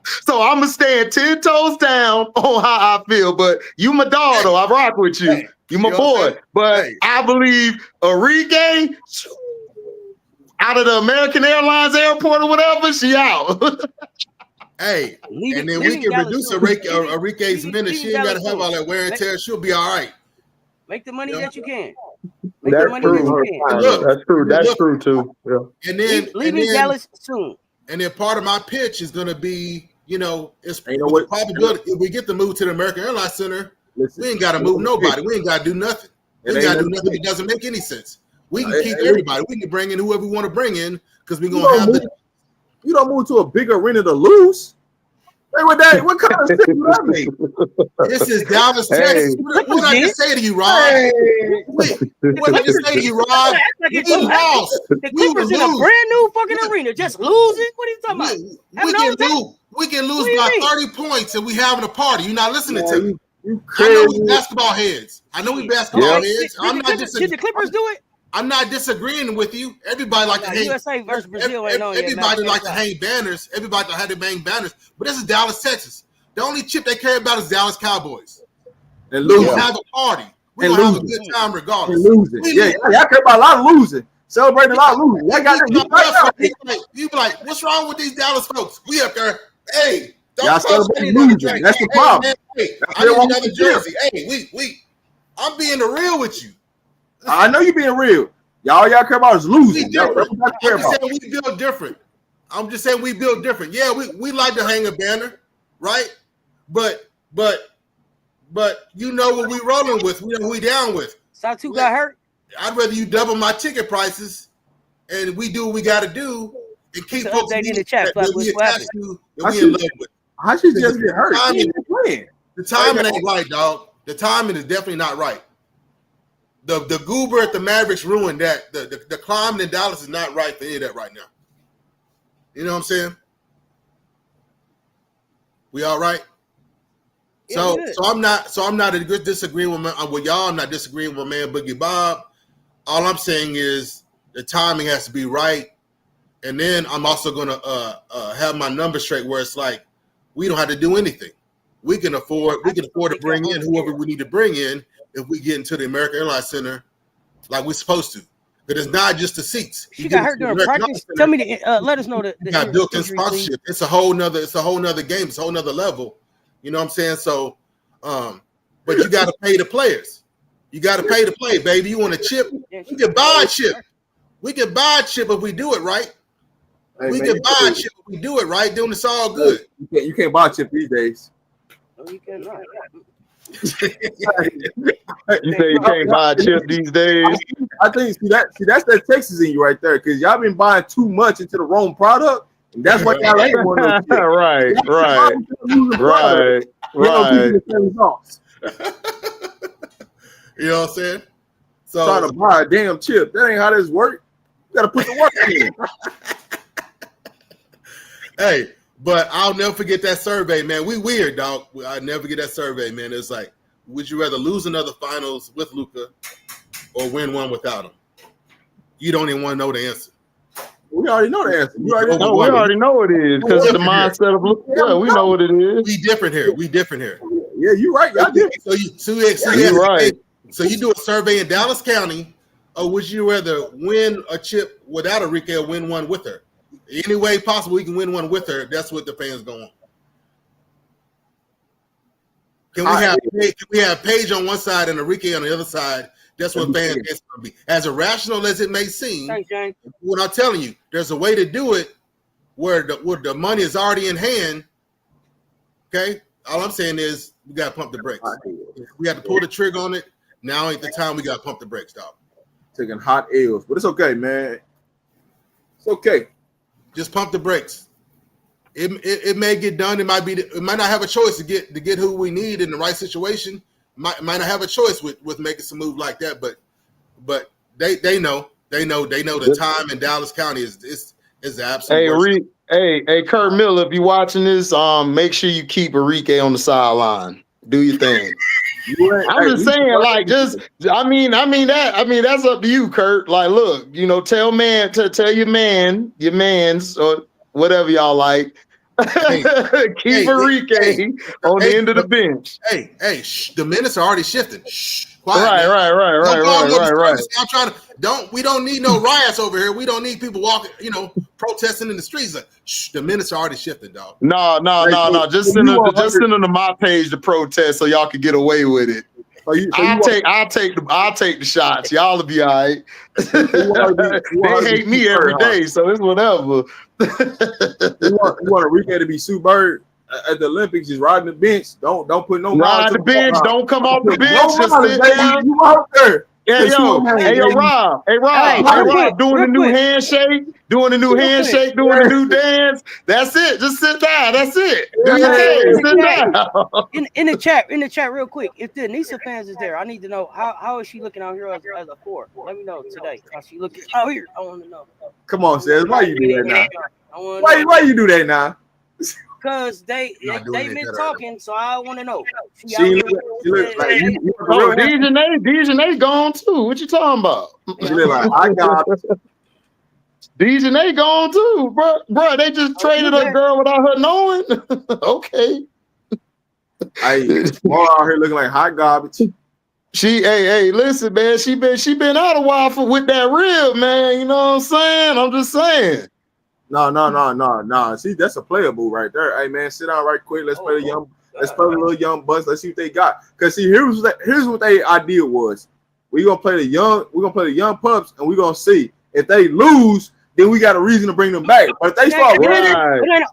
So I'm gonna stand 10 toes down on how I feel. But you my dog, though. I rock with you. You my boy. But I believe Enrique out of the American Airlines airport or whatever, she out. Hey, and then we can reduce Enrique's minutes. She ain't gotta have all that wear and tear. She'll be all right. Make the money that you can. That's true. That's true too. Yeah. And then leaving Dallas soon. And then part of my pitch is gonna be, it's the probability if we get the move to the American Airlines Center, we ain't gotta move nobody. We ain't gotta do nothing. We ain't gotta do nothing that doesn't make any sense. We can keep everybody. We can bring in whoever we want to bring in because we're gonna have you don't move to a big arena to lose. Hey, what kind of shit do that mean? This is Dallas, Texas. What did I just say to you, Rhyne? What did I just say to you, Rhyne? We lost. The Clippers in a brand new fucking arena, just losing. What are you talking about? We can lose by 30 points and we having a party. You're not listening to me. I know we basketball heads. Heads. Did the Clippers do it? I'm not disagreeing with you. Everybody like to hang. USA versus Brazil Everybody like to hang banners. Everybody had to bang banners. But this is Dallas, Texas. The only chip they care about is Dallas Cowboys. And losing. We're gonna have a party. We're gonna have a good time regardless. And losing. Y'all care about a lot of losing. Celebrating a lot of losing. You be like, what's wrong with these Dallas folks? We up there. Hey, y'all celebrating losing. That's the problem. I need another jersey. Hey, I'm being real with you. I know you're being real. Y'all care about is losing. I'm just saying we build different. Yeah, we like to hang a banner, right? But you know what we rolling with. We know who we down with. Satu got hurt. I'd rather you double my ticket prices and we do what we got to do and keep folks in the chat. We attached to that we in love with. How she just get hurt? The timing ain't right, dog. The timing is definitely not right. The goober at the Mavericks ruined that. The climb in Dallas is not right for any of that right now. You know what I'm saying? We all right? So I'm not disagreeing with y'all. I'm not disagreeing with my man Boogie Bob. All I'm saying is the timing has to be right. And then I'm also gonna have my numbers straight where it's like we don't have to do anything. We can afford to bring in whoever we need to bring in if we get into the American Airlines Center like we're supposed to. But it's not just the seats. She got hurt during practice. Tell me let us know that got built-in sponsorship. It's a whole nother game. It's a whole nother level. You know what I'm saying? So but you gotta pay the players. You gotta pay to play, baby. You want a chip? We can buy a chip. We can buy a chip if we do it right. We can buy a chip if we do it right. Then it's all good. You can't buy a chip these days. No, you cannot. You say you can't buy a chip these days. I think that's that Texas in you right there, because y'all been buying too much into the wrong product, and that's why y'all ain't one of those. Right. You know what I'm saying? So trying to buy a damn chip. That ain't how this work. You gotta put the work in. Hey, but I'll never forget that survey, man. We weird, dog. I'll never forget that survey, man. It's like, would you rather lose another finals with Luka or win one without him? You don't even want to know the answer. We already know the answer. We already know what it is because of the mindset of Luka. Yeah, we know what it is. We different here. Yeah, you're right. Y'all different. You're right. So you do a survey in Dallas County, or would you rather win a chip without Enrique or win one with her? Any way possible we can win one with her. That's what the fans go on. Can we have Paige on one side and Enrique on the other side? That's what fans get to be. As irrational as it may seem, what I'm telling you, there's a way to do it where the money is already in hand. Okay? All I'm saying is we got to pump the brakes. We have to pull the trigger on it. Now ain't the time we got to pump the brakes, dog. Taking hot L's, but it's okay, man. It's okay. Just pump the brakes. It may get done. It might not have a choice to get who we need in the right situation. Might not have a choice with making some move like that. But they know the time in Dallas County is the absolute. Hey, Kurt Miller, if you're watching this, make sure you keep Enrique on the sideline. Do your thing. I'm just saying, like, that's up to you, Kurt. Like, look, tell your mans or whatever y'all like. Keep Enrique on the end of the bench. Hey, the minutes are already shifting. Quiet, right. I'm trying to we don't need no riots over here. We don't need people walking, protesting in the streets. Like, the minutes are already shifting, dog. No. Just send them to my page to protest so y'all can get away with it. I'll take the shots. Y'all will be all right. They hate me every day, so it's whatever. You want Enrique to be Sue Bird at the Olympics? Just riding the bench. Don't put no. Ride the bench. Don't come off the bench. Just sit down. You out there? Hey, Rob. Doing the new handshake, doing the new dance. That's it. Just sit down. That's it. Sit down. In the chat, real quick. If the Anissa fans is there, I need to know how is she looking out here as a four? Let me know today. How she looking out here? I want to know. Come on, Cess. Why you do that now? Why you do that now? Because they've been talking, so I want to know. Dejanay gone too. What you talking about? I got Dejanay gone too, bro. They just traded a girl without her knowing. Okay. More out here looking like hot garbage. Hey, listen, man. She been out a while with that rib, man. You know what I'm saying? I'm just saying. No. See, that's a player move right there. Hey, man, sit down right quick. Let's play the little young buzz. Let's see what they got. Cause see, here's what their idea was. We're gonna play the young pups, and we're gonna see if they lose. Then we got a reason to bring them back. But if they start winning,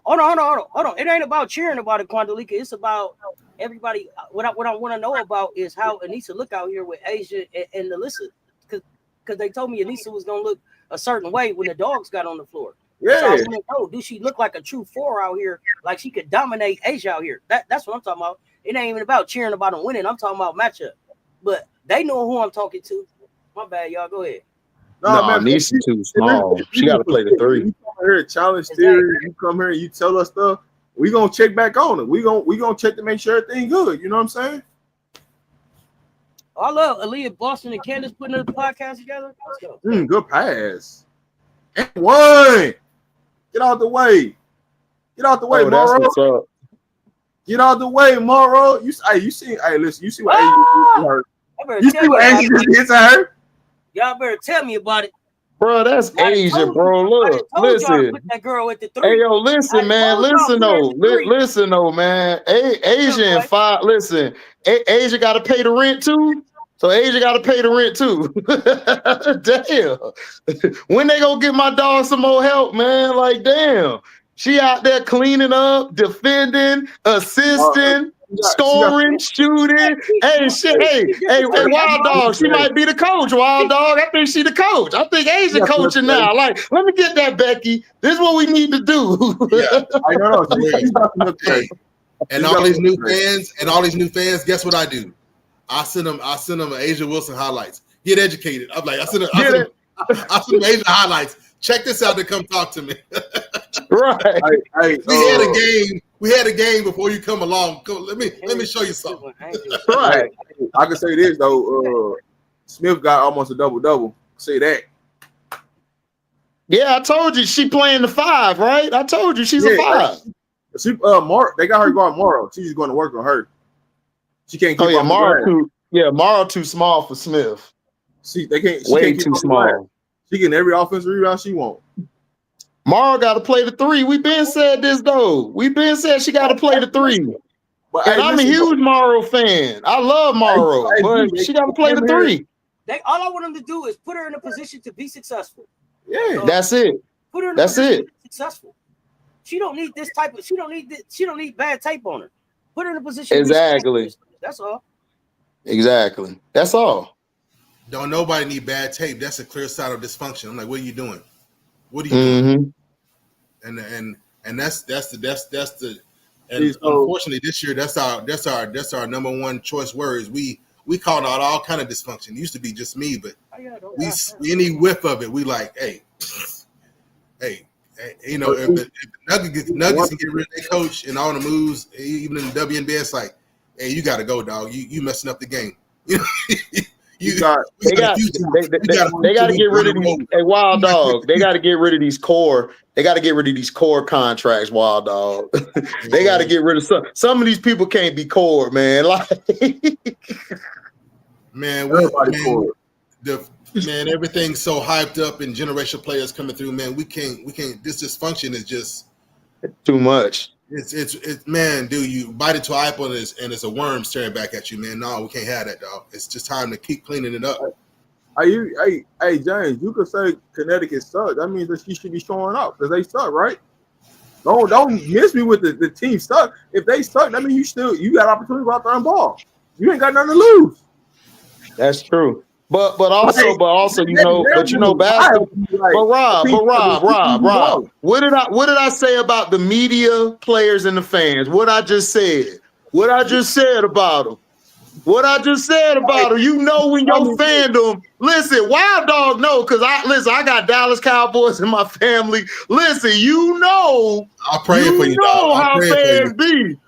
hold on. It ain't about cheering about it, Quandalika. It's about everybody. What I want to know about is how Anissa look out here with Asia and Alyssa, because they told me Anissa was gonna look a certain way when the dogs got on the floor. Yeah. So I want to know, do she look like a true four out here? Like she could dominate Asia out here? That's what I'm talking about. It ain't even about cheering about them winning. I'm talking about matchup. But they know who I'm talking to. My bad, y'all. Go ahead. No, Anissa's too small. She got to play the three. You come here, challenge theory. You come here, you tell us stuff. We gonna check back on it. We gonna check to make sure everything good. You know what I'm saying? I love Aaliyah, Boston, and Candace putting the podcast together. Let's go. Good pass. And one. Get out the way. Get out the way, Morrow. Get out the way, Morrow. Listen, you see what Angel hurt. You see what Angel did to her? Y'all better tell me about it. Bro, that's Asia, bro. Look, listen. Put that girl at the three. Hey, yo, listen, man. Listen, though, man. Asia and five. Listen, Asia got to pay the rent too. So Asia got to pay the rent too. Damn. When they gonna get my dog some more help, man? Like, damn. She out there cleaning up, defending, assisting, scoring, shooting. Hey, shit. Hey, Wild Dog. She might be the coach, Wild Dog. I think she the coach. I think Asia coaching now. Like, let me get that, Becky. This is what we need to do. Yeah, I know. And all these new fans, guess what I do? I send them an Asia Wilson highlights. Get educated. I'm like, I send them Asia highlights. Check this out to come talk to me. Right. We had a game before you come along. Let me show you something. Right. I can say this though. Smith got almost a double-double. Say that. Yeah, I told you she playing the five, right? I told you she's a five. She they got her guard Morrow. She's going to work on her. She can't keep Morrow too small for Smith. They can't way too small. She getting every offensive rebound she wants. Mara got to play the 3. We been said this though. We been said she got to play the 3. But And I'm a huge Morrow fan. I love Morrow, but she got to play the 3. All I want them to do is put her in a position to be successful. Yeah, So that's it. Put her in that's it. To be successful. She don't need this type of. She don't need bad tape on her. Put her in a position. Exactly. That's all. Exactly. That's all. Don't nobody need bad tape. That's a clear sign of dysfunction. I'm like, what are you doing? What are you doing? And that's the. And unfortunately, this year that's our number one choice words. We called out all kind of dysfunction. It used to be just me, but any whiff of it, we like, hey, you know, if Nuggets can get rid of their coach and all the moves, even in the WNBA, it's like, hey, you got to go, dog. You messing up the game. You know, they got to get rid of these. Hey, Wild Dog. They got to get rid of these core. They got to get rid of these core contracts, Wild Dog. They got to get rid of some of these people. Can't be core, man. Like, man, everything's so hyped up and generational players coming through. Man, we can't. This dysfunction is just too much. It's man, dude, you bite into an apple and it's a worm staring back at you, man. No, we can't have that, dog. It's just time to keep cleaning it up. Hey, James, you could say Connecticut sucks. That means that she should be showing up because they suck, right? Don't miss me with the team suck. If they suck, that means you got opportunity to go out there and ball. You ain't got nothing to lose. That's true. But also, you know, basketball. But Rob, what did I say about the media, players, and the fans? What I just said about them. You know, when your fandom, listen, Wild Dog, no, because I got Dallas Cowboys in my family. Listen, you know, I'll pray for you. How fans be.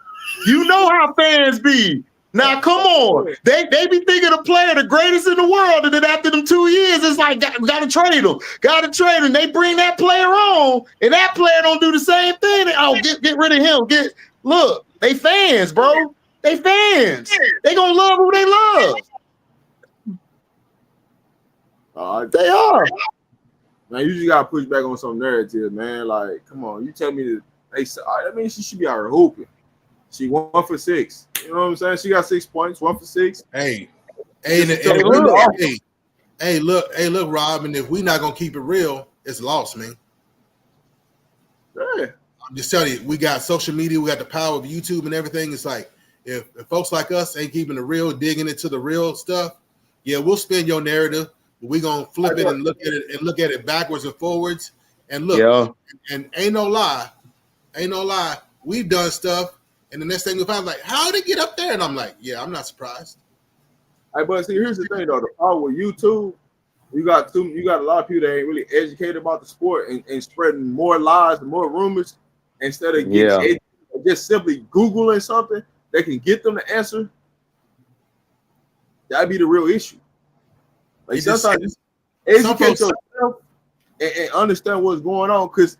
You know how fans be. Now, come on. They be thinking a player the greatest in the world, and then after them 2 years, it's like, gotta trade him. They bring that player on, and that player don't do the same thing. Get rid of him. Look, they fans, bro. They fans. They gonna love who they love. They are. Man, you just gotta push back on some narrative, man. Like, come on. You tell me that I mean, she should be out here hooping. She 1 for 6. You know what I'm saying? She got 6 points, 1 for 6. Hey, look, Rob, and if we not gonna keep it real, it's lost, man. Yeah. I'm just telling you, we got social media, we got the power of YouTube and everything. It's like if folks like us ain't keeping it real, digging into the real stuff, yeah, we'll spin your narrative, but we're gonna flip it and look at it backwards and forwards. And look, and ain't no lie, we've done stuff. And the next thing we find, like, how did it get up there? And I'm like, yeah, I'm not surprised. Hey, but see, here's the thing, though. The problem with YouTube, you got a lot of people that ain't really educated about the sport and spreading more lies and more rumors instead of getting educated, just simply Googling something that can get them the answer. That'd be the real issue. Like, sometimes educate yourself and understand what's going on, because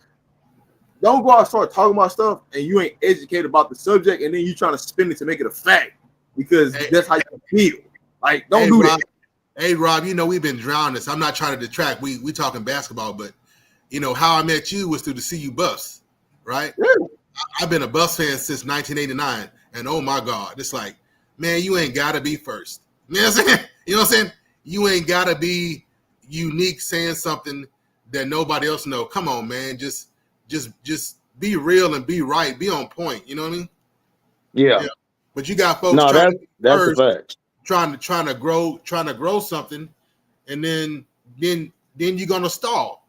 don't go out and start talking about stuff and you ain't educated about the subject, and then you trying to spin it to make it a fact because that's how you feel. Like, don't do that. Hey, Rob, you know we've been drowning this. I'm not trying to detract. We talking basketball, but you know how I met you was through the CU Buffs, right? Yeah. I've been a Buffs fan since 1989, and oh my God, it's like, man, you ain't gotta be first. You know what I'm saying? You know what I'm saying? You ain't gotta be unique, saying something that nobody else know. Come on, man, just be real and be right, be on point. You know what I mean? Yeah. But you got folks that's a fact. Trying to grow something, and then you're gonna stall,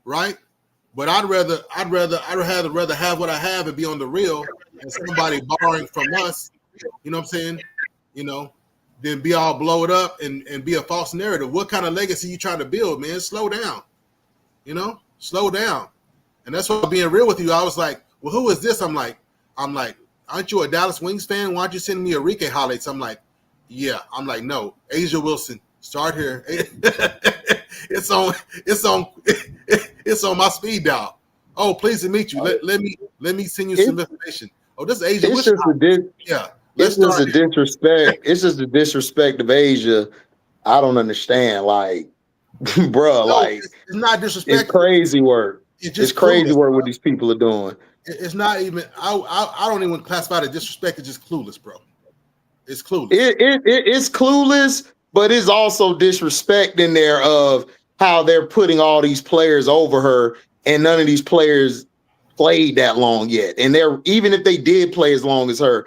right? But I'd rather have what I have and be on the real, and somebody borrowing from us, you know what I'm saying? You know, than be all blow it up and be a false narrative. What kind of legacy you trying to build, man? Slow down. You know, slow down. And that's why, being real with you, I was like, well, who is this? I'm like, aren't you a Dallas Wings fan? Why don't you send me Enrique highlights? I'm like, yeah. I'm like, no, Asia Wilson, start here. It's on my speed dial. Oh, pleased to meet you. Let me send you some information. Oh, this is Asia Wilson. It's just a disrespect. It's just a disrespect of Asia. I don't understand. Like, bro, like, it's not disrespect. It's crazy work. It's crazy what these people are doing. It's not even. I don't even classify it as disrespect. It's just clueless, bro. It's clueless. It's clueless, but it's also disrespect in there of how they're putting all these players over her, and none of these players played that long yet. And they're even if they did play as long as her,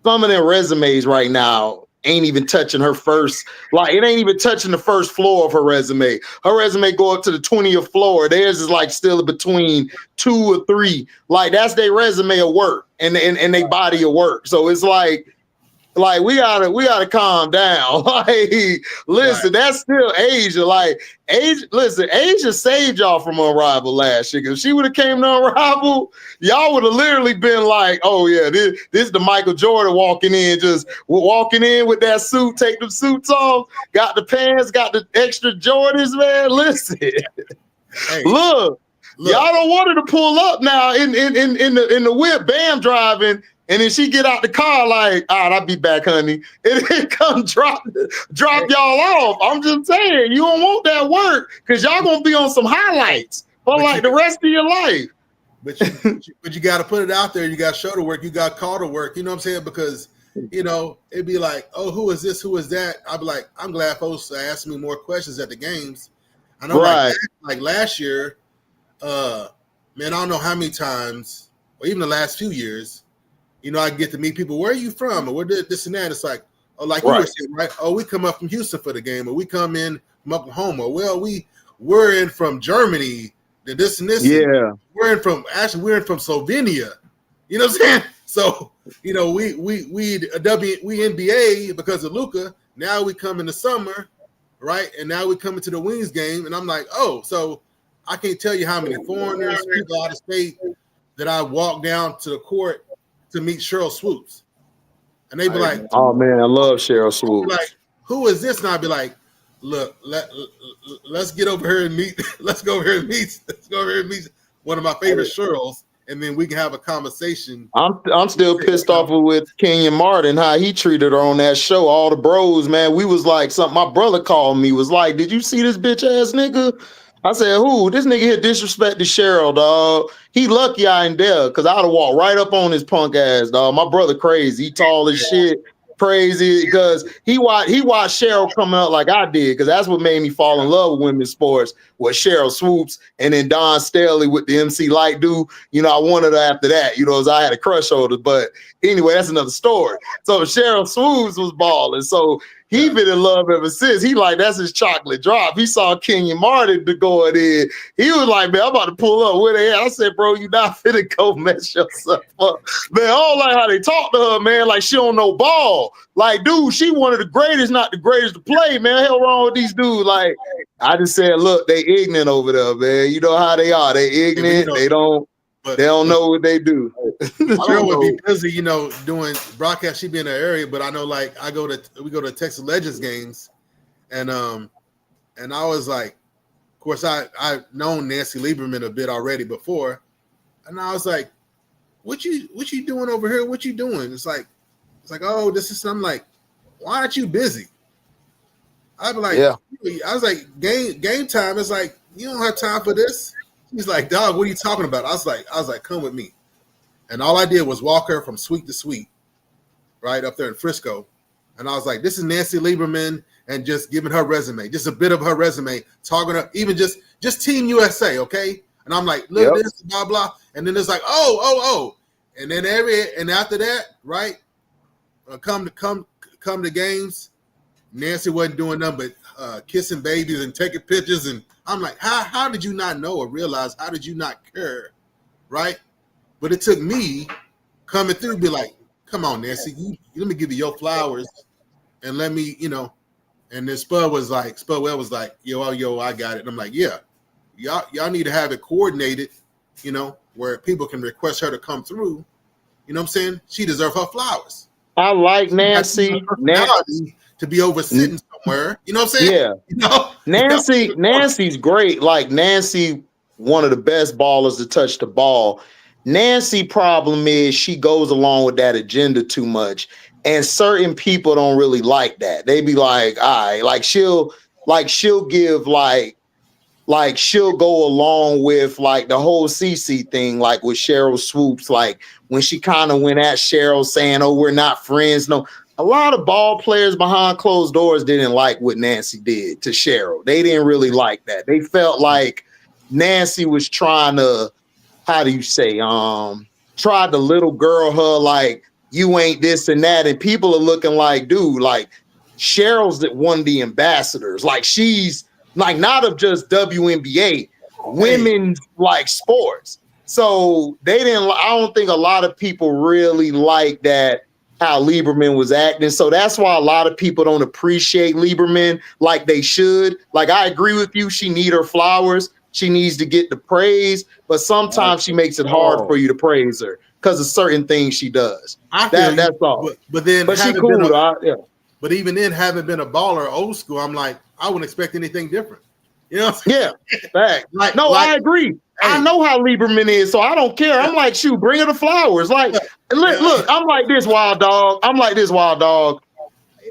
some of their resumes right now ain't even touching her first, like it ain't even touching the first floor of her resume. Her resume go up to the 20th floor. Theirs is like still between 2 or 3. Like that's their resume of work and they body of work. So it's like we gotta calm down. Like, listen, that's still Asia. Like, Asia saved y'all from Unrivaled last year. If she would have came to Unrivaled, y'all would have literally been like, oh yeah, this is the Michael Jordan walking in with that suit, take them suits off, got the pants, got the extra Jordans, man. Listen, hey, look, y'all don't want her to pull up now in the whip, Bam driving. And then she get out the car like, all right, I'll be back, honey. And then come drop y'all off. I'm just saying, you don't want that work because y'all gonna be on some highlights for like the rest of your life. But you got to put it out there. You got to show the work. You got to call the work. You know what I'm saying? Because it'd be like, oh, who is this? Who is that? I'd be like, I'm glad folks ask me more questions at the games. I know, right? Like last year, man, I don't know how many times, or even the last few years. I get to meet people. Where are you from? Or where this and that. It's like, oh, like you were saying, right? Oh, we come up from Houston for the game, or we come in from Oklahoma. Well, we're in from Germany. This and this. Yeah, we're in from Slovenia. You know what I'm saying? So we NBA because of Luka. Now we come in the summer, right? And now we come into the Wings game, and I'm like, oh, so I can't tell you how many foreigners, people out of state that I walk down to the court to meet Cheryl Swoops, and they be like, "Oh man, I love Cheryl Swoops." Like, who is this? And I'd be like, "Look, let's get over here and meet. Let's go over here and meet one of my favorite Cheryls, and then we can have a conversation." I'm still pissed off with Kenyon Martin how he treated her on that show. All the bros, man, we was like something. My brother called me, was like, "Did you see this bitch ass nigga?" I said, who? This nigga here disrespected Cheryl, dog. He lucky I ain't there, because I'd have walked right up on his punk ass, dog. My brother crazy. He tall as shit, crazy, because he watched Cheryl coming up like I did, because that's what made me fall in love with women's sports, was Cheryl Swoops, and then Don Staley with the MC Light dude. I wanted her after that, as I had a crush on her. But anyway, that's another story. So Cheryl Swoops was balling. So he been in love ever since. He like, that's his chocolate drop. He saw Kenyon Martin going in. He was like, man, I'm about to pull up. Where they at? I said, bro, you not finna go mess yourself up. Man, I don't like how they talk to her, man, like she don't know ball. Like, dude, she one of the greatest, not the greatest to play, man. Hell wrong with these dudes. Like, I just said, look, they ignorant over there, man. You know how they are. They ignorant. They don't know what they do. Cheryl would be busy, doing broadcast. She'd be in the area, but I know, like, we go to Texas Legends games, and I was like, of course, I've known Nancy Lieberman a bit already before, and I was like, what you doing over here? What you doing? It's like, oh, this is something. Like, why aren't you busy? I'd be like, yeah. I was like, game time. It's like, you don't have time for this. He's like, dog, what are you talking about? I was like, come with me. And all I did was walk her from suite to suite, right up there in Frisco. And I was like, this is Nancy Lieberman, and just giving her resume, just a bit of her resume, talking to even just Team USA, okay? And I'm like, look, this, blah, blah. And then it's like, oh. And then after that, right, come to games, Nancy wasn't doing nothing but kissing babies and taking pictures. And I'm like, how did you not know or realize? How did you not care, right? But it took me coming through, be like, come on, Nancy, let me give you your flowers, and let me, And then Spud was like, yo, I got it. And I'm like, yeah, y'all need to have it coordinated, where people can request her to come through. You know what I'm saying? She deserves her flowers. I like Nancy. To be over sitting somewhere, you know what I'm saying? Yeah. Nancy's great. Like, Nancy, one of the best ballers to touch the ball. Nancy problem is she goes along with that agenda too much. And certain people don't really like that. They be like, all right, like she'll give like like she'll go along with like the whole CC thing, like with Cheryl Swoops, like when she kind of went at Cheryl saying, "Oh, we're not friends." No, a lot of ball players behind closed doors didn't like what Nancy did to Cheryl. They didn't really like that. They felt like Nancy was trying to, how do you say, tried to little girl her like, you ain't this and that. And people are looking like, dude, like Cheryl's one of the ambassadors. Like she's like not of just WNBA, women's like sports. So they didn't, I don't think a lot of people really like that, how Lieberman was acting. So that's why a lot of people don't appreciate Lieberman like they should. Like I agree with you, she need her flowers. She needs to get the praise, but sometimes she makes it hard for you to praise her because of certain things she does. That's all. But then, she cool. Yeah. But even then, having been a baller, old school, I'm like, I wouldn't expect anything different. You know? Yeah. Fact. I agree. Hey. I know how Lieberman is, so I don't care. I'm like, shoot, bring her the flowers. Like, look, I'm like this, wild dog.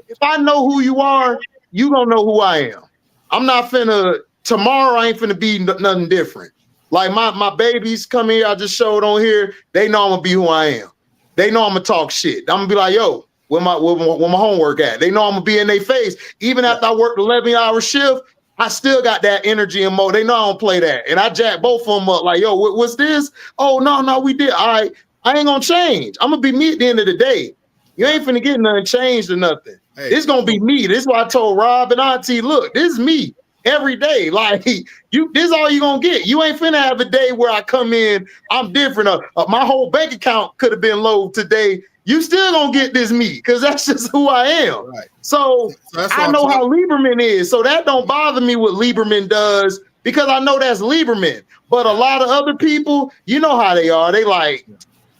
If I know who you are, you gonna know who I am. I'm not finna. Tomorrow I ain't finna be nothing different. Like my babies come here, I just showed on here. They know I'm gonna be who I am. They know I'm gonna talk shit. I'm gonna be like, yo, where my homework at? They know I'm gonna be in their face. Even after I worked 11-hour shift, I still got that energy and mode. They know I don't play that. And I jack both of them up like, yo, what's this? Oh, no, we did. All right, I ain't gonna change. I'm gonna be me at the end of the day. You ain't finna get nothing changed or nothing. Hey. It's gonna be me. This is why I told Rob and Auntie, look, this is me. Every day, like this is all you gonna get. You ain't finna have a day where I come in, I'm different. My whole bank account could have been low today. You still gonna get this me because that's just who I am. Right. So I know how Lieberman is. So that don't bother me what Lieberman does because I know that's Lieberman. But a lot of other people, you know how they are. They like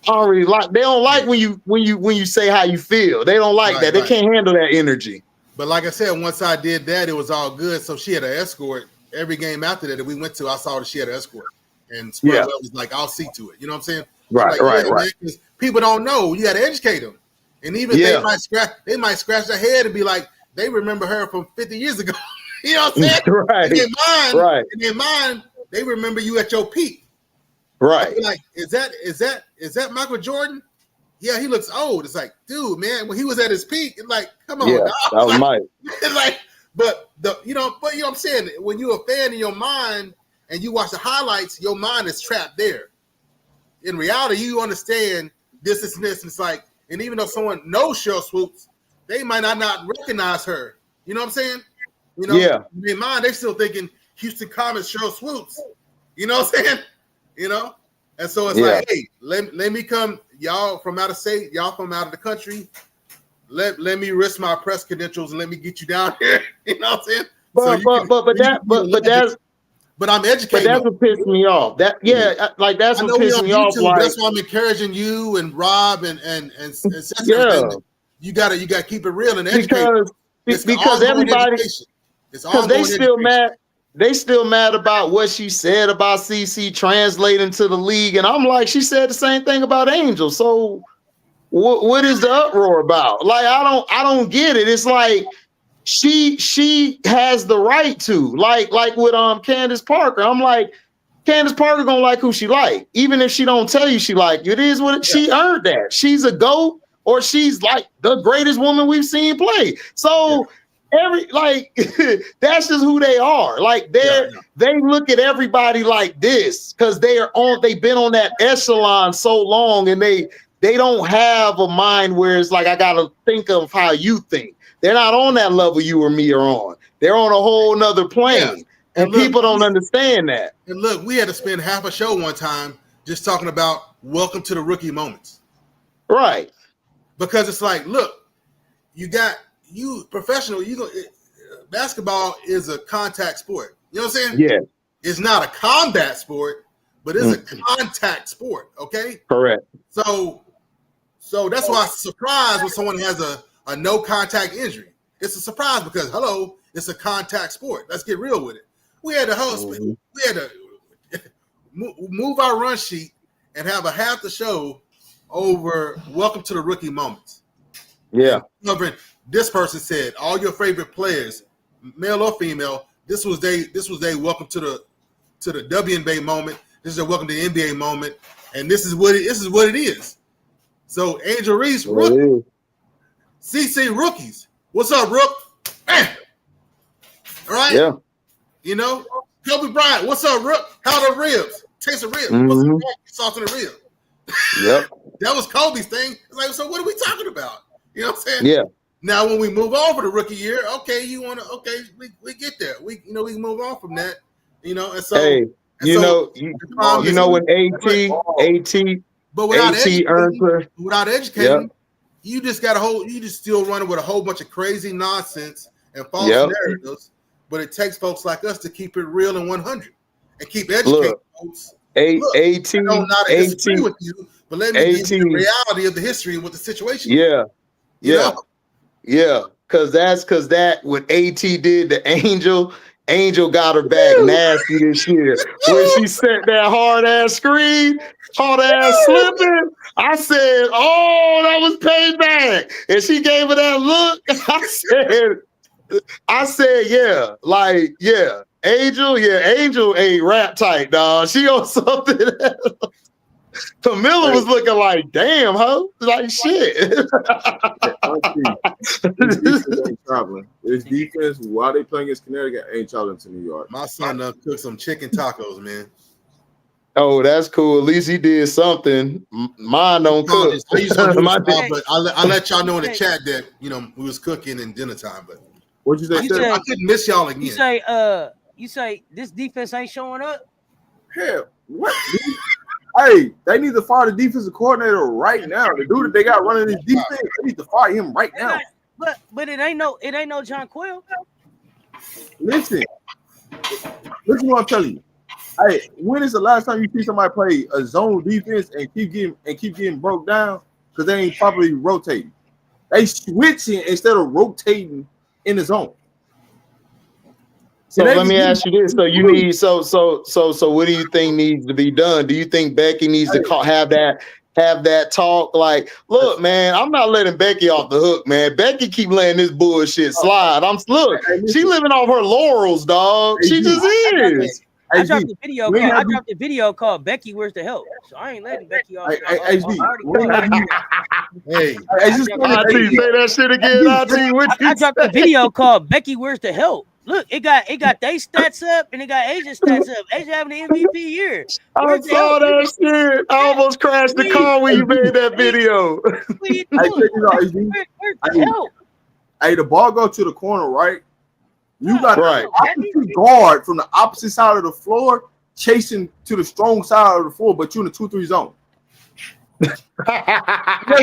already like they don't like when you say how you feel. They don't like that. They can't handle that energy. But like I said, once I did that, it was all good. So she had an escort. Every game after that we went to, I saw that she had an escort. And Spreadwell was like, I'll see to it. You know what I'm saying? Right. Man, people don't know. You got to educate them. And even they might scratch their head and be like, they remember her from 50 years ago. You know what I'm saying? Right. In their mind, they remember you at your peak. Right. Like, is that Michael Jordan? Yeah, he looks old. It's like, dude, man, when he was at his peak, it's like, come on, dog. That was Mike. It's like, but you know what I'm saying? When you're a fan in your mind and you watch the highlights, your mind is trapped there. In reality, you understand this. And it's like, and even though someone knows Cheryl Swoops, they might not recognize her. You know what I'm saying? You know, in their mind, they still thinking Houston Comets, Cheryl Swoops. You know what I'm saying? You know? And so it's like, hey, let me come, y'all from out of state, y'all from out of the country. Let me risk my press credentials and let me get you down here. You know what I'm saying? But I'm educated. But that's what pissed me off. That's what pissed me off. Like, that's why I'm encouraging you and Rob and Cess. You gotta keep it real and educate. Because everybody, because they still mad. They still mad about what she said about CC translating to the league. And I'm like, she said the same thing about Angel. So what is the uproar about? Like, I don't get it. It's like she has the right to, like with Candace Parker. I'm like, Candace Parker gonna like who she like, even if she don't tell you she like you. It is what she earned that. She's a GOAT, or she's like the greatest woman we've seen play. So that's just who they are. Like they look at everybody like this because they've been on that echelon so long, and they don't have a mind where it's like, I gotta think of how you think. They're not on that level you or me are on. They're on a whole nother plane. And people don't understand that. And look, we had to spend half a show one time just talking about welcome to the rookie moments. Right. Because it's like, look, you professional, basketball is a contact sport. You know what I'm saying? Yeah. It's not a combat sport, but it's a contact sport. Okay. Correct. So that's why I'm surprised when someone has a no contact injury. It's a surprise because it's a contact sport. Let's get real with it. We had to host. We had to move our run sheet and have a half the show over welcome to the rookie moments. Yeah. This person said all your favorite players, male or female, this was they welcome to the WNBA moment. This is a welcome to the NBA moment, and this is what it is. So Angel Reese, rookie. CC rookies. What's up, Rook? All right. Yeah. You know, Kobe Bryant. What's up, Rook? How the ribs? Taste the ribs. Mm-hmm. Sauce in the rib. Yep. That was Kobe's thing. It's like, so what are we talking about? You know what I'm saying? Yeah. Now, when we move on for the rookie year, okay, we get there. We can move on from that. You know, and so hey, you know when AT but without educating, yep. you just still running with a whole bunch of crazy nonsense and false narratives. But it takes folks like us to keep it real and 100 and keep educating folks. I don't disagree with you, but let me give you the reality of the history and what the situation is. Yeah. Cause that what AT did to Angel got her back nasty this year. When she set that hard ass screen, hard ass slipping, I said, "Oh, that was payback." And she gave her that look. I said, yeah. Angel ain't rap tight, dog. She on something else. Camilla was looking like, damn, ho, like shit. It's defense while they playing against Connecticut ain't traveling to New York. My son cooked some chicken tacos, man. Oh, that's cool. At least he did something. Mine don't cook. But I let y'all know in the chat that we was cooking in dinner time. But what you say? I couldn't miss y'all again. You say this defense ain't showing up? Hell, what? Hey, they need to fire the defensive coordinator right now. The dude that they got running this defense, they need to fire him right now. But it ain't no John Quill. Listen what I'm telling you. Hey, when is the last time you see somebody play a zone defense and keep getting broke down because they ain't properly rotating? They switching instead of rotating in the zone. So let me ask you this: so you need so what do you think needs to be done? Do you think Becky needs to have that talk? Like, look, man, I'm not letting Becky off the hook, man. Becky keep letting this bullshit slide. She living off her laurels, dog. She just is. I dropped the video called Becky, Where's the Help? So I ain't letting Becky off. Hey, Auntie, say that shit again, Auntie. I dropped the video called Becky, Where's the Help? Look, it got they stats up and it got Asia's stats up. Asia having an MVP year. I saw that shit. I almost crashed the car when you made that video. Where's the help? Hey, the ball go to the corner, right? You got the opposite guard from the opposite side of the floor chasing to the strong side of the floor, but you in the 2-3 zone. There's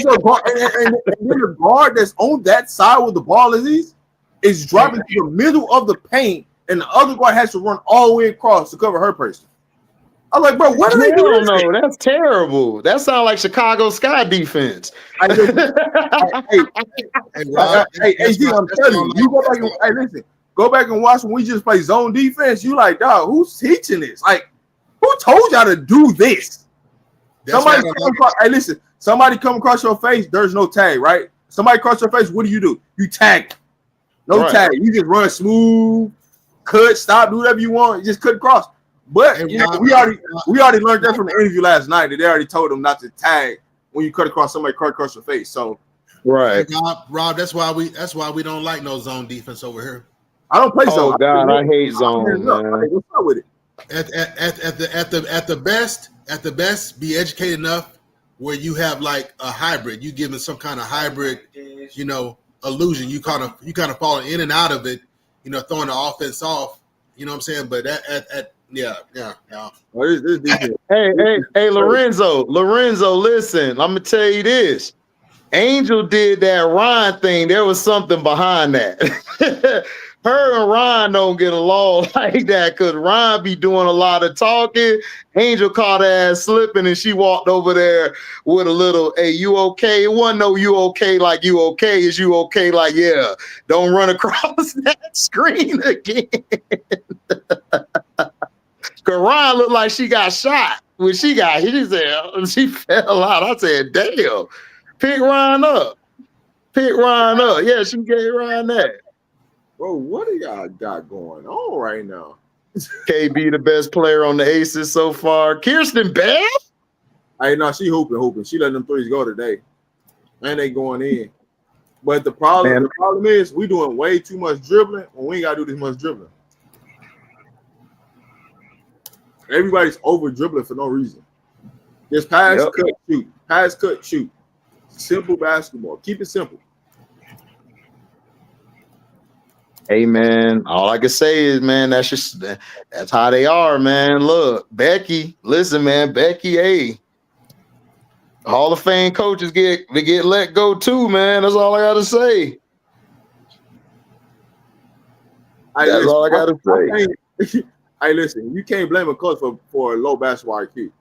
a guard, and then the guard that's on that side where the ball is dropping to the middle of the paint, and the other guard has to run all the way across to cover her person. I'm like, bro, what are they doing? No, that's terrible. That sounds like Chicago Sky defense. Hey, I'm telling you, listen. Go back and watch when we just play zone defense. You like, dog, who's teaching this? Like, who told y'all to do this? Somebody come across your face, there's no tag, right? Somebody cross your face, what do? You tag. No tag. You just run smooth, cut, stop, do whatever you want. You just cut across. But we already learned that from the interview last night that they already told them not to tag when you cut across somebody cut across your face. So Rob, that's why we don't like no zone defense over here. I don't play zone. Oh God, I hate zone, man. What's up with it? At the best, be educated enough where you have like a hybrid. You give them some kind of hybrid, illusion. You kind of falling in and out of it, throwing the offense off. You know what I'm saying? But yeah. Hey, Lorenzo, listen, I'm gonna tell you this. Angel did that Rhyne thing. There was something behind that. Her and Rhyne don't get along like that because Rhyne be doing a lot of talking. Angel caught her ass slipping and she walked over there with a little, hey, you okay? It wasn't no you okay like you okay. Is you okay like, yeah, don't run across that screen again. Because Rhyne looked like she got shot. When she got hit, she fell out. I said, damn, pick Rhyne up. Yeah, she gave Rhyne that. Bro, what do y'all got going on right now? KB, the best player on the Aces so far. Kirsten Bell? Hey, no, she hooping. She letting them threes go today. And they going in. But the problem is we doing way too much dribbling when we ain't got to do this much dribbling. Everybody's over dribbling for no reason. Just pass, cut, shoot. Pass, cut, shoot. Simple basketball. Keep it simple. Hey, man, all I can say is, man, that's how they are, man. Look, Becky, listen, man, Becky, hey, Hall of Fame coaches get let go too, man. That's all I got to say. That's all I got to say. Hey, listen, you can't blame a coach for a low basketball IQ.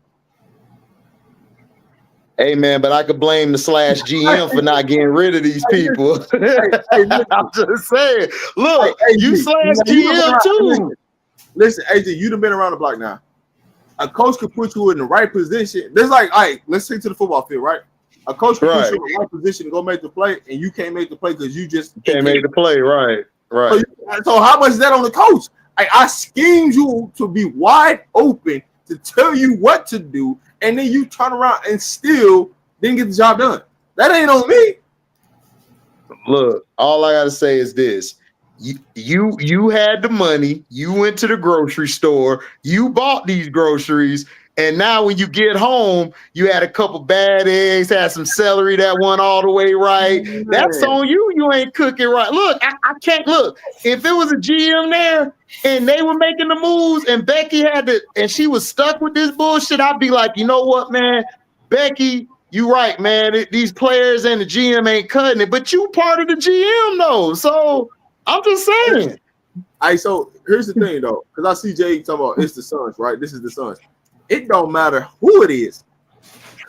Hey, man, but I could blame the /GM for not getting rid of these people. I'm just saying. Look, you /GM too. Listen, AJ, you done been around the block now. A coach could put you in the right position. There's like, all right, let's take to the football field, right? A coach could put you in the right position to go make the play, and you can't make the play because you just can't make the play, right? So how much is that on the coach? I schemed you to be wide open to tell you what to do, and then you turn around and still didn't get the job done. That ain't on me. Look, all I gotta say is this: you had the money, you went to the grocery store, you bought these groceries, and now when you get home, you had a couple bad eggs, had some celery that went all the way right. That's on you. You ain't cooking right. Look, I can't look. If it was a GM there and they were making the moves and Becky and she was stuck with this bullshit, I'd be like, you know what, man, Becky, you right, man. These players and the GM ain't cutting it, but you part of the GM though. So I'm just saying. So here's the thing though, because I see Jay talking about it's the Suns, right? This is the Suns. It don't matter who it is.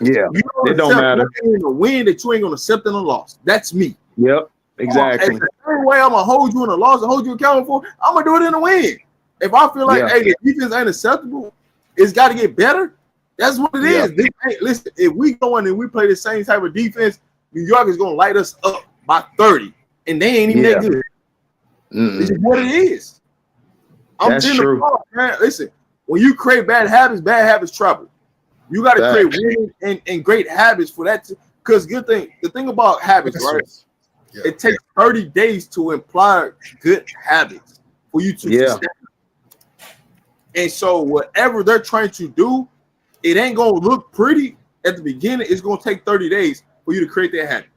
Yeah, it don't matter. In a win that you ain't gonna accept in a loss. That's me. Yep, exactly. The same way I'm gonna hold you in a loss and hold you accountable for, I'm gonna do it in a win. If I feel like, hey, the defense ain't acceptable, it's got to get better. That's what it is. Listen, if we go in and we play the same type of defense, New York is gonna light us up by 30, and they ain't even that good. This is what it is. That's true. Man. Listen. When you create bad habits travel. You got to create winning and great habits for that. Because the thing about habits, right? Yeah. It takes 30 days to imply good habits for you to sustain. And so whatever they're trying to do, it ain't going to look pretty at the beginning. It's going to take 30 days for you to create that habit.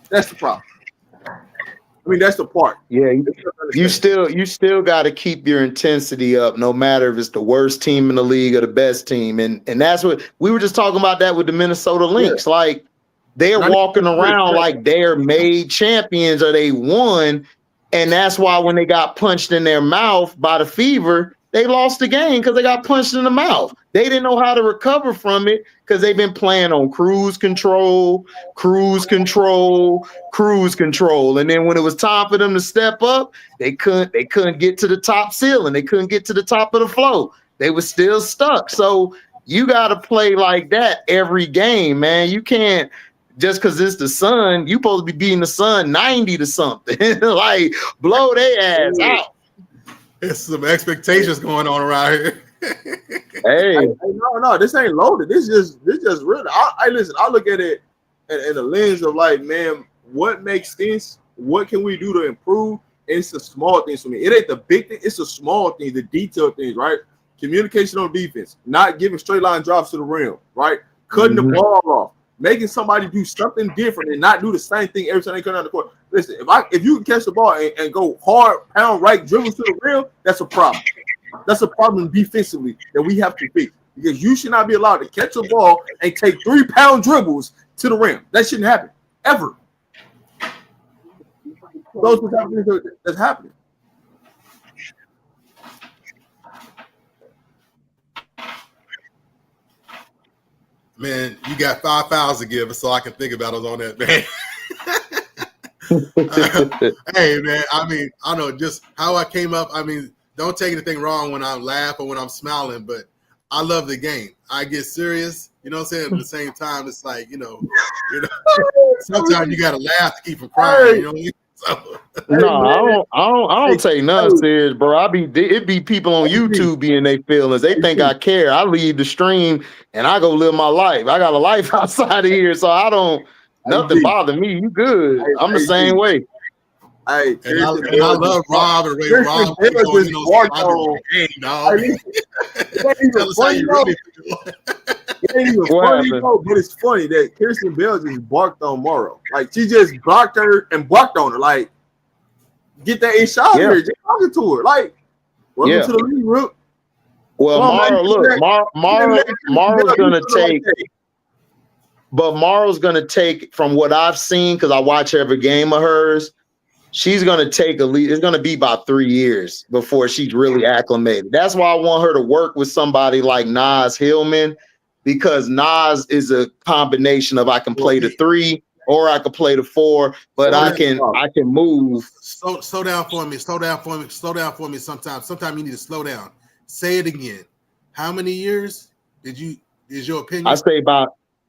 That's the problem. I mean, that's the part. Yeah, you still got to keep your intensity up, no matter if it's the worst team in the league or the best team. And that's what we were just talking about that with the Minnesota Lynx. Yeah. Like they're walking around like they're made champions or they won. And that's why when they got punched in their mouth by the Fever, they lost the game because they got punched in the mouth. They didn't know how to recover from it because they've been playing on cruise control. And then when it was time for them to step up, they couldn't get to the top ceiling. They couldn't get to the top of the flow. They were still stuck. So you got to play like that every game, man. You can't just because it's the Sun, you supposed to be beating the Sun 90 to something. Like blow their ass out. There's some expectations going on around here. Hey, no, this ain't loaded. This just real. Listen, I look at it in the lens of like, man, what makes sense? What can we do to improve? And it's the small things for me. It ain't the big thing. It's the small things, the detailed things, right? Communication on defense, not giving straight line drops to the rim, right? Cutting the ball off, making somebody do something different and not do the same thing every time they come down the court. Listen, if you can catch the ball and go hard, pound right, dribble to the rim, that's a problem. That's a problem defensively that we have to fix because you should not be allowed to catch a ball and take 3-pound dribbles to the rim. That shouldn't happen ever. Those are the things that's happening. Man, you got 5 fouls to give, so I can think about it on that, man. Hey, man, I mean, I know just how I came up. I mean, don't take anything wrong when I laugh or when I'm smiling, but I love the game. I get serious, you know what I'm saying? At the same time, it's like, you know, sometimes you got to laugh to keep from crying, you know what I mean? No, I don't take none serious, bro. It be people on YouTube being their feelings. They think I care. I leave the stream and I go live my life. I got a life outside of here, so I don't. Nothing bother me. You good? I'm the same way. Hey, and I love Rob and Ray. Rob, It ain't even funny, though, but it's funny that Kirsten Bell just barked on Morrow. Like, she just blocked her and barked on her. Like, get that in shot here. Just talking to her. Like, welcome to the league, Rook. Well, Morrow's going to take. But Morrow's going to take, from what I've seen, because I watch every game of hers, she's going to take it's going to be about 3 years before she's really acclimated. That's why I want her to work with somebody like Naz Hillman, because Naz is a combination of I can play the 3 or I can play the 4, but I can move. Slow down for me. Sometimes you need to slow down. Say it again. How many years is your opinion?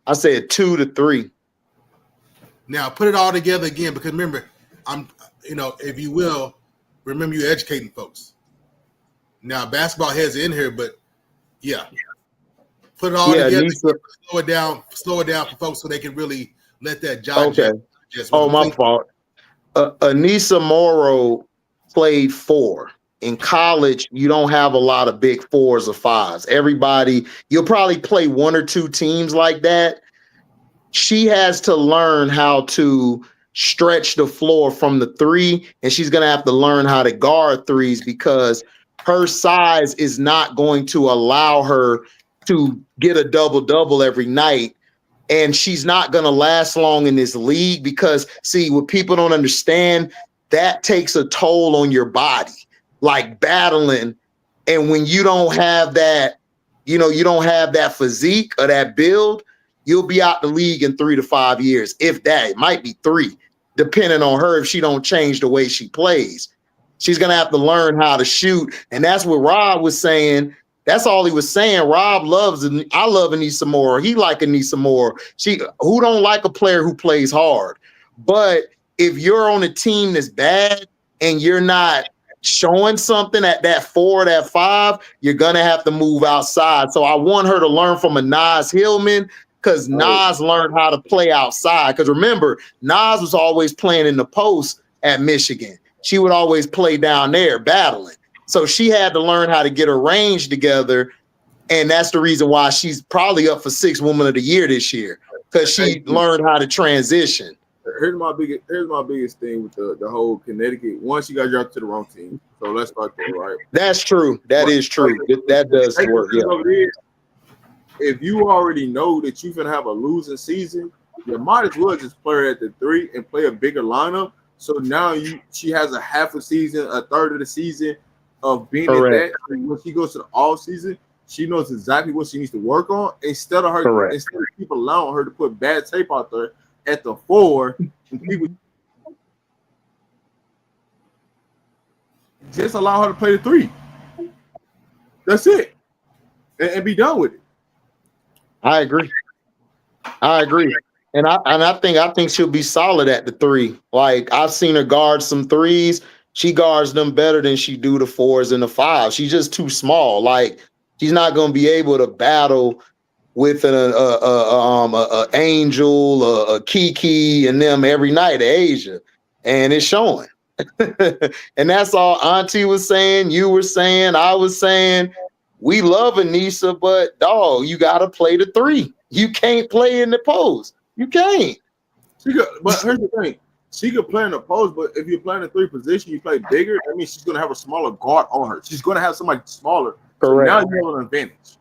I said 2 to 3. Now put it all together again, because remember, if you will, remember you're educating folks. Now basketball heads in here, but yeah. Put it all together. Slow it down for folks so they can really let that job. Okay. My fault. Anissa Morrow played 4. In college, you don't have a lot of big 4s or 5s. You'll probably play 1 or 2 teams like that. She has to learn how to stretch the floor from the 3, and she's going to have to learn how to guard 3s, because her size is not going to allow her to get a double-double every night. And she's not going to last long in this league, because, see, what people don't understand, that takes a toll on your body, like battling. And when you don't have that, you don't have that physique or that build, you'll be out the league in 3 to 5 years. If that, it might be 3, depending on her, if she don't change the way she plays. She's going to have to learn how to shoot. And that's what Rob was saying. That's all he was saying. Rob I love Anissa Morrow. He like Anissa Morrow. Who don't like a player who plays hard? But if you're on a team that's bad and you're not showing something at that 4, that 5, you're going to have to move outside. So I want her to learn from a Naz Hillman, because Naz learned how to play outside. Because remember, Naz was always playing in the post at Michigan. She would always play down there battling. So she had to learn how to get her range together, and that's the reason why she's probably up for 6th Woman of the Year this year, because she learned how to transition. Here's my biggest thing with the whole Connecticut. One, she got dropped to the wrong team, so let's start there, right? That's true. That is true. That does work. Yeah. If you already know that you're gonna have a losing season, you might as well just play her at the 3 and play a bigger lineup. So now she has a half a season, a third of the season of being at that. And when she goes to the off season, she knows exactly what she needs to work on. Instead of people allowing her to put bad tape out there at the 4, and people just allow her to play the 3. That's it, and be done with it. I agree, and I think she'll be solid at the 3. Like, I've seen her guard some 3s. She guards them better than she do the 4s and the 5s. She's just too small. Like, she's not going to be able to battle with an Angel, a Kiki, and them every night at Asia, and it's showing. And that's all Auntie was saying. You were saying. I was saying. We love Anissa, but dog, you got to play the 3. You can't play in the post. You can't. But here's the thing. She could play in the post, but if you're playing the 3 position, you play bigger. That means she's going to have a smaller guard on her. She's going to have somebody smaller. Correct. So now you have an advantage.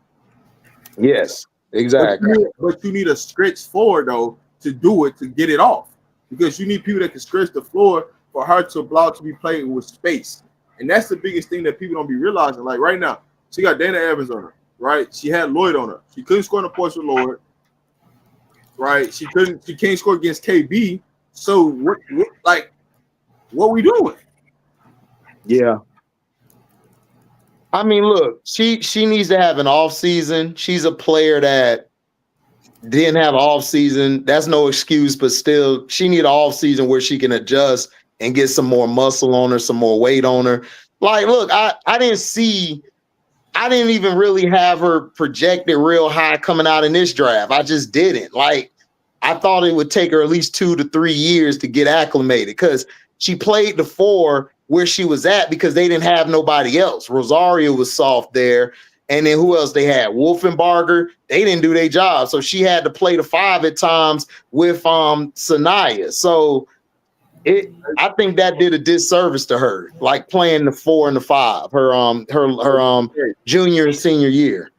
Yes, exactly. But you need a stretch floor, though, to do it, to get it off. Because you need people that can stretch the floor for her to allow to be played with space. And that's the biggest thing that people don't be realizing. Like, right now, she got Dana Evans on her, right? She had Lloyd on her. She couldn't score in the points with Lloyd, right? She can't score against KB. So what we doing? Yeah. I mean, look, she needs to have an off season. She's a player that didn't have an off season. That's no excuse, but still, she need an off season where she can adjust and get some more muscle on her, some more weight on her. Like, look, I didn't even really have her projected real high coming out in this draft. I just didn't. Like, I thought it would take her at least 2 to 3 years to get acclimated because she played the 4 where she was at because they didn't have nobody else. Rosario was soft there. And then who else they had? Wolfenbarger. They didn't do their job. So she had to play the 5 at times with Sonia. So I think that did a disservice to her, like playing the 4 and the 5, her junior and senior year.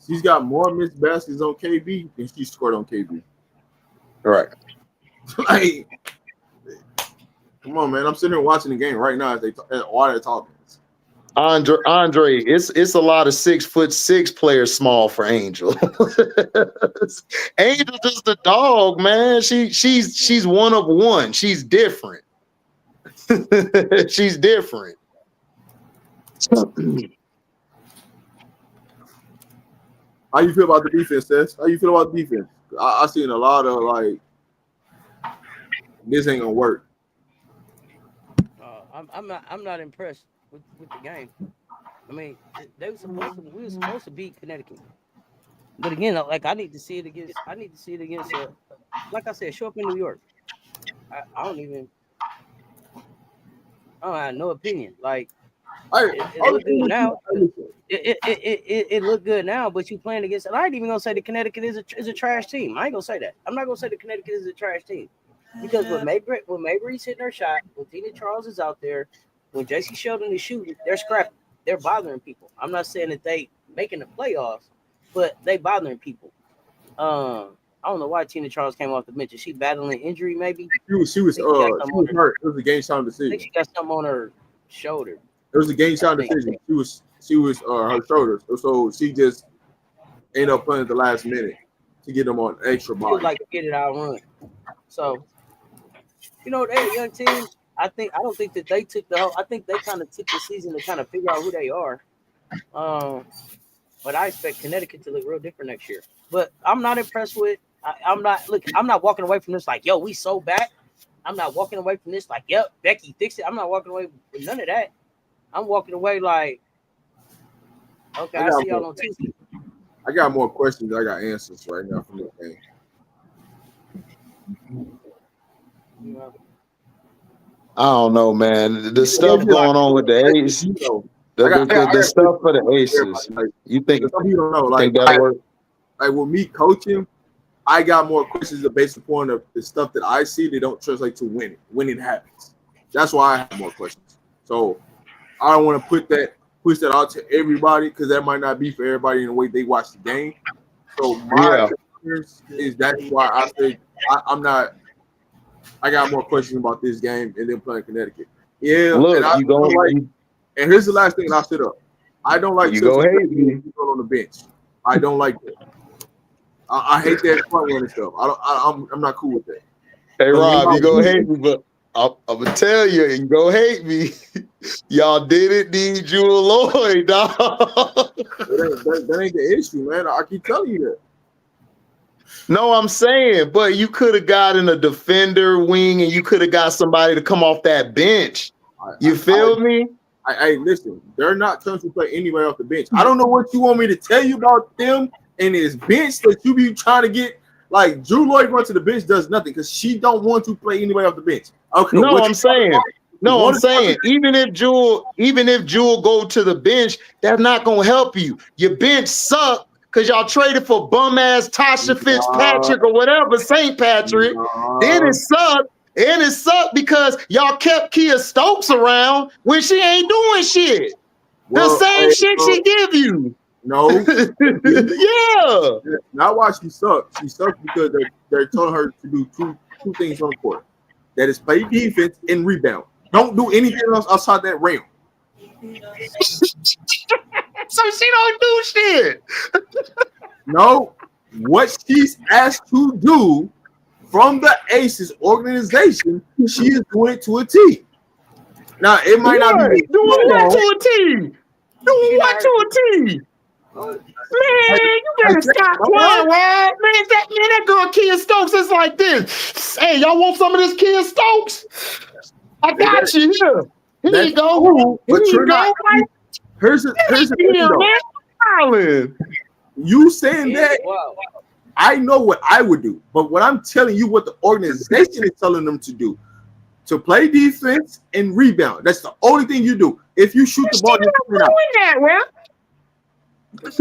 She's got more missed baskets on KB than she scored on KB. Right. Like, come on, man. I'm sitting here watching the game right now as while they're talking. Andre, it's a lot of 6'6" players small for Angel. Angel just a dog, man. She's one of one. She's different. She's different. How you feel about the defense, Cess? How you feel about the defense? I seen a lot of like, this ain't gonna work. I'm not impressed with the game. I mean, we were supposed to beat Connecticut, but again, like I need to see it against. Like I said, show up in New York. I don't have no opinion. Like it looked good now. It looked good now, but you playing against. And I ain't even gonna say the Connecticut is a trash team. I ain't gonna say that. I'm not gonna say the Connecticut is a trash team because when Mabry's hitting her shot, when Tina Charles is out there, when JC Sheldon is shooting, they're scrapping. They're bothering people. I'm not saying that they making the playoffs, but they bothering people. I don't know why Tina Charles came off the bench. Is she battling injury? Maybe she was hurt. It was a game time decision. I think she got something on her shoulder. It was a game time decision. She was her shoulders, so she just ended up playing at the last minute to get them on extra body. Like to get it out run. So, they're a young team. I don't think that they took I think they kind of took the season to kind of figure out who they are. But I expect Connecticut to look real different next year. But I'm not impressed with. I'm not walking away from this like, yo, we so back. I'm not walking away from this like, yep, Becky fixed it. I'm not walking away with none of that. I'm walking away like, okay, I see y'all on Tuesday. I got more questions. I got answers right now from this game. I don't know, man. The stuff going on with the Aces, the stuff for the Aces. You think some people don't know, think that work? Like with me coaching, I got more questions based upon the stuff that I see. They don't translate to winning. Winning happens. That's why I have more questions. So I don't want to push that out to everybody because that might not be for everybody in the way they watch the game. So my experience is that's why I say I'm not. I got more questions about this game and then playing Connecticut. Yeah, look, and here's the last thing I'll sit up. I don't like you go hate me on the bench. I don't like that. I hate that front running stuff. I'm not cool with that. Hey Rob, you gonna hate me, but I'm gonna tell you, you gonna hate me. Y'all didn't need Jewel Lloyd, dog. That ain't the issue, man. I keep telling you that. No, I'm saying, but you could have gotten a defender wing and you could have got somebody to come off that bench. You feel me? Hey, listen, they're not trying to play anybody off the bench. I don't know what you want me to tell you about them and his bench that you be trying to get. Like, Drew Lloyd going to the bench does nothing because she don't want to play anybody off the bench. Okay, no, I'm saying, even if Jewel go to the bench, that's not gonna help you. Your bench suck because y'all traded for bum ass Tasha Fitzpatrick or whatever, St. Patrick. Then it sucked. And it sucked because y'all kept Kia Stokes around when she ain't doing shit. The same shit she give you. No. Yeah. Not why she sucks. She sucks because they're telling her to do two things on the court. That is play defense and rebound. Don't do anything else outside that realm. So she don't do shit. No. What she's asked to do from the Aces organization, she is doing it to a T. Now, it might not be doing what to a T. Doing what to a T. Man, you better stop playing, man. That girl Kia Stokes is like this. Hey, y'all want some of this Kia Stokes? I got you here. Here you go. Cool, but Here you're you not. go. Here's the thing, Here, though. man. Island. You saying that, Wow. I know what I would do, but what I'm telling you, what the organization is telling them to do, to play defense and rebound. That's the only thing you do. If you shoot the ball, you're coming out. That, well. That's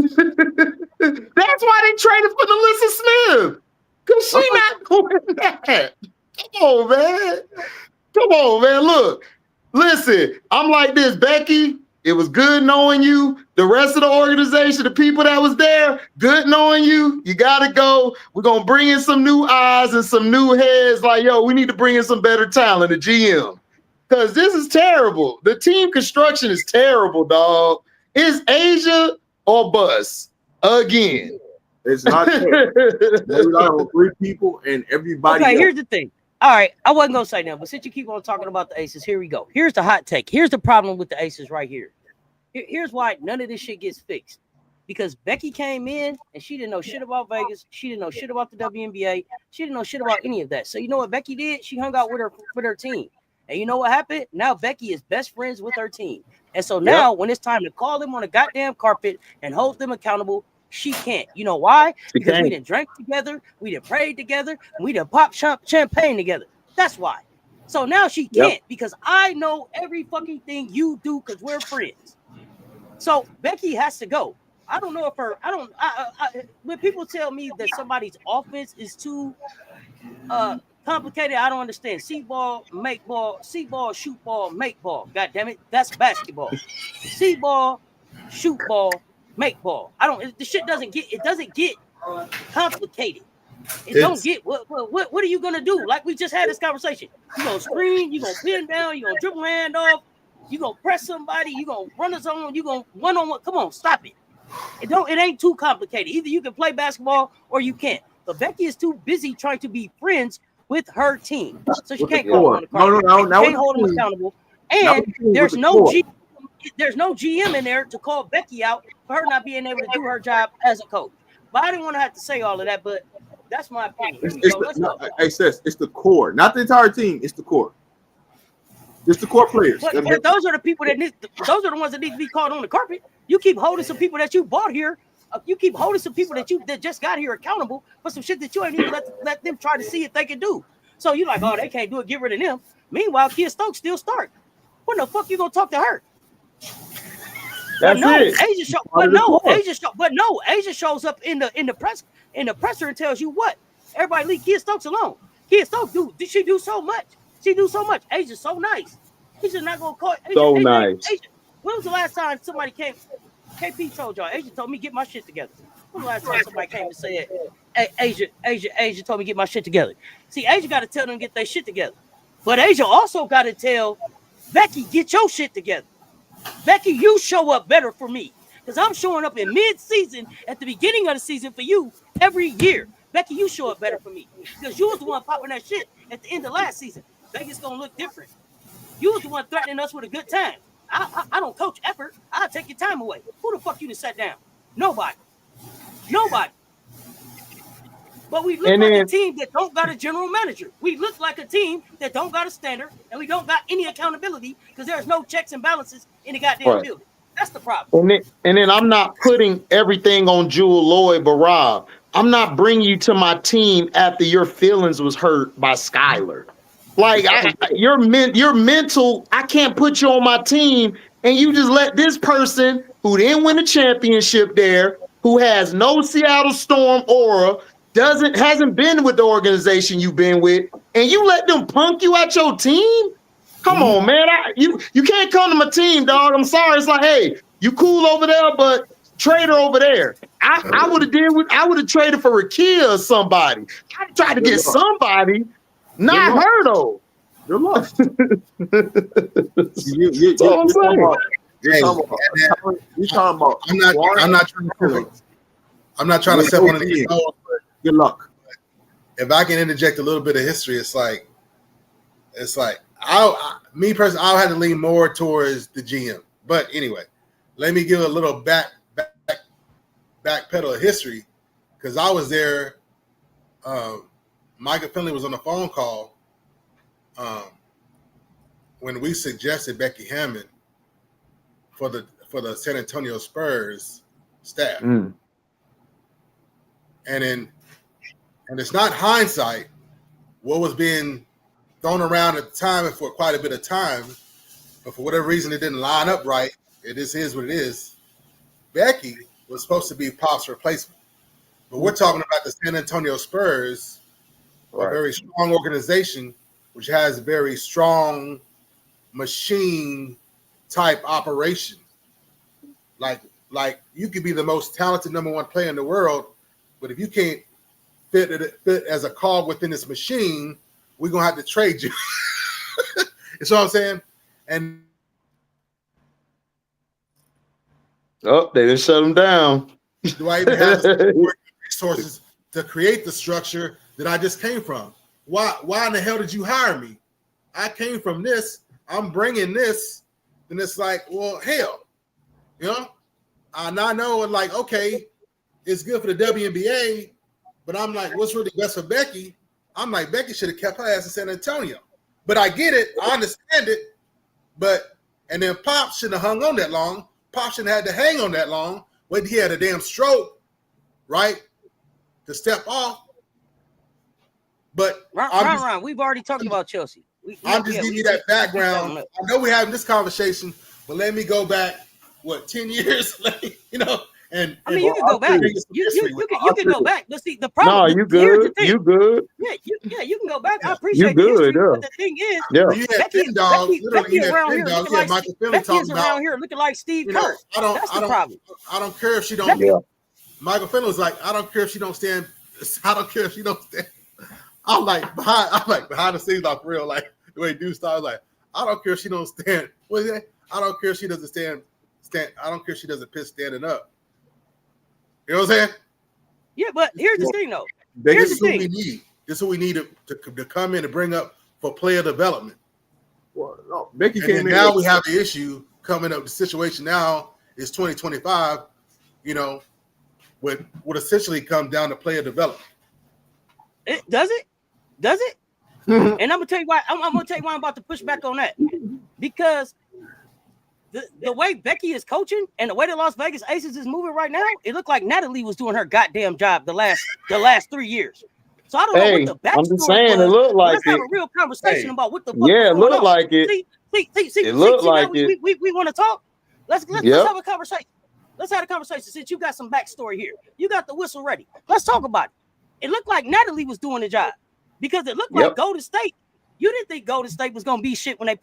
why they traded for Alyssa Smith. Because she not doing that. Come on, man. Come on, man. Look, listen, I'm like this, Becky. It was good knowing you. The rest of the organization, the people that was there, good knowing you. You got to go. We're going to bring in some new eyes and some new heads. Like, yo, we need to bring in some better talent, the GM. Because this is terrible. The team construction is terrible, dog. It's Asia or bust again. It's not fair. They rely on 3 people and everybody Okay, else. here's the thing. All right, I wasn't gonna say that, but since you keep on talking about the Aces, here we go. Here's the hot take. Here's the problem with the Aces right here. Here's why none of this shit gets fixed. Because Becky came in and she didn't know shit about Vegas. She didn't know shit about the WNBA. She didn't know shit about any of that. So you know what Becky did? She hung out with her team. And you know what happened? Now Becky is best friends with her team. And so now when it's time to call them on a goddamn carpet and hold them accountable, she can't. You know why? Because we done drank together, we done prayed together, and we done popped champagne together. That's why. So now she can't because I know every fucking thing you do because we're friends. So Becky has to go. I don't know if her. When people tell me that somebody's offense is too complicated, I don't understand. See ball, make ball, see ball, shoot ball, make ball. God damn it, that's basketball. See ball, shoot ball, make ball. The shit doesn't get complicated. Don't get what are you gonna do? Like we just had this conversation. You gonna screen, you gonna pin down, you gonna dribble hand off, you gonna press somebody, you gonna run a zone, you gonna one-on-one. Come on, stop it. It ain't too complicated. Either you can play basketball or you can't. But Becky is too busy trying to be friends with her team. So she can't go on the carpet. No, can't hold them accountable. And there's no GM in there to call Becky out for her not being able to do her job as a coach. But I didn't want to have to say all of that, but that's my opinion. Cess, it's the core, not the entire team. It's the core. It's the core players. But those are the people those are the ones that need to be called on the carpet. You keep holding some people that you bought here. You keep holding some people that just got here accountable for some shit that you ain't even let them try to see if they can do. So you like, oh, they can't do it. Get rid of them. Meanwhile, Kia Stokes still start. When the fuck you gonna talk to her? Asia shows up in the presser and tells you what? Everybody leave Kia Stokes alone. Kia Stokes she do so much. She do so much. Asia's so nice. He's just not gonna call Asia, nice. Asia. When was the last time somebody came? KP told y'all. Asia told me get my shit together. When was the last time somebody came and said, hey, Asia told me get my shit together. See, Asia got to tell them to get their shit together. But Asia also got to tell Becky, get your shit together. Becky, you show up better for me. Because I'm showing up in mid-season at the beginning of the season for you every year. Becky, you show up better for me. Because you was the one popping that shit at the end of last season. Becky's going to look different. You was the one threatening us with a good time. I don't coach effort. I'll take your time away. Who the fuck you to sit down? Nobody. But we look like a team that don't got a general manager. We look like a team that don't got a standard, and we don't got any accountability because there's no checks and balances in the goddamn building. That's the problem. And then I'm not putting everything on Jewel Lloyd, but Rob, I'm not bringing you to my team after your feelings was hurt by Skylar. Like your mental, I can't put you on my team, and you just let this person who didn't win a championship there, who has no Seattle Storm aura, hasn't been with the organization you've been with, and you let them punk you at your team? Come on, man. You can't come to my team, dog. I'm sorry. It's like, hey, you cool over there, but trade her over there. I would have traded for Rakia or somebody. I tried to get somebody. Not her though. You're lost. You're talking about. I'm not trying to set one of these. Good luck. If I can interject a little bit of history, it's like me personally, I'll have to lean more towards the GM. But anyway, let me give a little back pedal of history because I was there. Micah Finley was on the phone call when we suggested Becky Hammond for the San Antonio Spurs staff. And it's not hindsight. What was being thrown around at the time and for quite a bit of time, but for whatever reason it didn't line up right. It is what it is. Becky was supposed to be Pop's replacement, but we're talking about the San Antonio Spurs, a very strong organization which has a very strong machine type operation. Like you could be the most talented number one player in the world, but if you can't fit as a cog within this machine, we're gonna have to trade you. You know what I'm saying? And they just shut them down. Do I even have the resources to create the structure that I just came from? Why in the hell did you hire me? I came from this. I'm bringing this, and it's like, well, hell, you know. And I know, like, okay, it's good for the WNBA, but I'm like, what's really best for Becky? I'm like, Becky should have kept her ass in San Antonio. But I get it. I understand it. And then Pop shouldn't have hung on that long. Pop shouldn't have had to hang on that long. Wait till he had a damn stroke, right, to step off. But Rhyne, we've already talked about Chelsea. I'm just giving you that background. I know we're having this conversation, but let me go back, 10 years? You know, and I mean, you can go back. You can go back. But see, the problem. No, you good. You good. Yeah, you can go back. I appreciate you good. the but the thing is, Becky around here looking like Becky is around here looking like Steve Kerr. That's the problem. I don't care if she don't. Yeah. Michael Finley was like, I don't care if she don't stand. I don't care if she don't stand. I'm like behind the scenes, like real, like the way dude started, like, I don't care if she don't stand. What is that? I don't care if she doesn't stand. I don't care if she doesn't piss standing up. You know what I'm saying? Yeah, but here's the thing, though. This is what we need. This is what we need to come in and bring up for player development. Well, no, Becky and came in. Now we have the issue coming up. The situation now is 2025. You know, would essentially come down to player development. Does it? And I'm gonna tell you why. I'm gonna tell you why I'm about to push back on that, because the way Becky is coaching and the way the Las Vegas Aces is moving right now, it looked like Natalie was doing her goddamn job the last 3 years. So I don't know what the backstory I'm just saying, was. it looked like Let's have a real conversation about what the fuck it looked on. like it. See, it looked like it. We want to talk. Let's have a conversation. Let's have a conversation since you got some backstory here. You got the whistle ready. Let's talk about it. It looked like Natalie was doing the job because it looked like Golden State. You didn't think Golden State was gonna be shit when you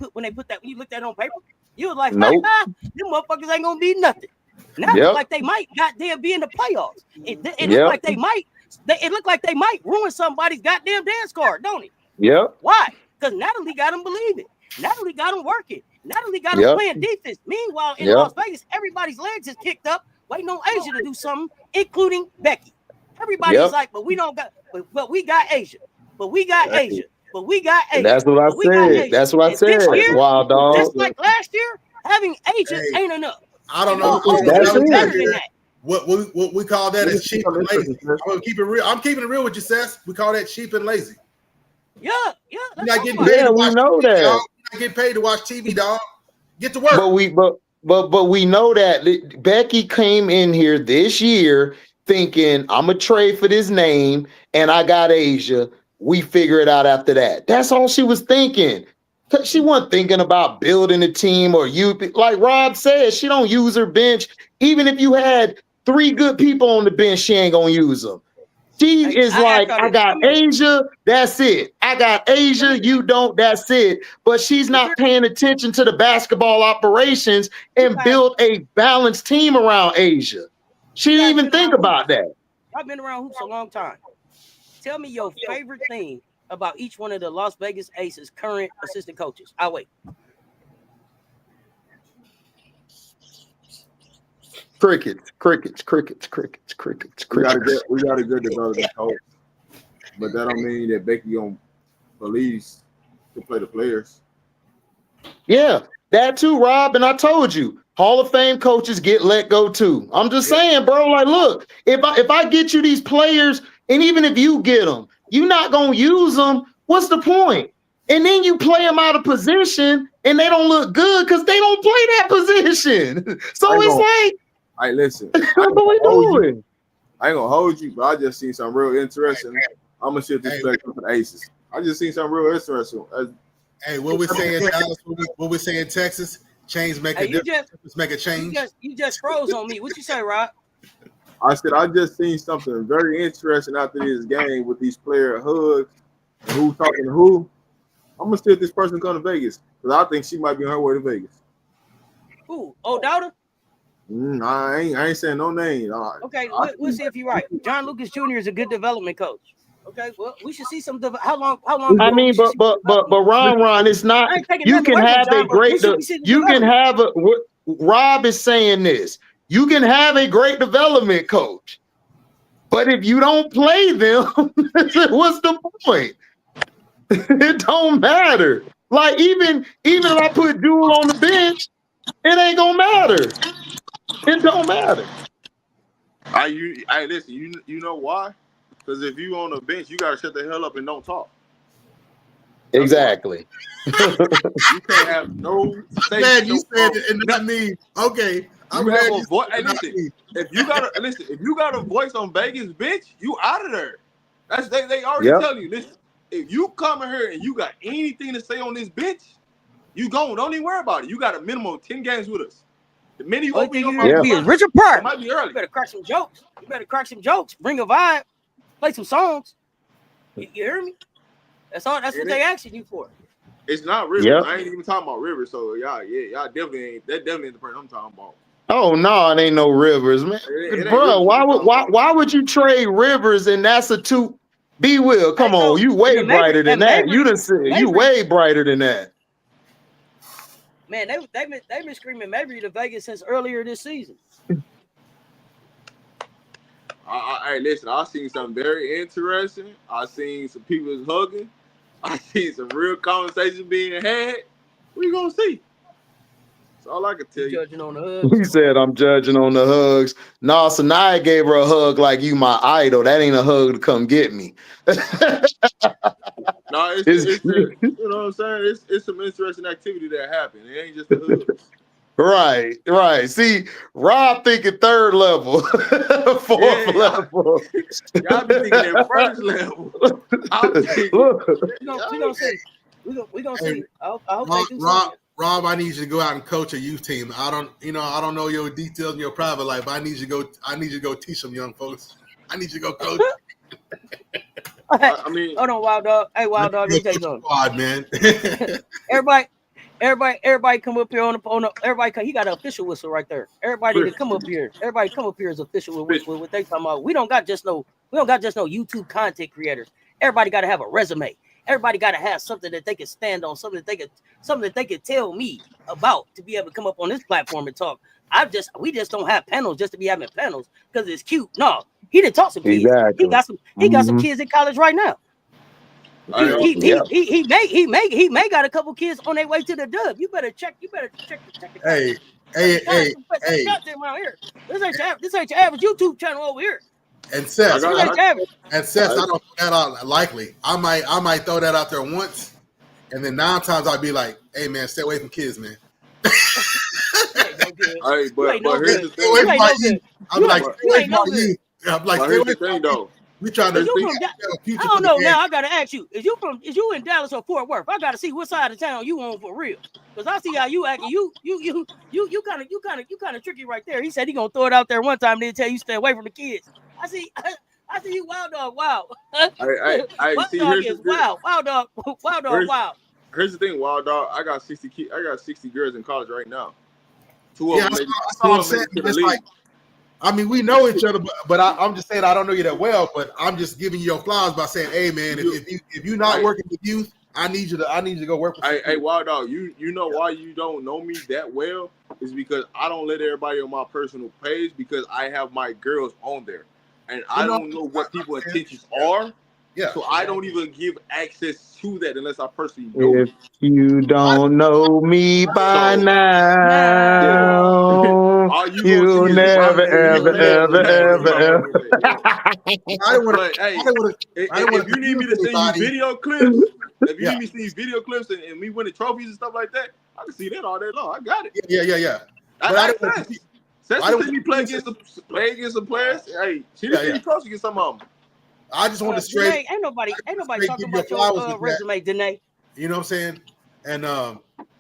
looked at it on paper. You was like, nope. Them motherfuckers ain't gonna be nothing. Now it look like they might goddamn be in the playoffs. It looked like they might. It looked like they might ruin somebody's goddamn dance card, don't it? Yeah. Why? Because Natalie got them believing. Natalie got them working. Natalie got them playing defense. Meanwhile, in Las Vegas, everybody's legs is kicked up, waiting on Asia to do something, including Becky. Everybody's like, but we don't got, but we got Asia. But we got Asia. But we got Asia. That's what I said. That's what I said. Wild dog. Just like last year, having Asia ain't enough. I don't know. That's better than that. What we call that is cheap and lazy. I'm gonna keep it real. I'm keeping it real with you, Cess. We call that cheap and lazy. Yeah. You're not getting paid to watch we know TV, that. dog. You're not getting paid to watch TV, dog. Get to work. But we know that Becky came in here this year thinking I'm a trade for this name, and I got Asia. We figure it out after that. That's all she was thinking. She wasn't thinking about building a team or like Rob said, she don't use her bench. Even if you had 3 good people on the bench, she ain't gonna use them. She is like, I got Asia, that's it. I got Asia, you don't, that's it. But she's not paying attention to the basketball operations and build a balanced team around Asia. She didn't even think about that. I've been around hoops a long time. Tell me your favorite thing about each one of the Las Vegas Aces current assistant coaches. I'll wait. Crickets. We got a good development coach, but that don't mean that Becky on police to play the players. Yeah, that too, Rob. And I told you, Hall of Fame coaches get let go too. I'm just saying, bro. Like, look, if I get you these players, and even if you get them, you're not gonna use them. What's the point? And then you play them out of position and they don't look good because they don't play that position. So it's like, all right, listen. what are we doing? I ain't gonna hold you, but I just seen something real interesting. I'm gonna shift this back to the Aces. I just seen something real interesting. Hey, what we're saying, Dallas, what we're saying, Texas, change make a difference. Make a change. You just froze on me. What you say, Rob? I said I just seen something very interesting after this game with these player hugs and who talking to who. I'm gonna see if this person come to Vegas because I think she might be on her way to Vegas. Who? Oh, Daughter? I ain't saying no name. Okay, we'll see if you're right. John Lucas Jr. is a good development coach. Okay, well, we should see some. How long? I mean, but Ron, it's not. You can have a great. You can have a. Rob is saying this. You can have a great development coach, but if you don't play them, what's the point? It don't matter. Like even if I put Jewel on the bench, it ain't gonna matter. It don't matter. I listen. You know why? Because if you on the bench, you gotta shut the hell up and don't talk. Exactly. You can't have no. Man, you said it, and not me. Okay. You have a voice. Hey, listen. If you got a voice on Vegas bench, you out of there. That's they already tell you. Listen, if you come in here and you got anything to say on this bench, you gone. Don't even worry about it. You got a minimum of 10 games with us. The minute you open your mouth, is Richard Park. It might be early. You better crack some jokes. Bring a vibe. Play some songs. You hear me? That's all. That's what they asking you for. It's not Rivers. Yep. I ain't even talking about Rivers. So y'all definitely ain't. That definitely ain't the person I'm talking about. Oh no, it ain't no Rivers, man. Bro, why would you trade Rivers and that's a two? B Will, come on, you way brighter than that. You done said you way brighter than that. Man, they've been screaming Mabry to Vegas since earlier this season. Hey, listen, I seen something very interesting. I seen some people hugging. I seen some real conversations being had. What you gonna see? That's all I can tell you. Judging on the hugs. He said, I'm judging on the hugs. No, Sonia gave her a hug like you my idol. That ain't a hug to come get me. No, it's you know what I'm saying? It's some interesting activity that happened. It ain't just the hugs. Right. See, Rob thinking third level, fourth level. Y'all be thinking that first level. We're gonna see. We're gonna see. I hope they do something. Rob, I need you to go out and coach a youth team. I don't know your details in your private life, but I need you to go teach some young folks. I need you to go coach. I mean, hold on, Wild Dog. Hey, Wild Dog, let me tell you something. Squad, man. Everybody come up here on the everybody come, he got an official whistle right there. Everybody to come up here. Everybody come up here is official with what they talking about. We don't got just no YouTube content creators. Everybody got to have a resume. Everybody got to have something that they can stand on, something that they can tell me about to be able to come up on this platform and talk. We just don't have panels just to be having panels because it's cute. No, he didn't talk some kids. Exactly. He got some kids in college right now. He may got a couple kids on their way to the dub. You better check the Hey. Around here. This ain't your average YouTube channel over here. And Cess, I don't put that out likely. I might throw that out there once, and then 9 times I'd be like, "Hey man, stay away from kids, man." Hey, but here's the thing. I'm like, here's the thing though. We trying to. I don't know. Now I gotta ask you: Is you in Dallas or Fort Worth? I gotta see what side of town you on for real. Because I see how you acting. You kind of tricky right there. He said he gonna throw it out there one time, then tell you stay away from the kids. I see you, Wild Dog. Wow. Wild Dog is wild. Wild Dog. Wow. Here's the thing, Wild Dog. I got 60 girls in college right now. 2 of them. That's all I'm saying. It's like, I mean, we know each other, but I'm just saying I don't know you that well. But I'm just giving you your flowers by saying, "Hey, man, if you're not working with youth, I need you to go work with." Hey, Wild Dog, you know why you don't know me that well is because I don't let everybody on my personal page because I have my girls on there, and I don't know what people's intentions are. Yeah. So I don't even give access to that unless I personally know. If you don't know me by now, you'll never, ever. don't want But to. hey, I don't want to. if you need me to send you video clips, if you need me to send you video clips and me winning trophies and stuff like that, I can see that all day long. I got it. Yeah. But I don't see me play against some players. Hey, she didn't see me close against some of them. I just want to straight. Ain't nobody talking about your your resume, Danae. You know what I'm saying? And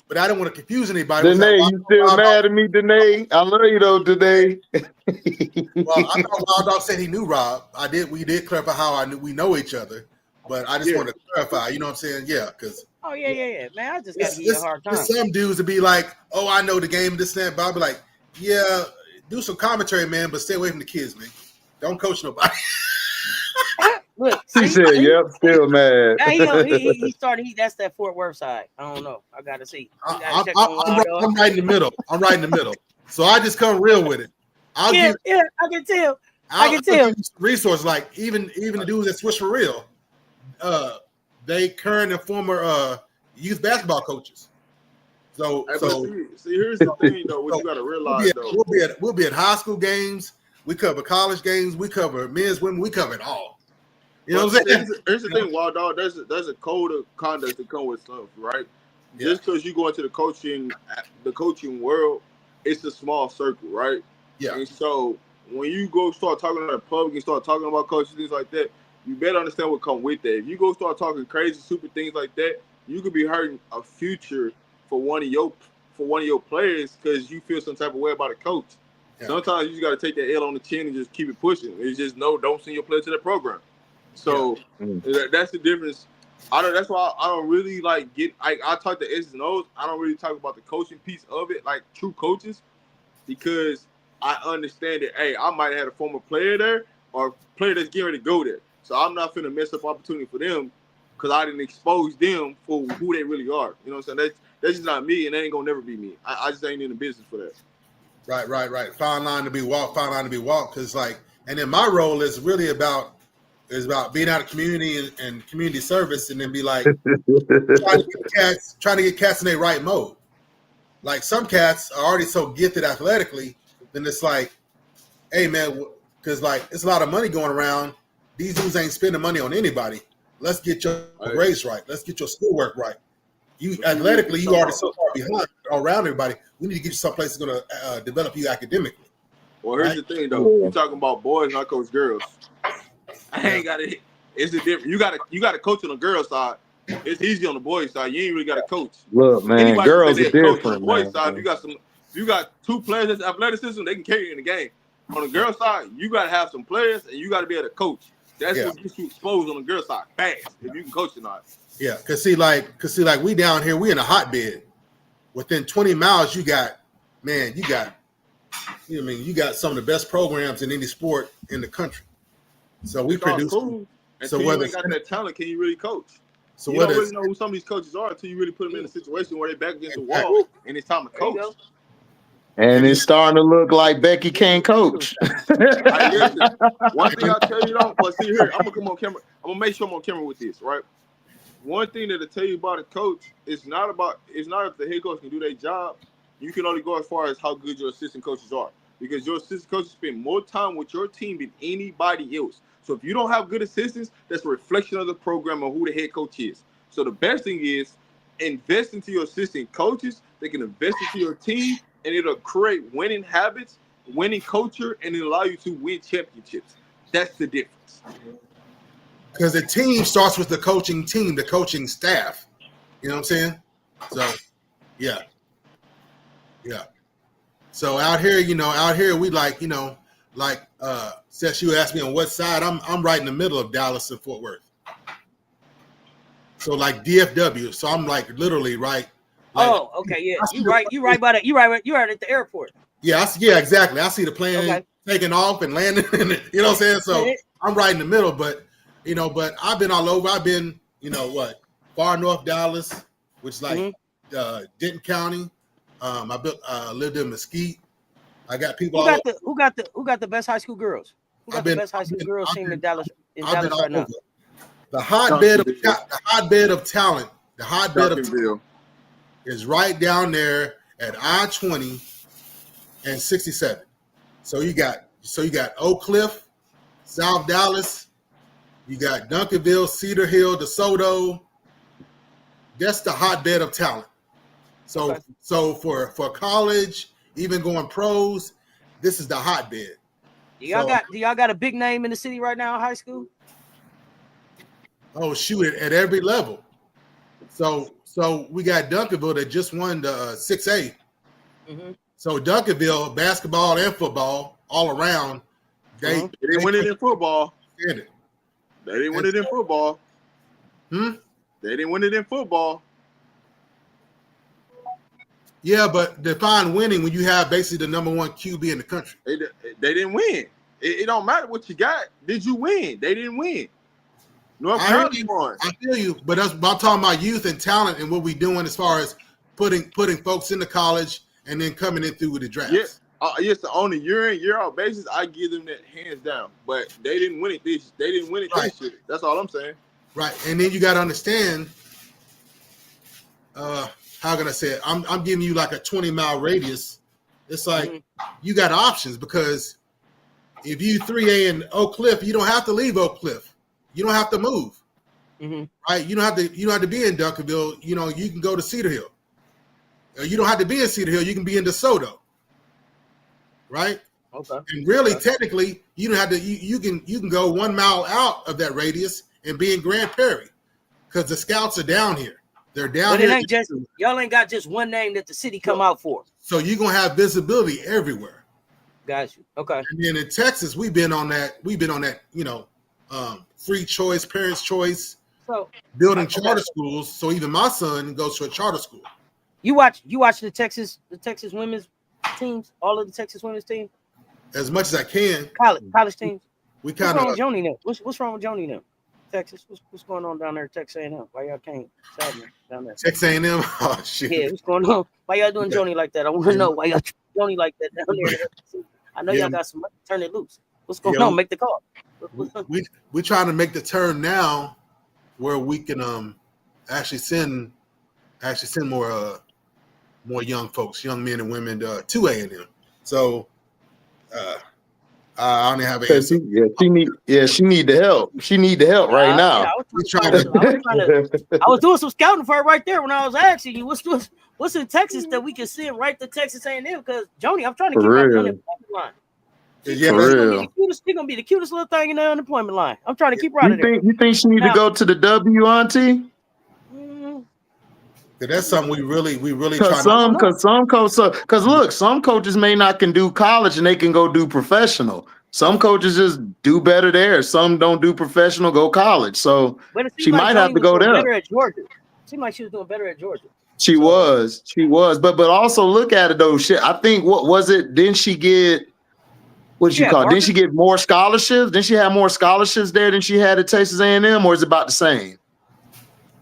but I don't want to confuse anybody. Danae, you still mad at me, Danae? I love you though, Danae. Well, I thought Wild Dog said he knew Rob. We did clarify how we know each other, but I just want to clarify. You know what I'm saying? Yeah, because. Oh yeah, man. I just got to give you a hard time. Some dudes to be like, "Oh, I know the game." This and that. But I'll be like, "Yeah, do some commentary, man, but stay away from the kids, man. Don't coach nobody." Look, She said, "Yep, still mad." He started. That's that Fort Worth side. I don't know. I gotta see. I'm right in the middle. I'm right in the middle. So I just come real with it. I can tell. I can tell. Resource like even the dudes that switch for real, they current and former youth basketball coaches. So see, here's the thing though. What you gotta realize we'll be at high school games. We cover college games. We cover men's, women. We cover it all. You know what I'm saying? Here's the thing, Wild Dog. There's a code of conduct that come with stuff, right? Yeah. Just because you go into the coaching world, it's a small circle, right? Yeah. And so when you go start talking to the public and start talking about coaches, things like that, you better understand what come with that. If you go start talking crazy, stupid things like that, you could be hurting a future for one of your players because you feel some type of way about a coach. Yeah. Sometimes you just got to take that L on the chin and just keep it pushing. It's just don't send your player to that program. So that's the difference. That's why I don't really like I talk to S's and O's. I don't really talk about the coaching piece of it, like true coaches, because I understand that, hey, I might have had a former player there or a player that's getting ready to go there. So I'm not finna mess up opportunity for them because I didn't expose them for who they really are. You know what I'm saying? That's just not me, and that ain't gonna never be me. I just ain't in the business for that. Right. Fine line to be walked. Because and then my role is really about being out of community and community service, and then be like trying to get cats in their right mode. Like some cats are already so gifted athletically, then it's like, hey man, because like it's a lot of money going around. These dudes ain't spending money on anybody. Let's get your grades right. Let's get your schoolwork right. You athletically, you already so far behind around everybody. We need to get you someplace that's going to develop you academically. Well, here's the thing though. You're talking about boys, not coach girls. I ain't got it. It's a different. You got to coach on the girls side. It's easy on the boys side. You ain't really got to coach. Look, man, anybody girls are different. On the boys side, you got two players that's athleticism. They can carry you in the game. On the girl side, you got to have some players, and you got to be able to coach. That's what gets you exposed on the girl side fast if you can coach or not. Yeah, cause see, we down here, we in a hotbed. Within 20 miles, you got some of the best programs in any sport in the country. So we produce. Cool. Until you ain't got that talent, can you really coach? So you don't really know who some of these coaches are until you really put them in a situation where they're back against the wall and it's time to coach. And it's starting to look like Becky can't coach. One thing I'll tell you though, but see here, I'm gonna come on camera. I'm gonna make sure I'm on camera with this, right? One thing that'll tell you about a coach it's not if the head coach can do their job. You can only go as far as how good your assistant coaches are. Because your assistant coaches spend more time with your team than anybody else. So if you don't have good assistants, that's a reflection of the program and who the head coach is. So the best thing is invest into your assistant coaches. They can invest into your team, and it'll create winning habits, winning culture, and it'll allow you to win championships. That's the difference. Because the team starts with the coaching team, the coaching staff. You know what I'm saying? So, yeah. So out here, we Cess, you asked me on what side. I'm right in the middle of Dallas and Fort Worth. So like DFW. So I'm like literally right. Okay, yeah. You right at the airport. Yeah, exactly. I see the plane taking off and landing. You know what I'm saying? So I'm right in the middle, but I've been all over. I've been, far north Dallas, which is like Denton County. I lived in Mesquite. I got people. Who got the best high school girls? Who got the best high school girls team in Dallas? Right now? The hotbed of talent. The hotbed of talent is right down there at I-20 and 67. So you got Oak Cliff, South Dallas, you got Duncanville, Cedar Hill, DeSoto. That's the hotbed of talent. So, Okay. so for college, even going pros, this is the hotbed. Do y'all got a big name in the city right now in high school? Oh shoot! At every level. So we got Duncanville that just won the 6A. Mm-hmm. So Duncanville, basketball and football all around. They didn't win it in football. They didn't win it in football. They didn't win it in football. Yeah, but define winning when you have basically the number one QB in the country. They didn't win. It don't matter what you got. Did you win? They didn't win. North I Carolina won. I feel you, but I'm talking about youth and talent and what we're doing as far as putting folks into college and then coming in through with the draft. Yes, on a year in, year out basis, I give them that hands down. But they didn't win it this. They didn't win it this year. That's all I'm saying. Right, and then you got to understand. How can I say it? I'm giving you like a 20-mile radius. It's like you got options because if you 3A in Oak Cliff, you don't have to leave Oak Cliff. You don't have to move. Right? You don't have to be in Duncanville. You know, you can go to Cedar Hill. You don't have to be in Cedar Hill. You can be in DeSoto. Right? Okay. And really, technically, you don't have to. You can go 1 mile out of that radius and be in Grand Prairie because the scouts are down here. They're down but here. It ain't just y'all ain't got just one name that the city come out for. So you're gonna have visibility everywhere. Got you. Okay. And then in Texas, we've been on that. You know, free choice, parents' choice, so building charter schools. So even my son goes to a charter school. You watch the Texas women's teams, all of the Texas women's teams. As much as I can. College teams. We kind of. What's wrong with Joni now? What's wrong with Joni now? Texas. What's going on down there at Texas A&M? Why y'all can't down there? Texas A&M. Oh shit. Yeah, what's going on? Why y'all doing Joni like that? I want to know why y'all Joni like that down there. I know y'all got some money. Turn it loose. What's going on? Make the call. We're trying to make the turn now, where we can actually send more young folks, young men and women to A&M. So I only have an answer. She need the help. She need the help right now. I was doing some scouting for her right there when I was asking you what's in Texas that we can send right to Texas A&M because Joni, I'm trying to keep her on the employment line. She's gonna be the cutest little thing in the unemployment line. I'm trying to keep her out of there. You think she need to go to the W, Auntie? That's something we really because some coaches may not can do college and they can go do professional. Some coaches just do better there. Some don't do professional, go college. So she might have to go there. Better at Georgia. Seemed like she was doing better at Georgia. She was, but also look at it though. Shit, I think what was it? Didn't she get Didn't she get more scholarships? Didn't she have more scholarships there than she had at Texas A&M, or is it about the same?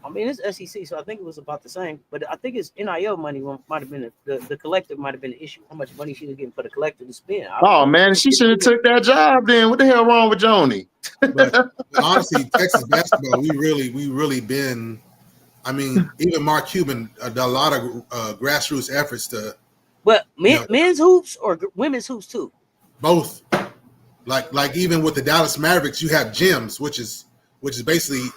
I mean, it's SEC, so I think it was about the same. But I think it's NIL money might have been the collective might have been the issue. How much money she was getting for the collective to spend? Oh man, she should have took that job then. What the hell wrong with Joni? But honestly, Texas basketball, we really been. I mean, even Mark Cuban, a lot of grassroots efforts to. But men's hoops or women's hoops too. Both. Like even with the Dallas Mavericks, you have gyms, which is basically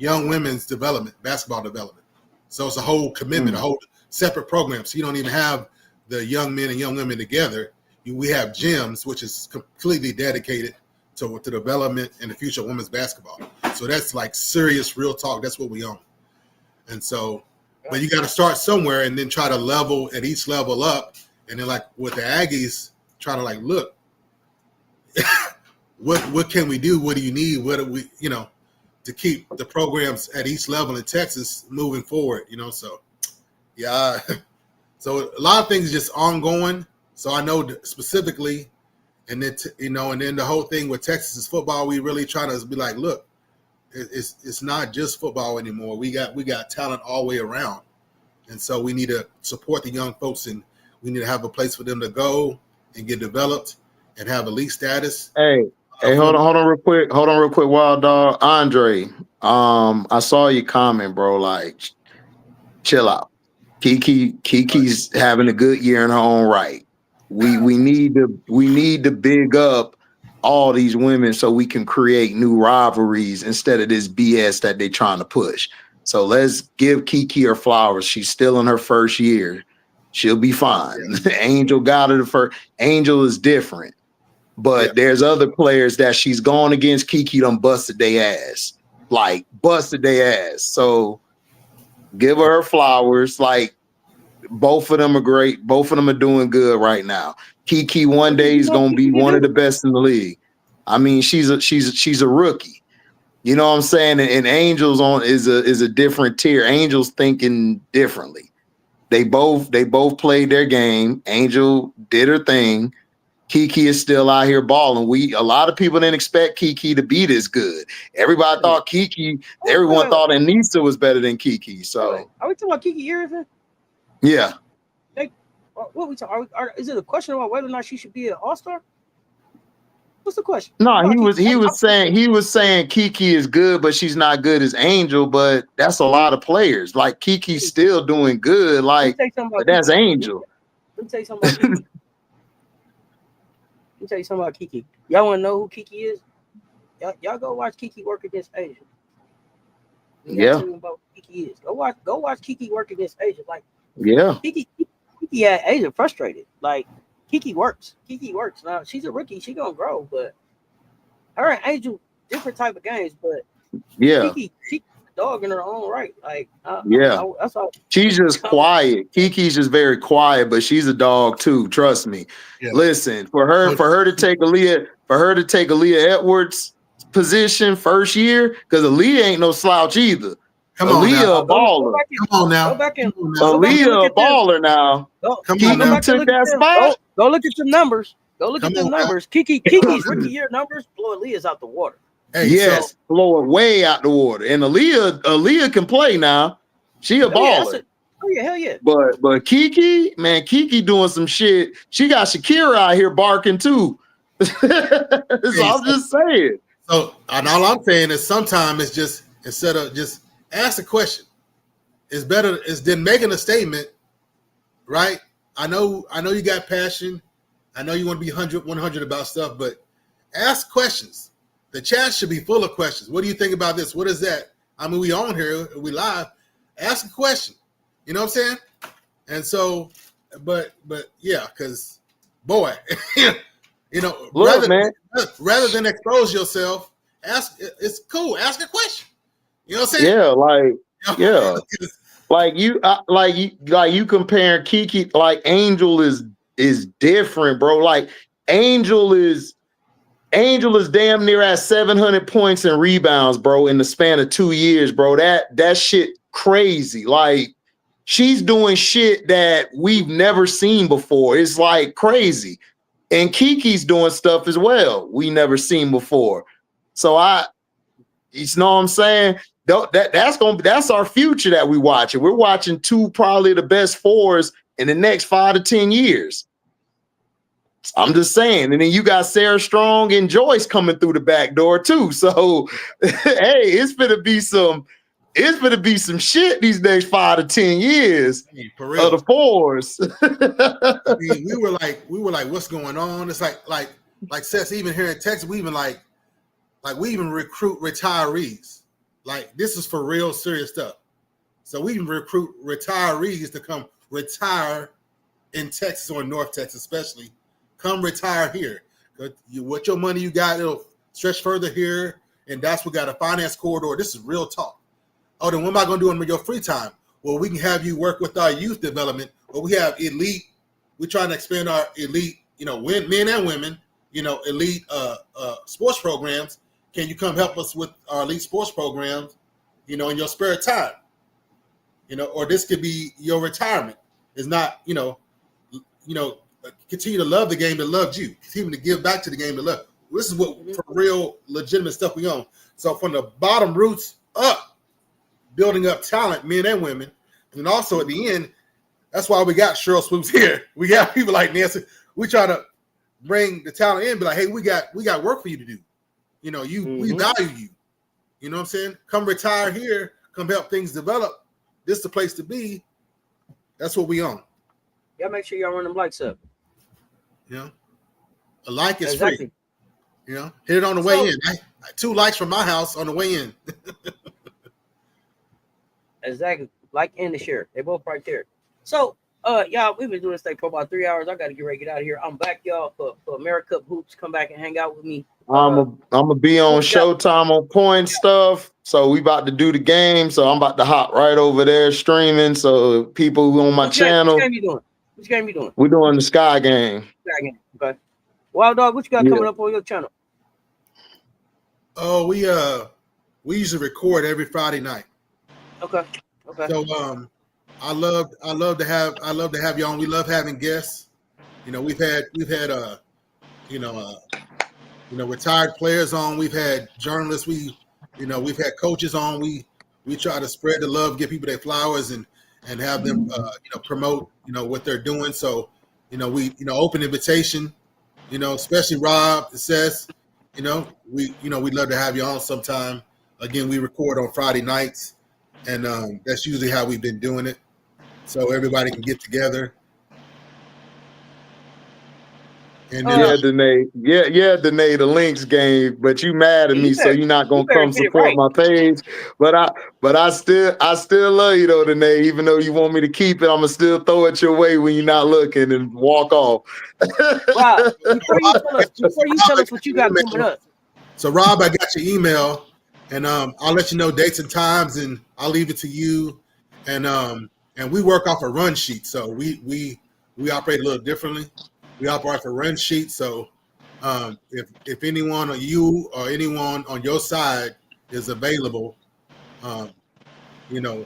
young women's development, basketball development. So it's a whole commitment, a whole separate program. So you don't even have the young men and young women together. We have gyms, which is completely dedicated to development and the future of women's basketball. So that's like serious, real talk. That's what we own. And so, but you got to start somewhere and then try to level at each level up. And then like with the Aggies, try to like, look, what can we do? What do you need? What do we, to keep the programs at each level in Texas moving forward, so yeah. So a lot of things are just ongoing. So I know specifically, and then, and then the whole thing with Texas football, we really try to be like, look, it's not just football anymore. We got talent all the way around. And so we need to support the young folks, and we need to have a place for them to go and get developed and have elite status. Hey, hold on real quick, Wild Dog. Andre, I saw your comment, bro. Like, chill out. Kiki's having a good year in her own right. We need to big up all these women so we can create new rivalries instead of this BS that they're trying to push. So let's give Kiki her flowers. She's still in her first year. She'll be fine. Angel got her the first. Angel is different. But there's other players that she's gone against. Kiki done busted their ass. Like, busted their ass. So give her flowers. Like, both of them are great. Both of them are doing good right now. Kiki one day is gonna be one of the best in the league. I mean, she's a rookie. You know what I'm saying? And Angel's is a different tier. Angel's thinking differently. They both played their game. Angel did her thing. Kiki is still out here balling. A lot of people didn't expect Kiki to be this good. Everybody thought Kiki. Everyone thought Anissa was better than Kiki. So are we talking about Kiki Iriafen? Yeah. What we talking? Is it a question about whether or not she should be an All-Star? What's the question? No, he was saying Kiki is good, but she's not good as Angel. But that's a lot of players. Like Kiki's still doing good. Like but that's Angel. Let me tell you something about Kiki. Let me tell you something about Kiki. Y'all want to know who Kiki is? Y'all go watch Kiki work against Asia. Yeah. About who Kiki is. Go watch Kiki work against Asia. Like Kiki had Asia frustrated. Like Kiki works. Now she's a rookie. She gonna grow, but her and Angel different type of games. But Kiki, she's a dog in her own right. Like that's all. She's just quiet. Kiki's just very quiet, but she's a dog too. Trust me. Yeah. Listen, for her to take Aaliyah Edwards' position first year, because Aaliyah ain't no slouch either. Aaliyah a baller. Come on now. Aaliyah a baller now. Kiki took that spot. Go look at the numbers. Numbers. Kiki's rookie year numbers blow Aaliyah's out the water. Hey, blow it way out the water. And Aaliyah can play now. She a baller. Hell yeah. But Kiki, man, Kiki doing some shit. She got Shakira out here barking too. I'm just saying. So, and all I'm saying is sometimes it's just instead of just ask a question, it's better than making a statement, right? I know you got passion. I know you want to be 100 about stuff, but ask questions. The chat should be full of questions. What do you think about this? What is that? I mean, we on here, we live. Ask a question. You know what I'm saying? And so, but yeah, because boy, you know, rather than expose yourself, it's cool. Ask a question. You know what I'm saying? Yeah, like you comparing Kiki, like Angel is different, bro. Like Angel is damn near at 700 points and rebounds, bro, in the span of 2 years, bro. That shit crazy. Like she's doing shit that we've never seen before. It's like crazy. And Kiki's doing stuff as well we never seen before. So you know what I'm saying? That's our future that we watching. We're watching two probably the best fours in the next 5 to 10 years. I'm just saying. And then you got Sarah Strong and Joyce coming through the back door too. So hey, it's gonna be some shit these next 5 to 10 years for real. Of the fours. I mean, we were like, what's going on? It's like Cess, even here in Texas, we even we even recruit retirees. Like this is for real serious stuff. So we even recruit retirees to come retire in Texas or North Texas, especially. Come retire here. What your money you got, it'll stretch further here. And that's what got a finance corridor. This is real talk. Oh, then what am I going to do in your free time? Well, we can have you work with our youth development, or we have elite. We're trying to expand our elite, men and women, elite sports programs. Can you come help us with our elite sports programs, in your spare time? Or this could be your retirement. It's not, continue to love the game that loved you. Continue to give back to the game that loved. This is what for real legitimate stuff we own. So from the bottom roots up, building up talent, men and women, and also at the end, that's why we got Cheryl Swoops here. We got people like Nancy. We try to bring the talent in, be like, hey, we got work for you to do. We value you. You know what I'm saying? Come retire here. Come help things develop. This is the place to be. That's what we own. Y'all make sure y'all run them likes up. A like is free. You know, hit it on the way in. 2 likes from my house on the way in. Exactly. Like and the share. They both right there. So, y'all, we've been doing this thing for about 3 hours. I got to get ready to get out of here. I'm back, y'all, for AmeriCup Hoops. Come back and hang out with me. I'm gonna be on Showtime on Point stuff. So we about to do the game. So I'm about to hop right over there streaming. So people who on my channel. Which game you doing? Which game you doing? We're doing the Sky game. Sky game. Okay. Wild Dog, what you got coming up on your channel? Oh, we usually record every Friday night. Okay. So I love to have you on. We love having guests. You know, we've had retired players on. We've had journalists. We've had coaches on. We try to spread the love, give people their flowers, and have them promote what they're doing. So we open invitation. Especially Rob and Cess. We'd love to have you on sometime. Again, we record on Friday nights, and that's usually how we've been doing it, so everybody can get together. And Danae, Danae, the Lynx game, but you mad at me, so you're not gonna come support my page. But I still love you though, Danae. Even though you want me to keep it, I'ma still throw it your way when you're not looking and walk off. Wow. Before you tell us what you got coming up. So Rob, I got your email, and I'll let you know dates and times, and I'll leave it to you. And we work off a run sheet, so we operate a little differently. We operate a run sheet, so if anyone or you or anyone on your side is available, basically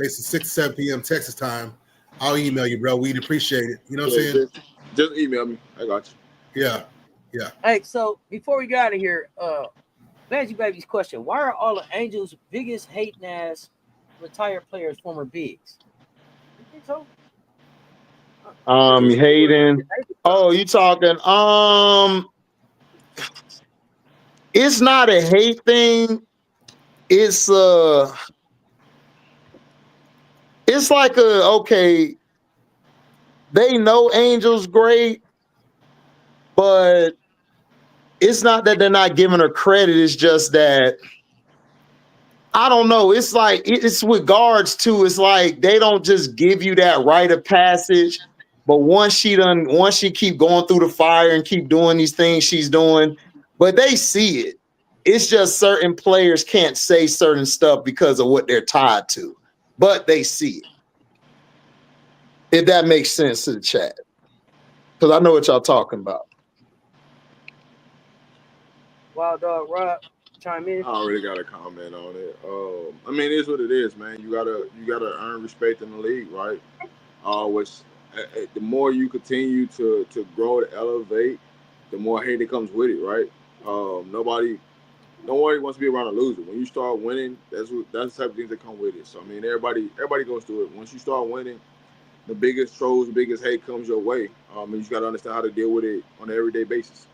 6 to 7 p.m. Texas time, I'll email you, bro. We'd appreciate it. You know what I'm saying? Just email me. I got you. Yeah. Hey, so before we get out of here, Magic Baby's question: why are all the Angels' biggest hating ass retired players former bigs? You think so? Hayden. Oh, you talking? It's not a hate thing. It's like okay. They know Angel's great, but it's not that they're not giving her credit. It's just that I don't know. It's like it's with guards too. It's like they don't just give you that rite of passage. But once she keep going through the fire and keep doing these things she's doing, but they see it. It's just certain players can't say certain stuff because of what they're tied to, but they see it. If that makes sense to the chat, because I know what y'all talking about. Wild Dog Rob, chime in. I already got a comment on it. I mean, it is what it is, man. You gotta earn respect in the league, right? The more you continue to grow and elevate, the more hate that comes with it, right? Nobody wants to be around a loser. When you start winning, that's the type of things that come with it. So I mean, everybody goes through it. Once you start winning, the biggest trolls, the biggest hate comes your way. And you just got to understand how to deal with it on an everyday basis.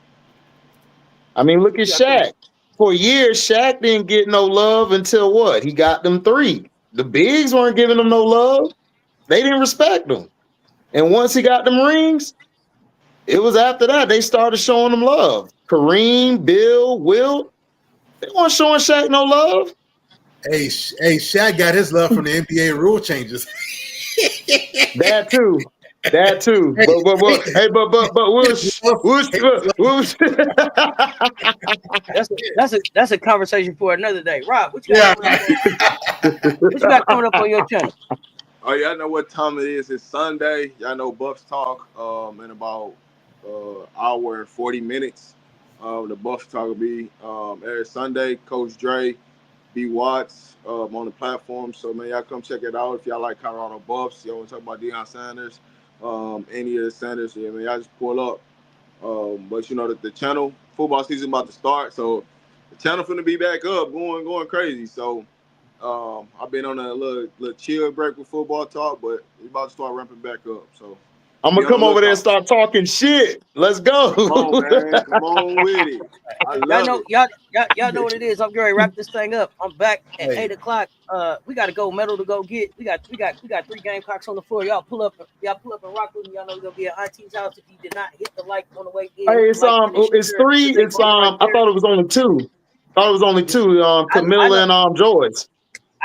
I mean, look at Shaq. For years, Shaq didn't get no love until what? He got them 3. The bigs weren't giving him no love. They didn't respect him. And once he got them rings, it was after that they started showing him love. Kareem, Bill, Wilt, they weren't showing Shaq no love. Hey, Shaq got his love from the NBA rule changes. That too. But that's a conversation for another day. Rob, what you got coming up on your channel? Oh, y'all know what time it is. It's Sunday. Y'all know Buffs Talk in about hour and 40 minutes. The Buffs Talk will be every Sunday. Coach Dre, B. Watts on the platform. So, man, y'all come check it out. If y'all like Colorado Buffs, y'all want to talk about Deion Sanders, any of the Sanders, yeah, man, y'all just pull up. But, you know, the channel, football season about to start. So, the channel finna be back up, going crazy. So, I've been on a little chill break with football talk, but it's about to start ramping back up. So I'm gonna come over there and start talking shit. Let's go. Come on, man. Come on with it. I love it. Y'all know what it is. I'm going to wrap this thing up. I'm back at 8:00. We got to go medal to go get. We got 3 Gamecocks on the floor. Y'all pull up and rock with me. Y'all know we're gonna be at Auntie's house. If you did not hit the like on the way in, Hey, it's 3. It's I thought it was only 2. Camilla and Joyce.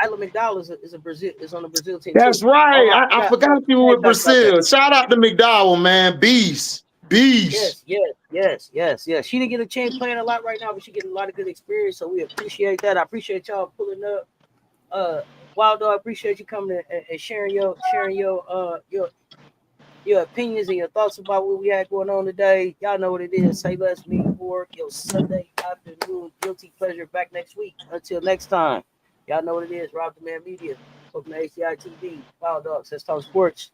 Isla McDowell is a Brazil is on the Brazil team. That's too. right. I forgot you were with Brazil. Shout out to McDowell, man. Beast. Yes. She didn't get a chance playing a lot right now, but she getting a lot of good experience. So we appreciate that. I appreciate y'all pulling up. Wild Dog, appreciate you coming and sharing your opinions and your thoughts about what we had going on today. Y'all know what it is. Say less, me more. Your Sunday afternoon guilty pleasure. Back next week. Until next time. Y'all know what it is. Rob the Man Media. Open ACI TV. Wild Dog. Let's talk sports.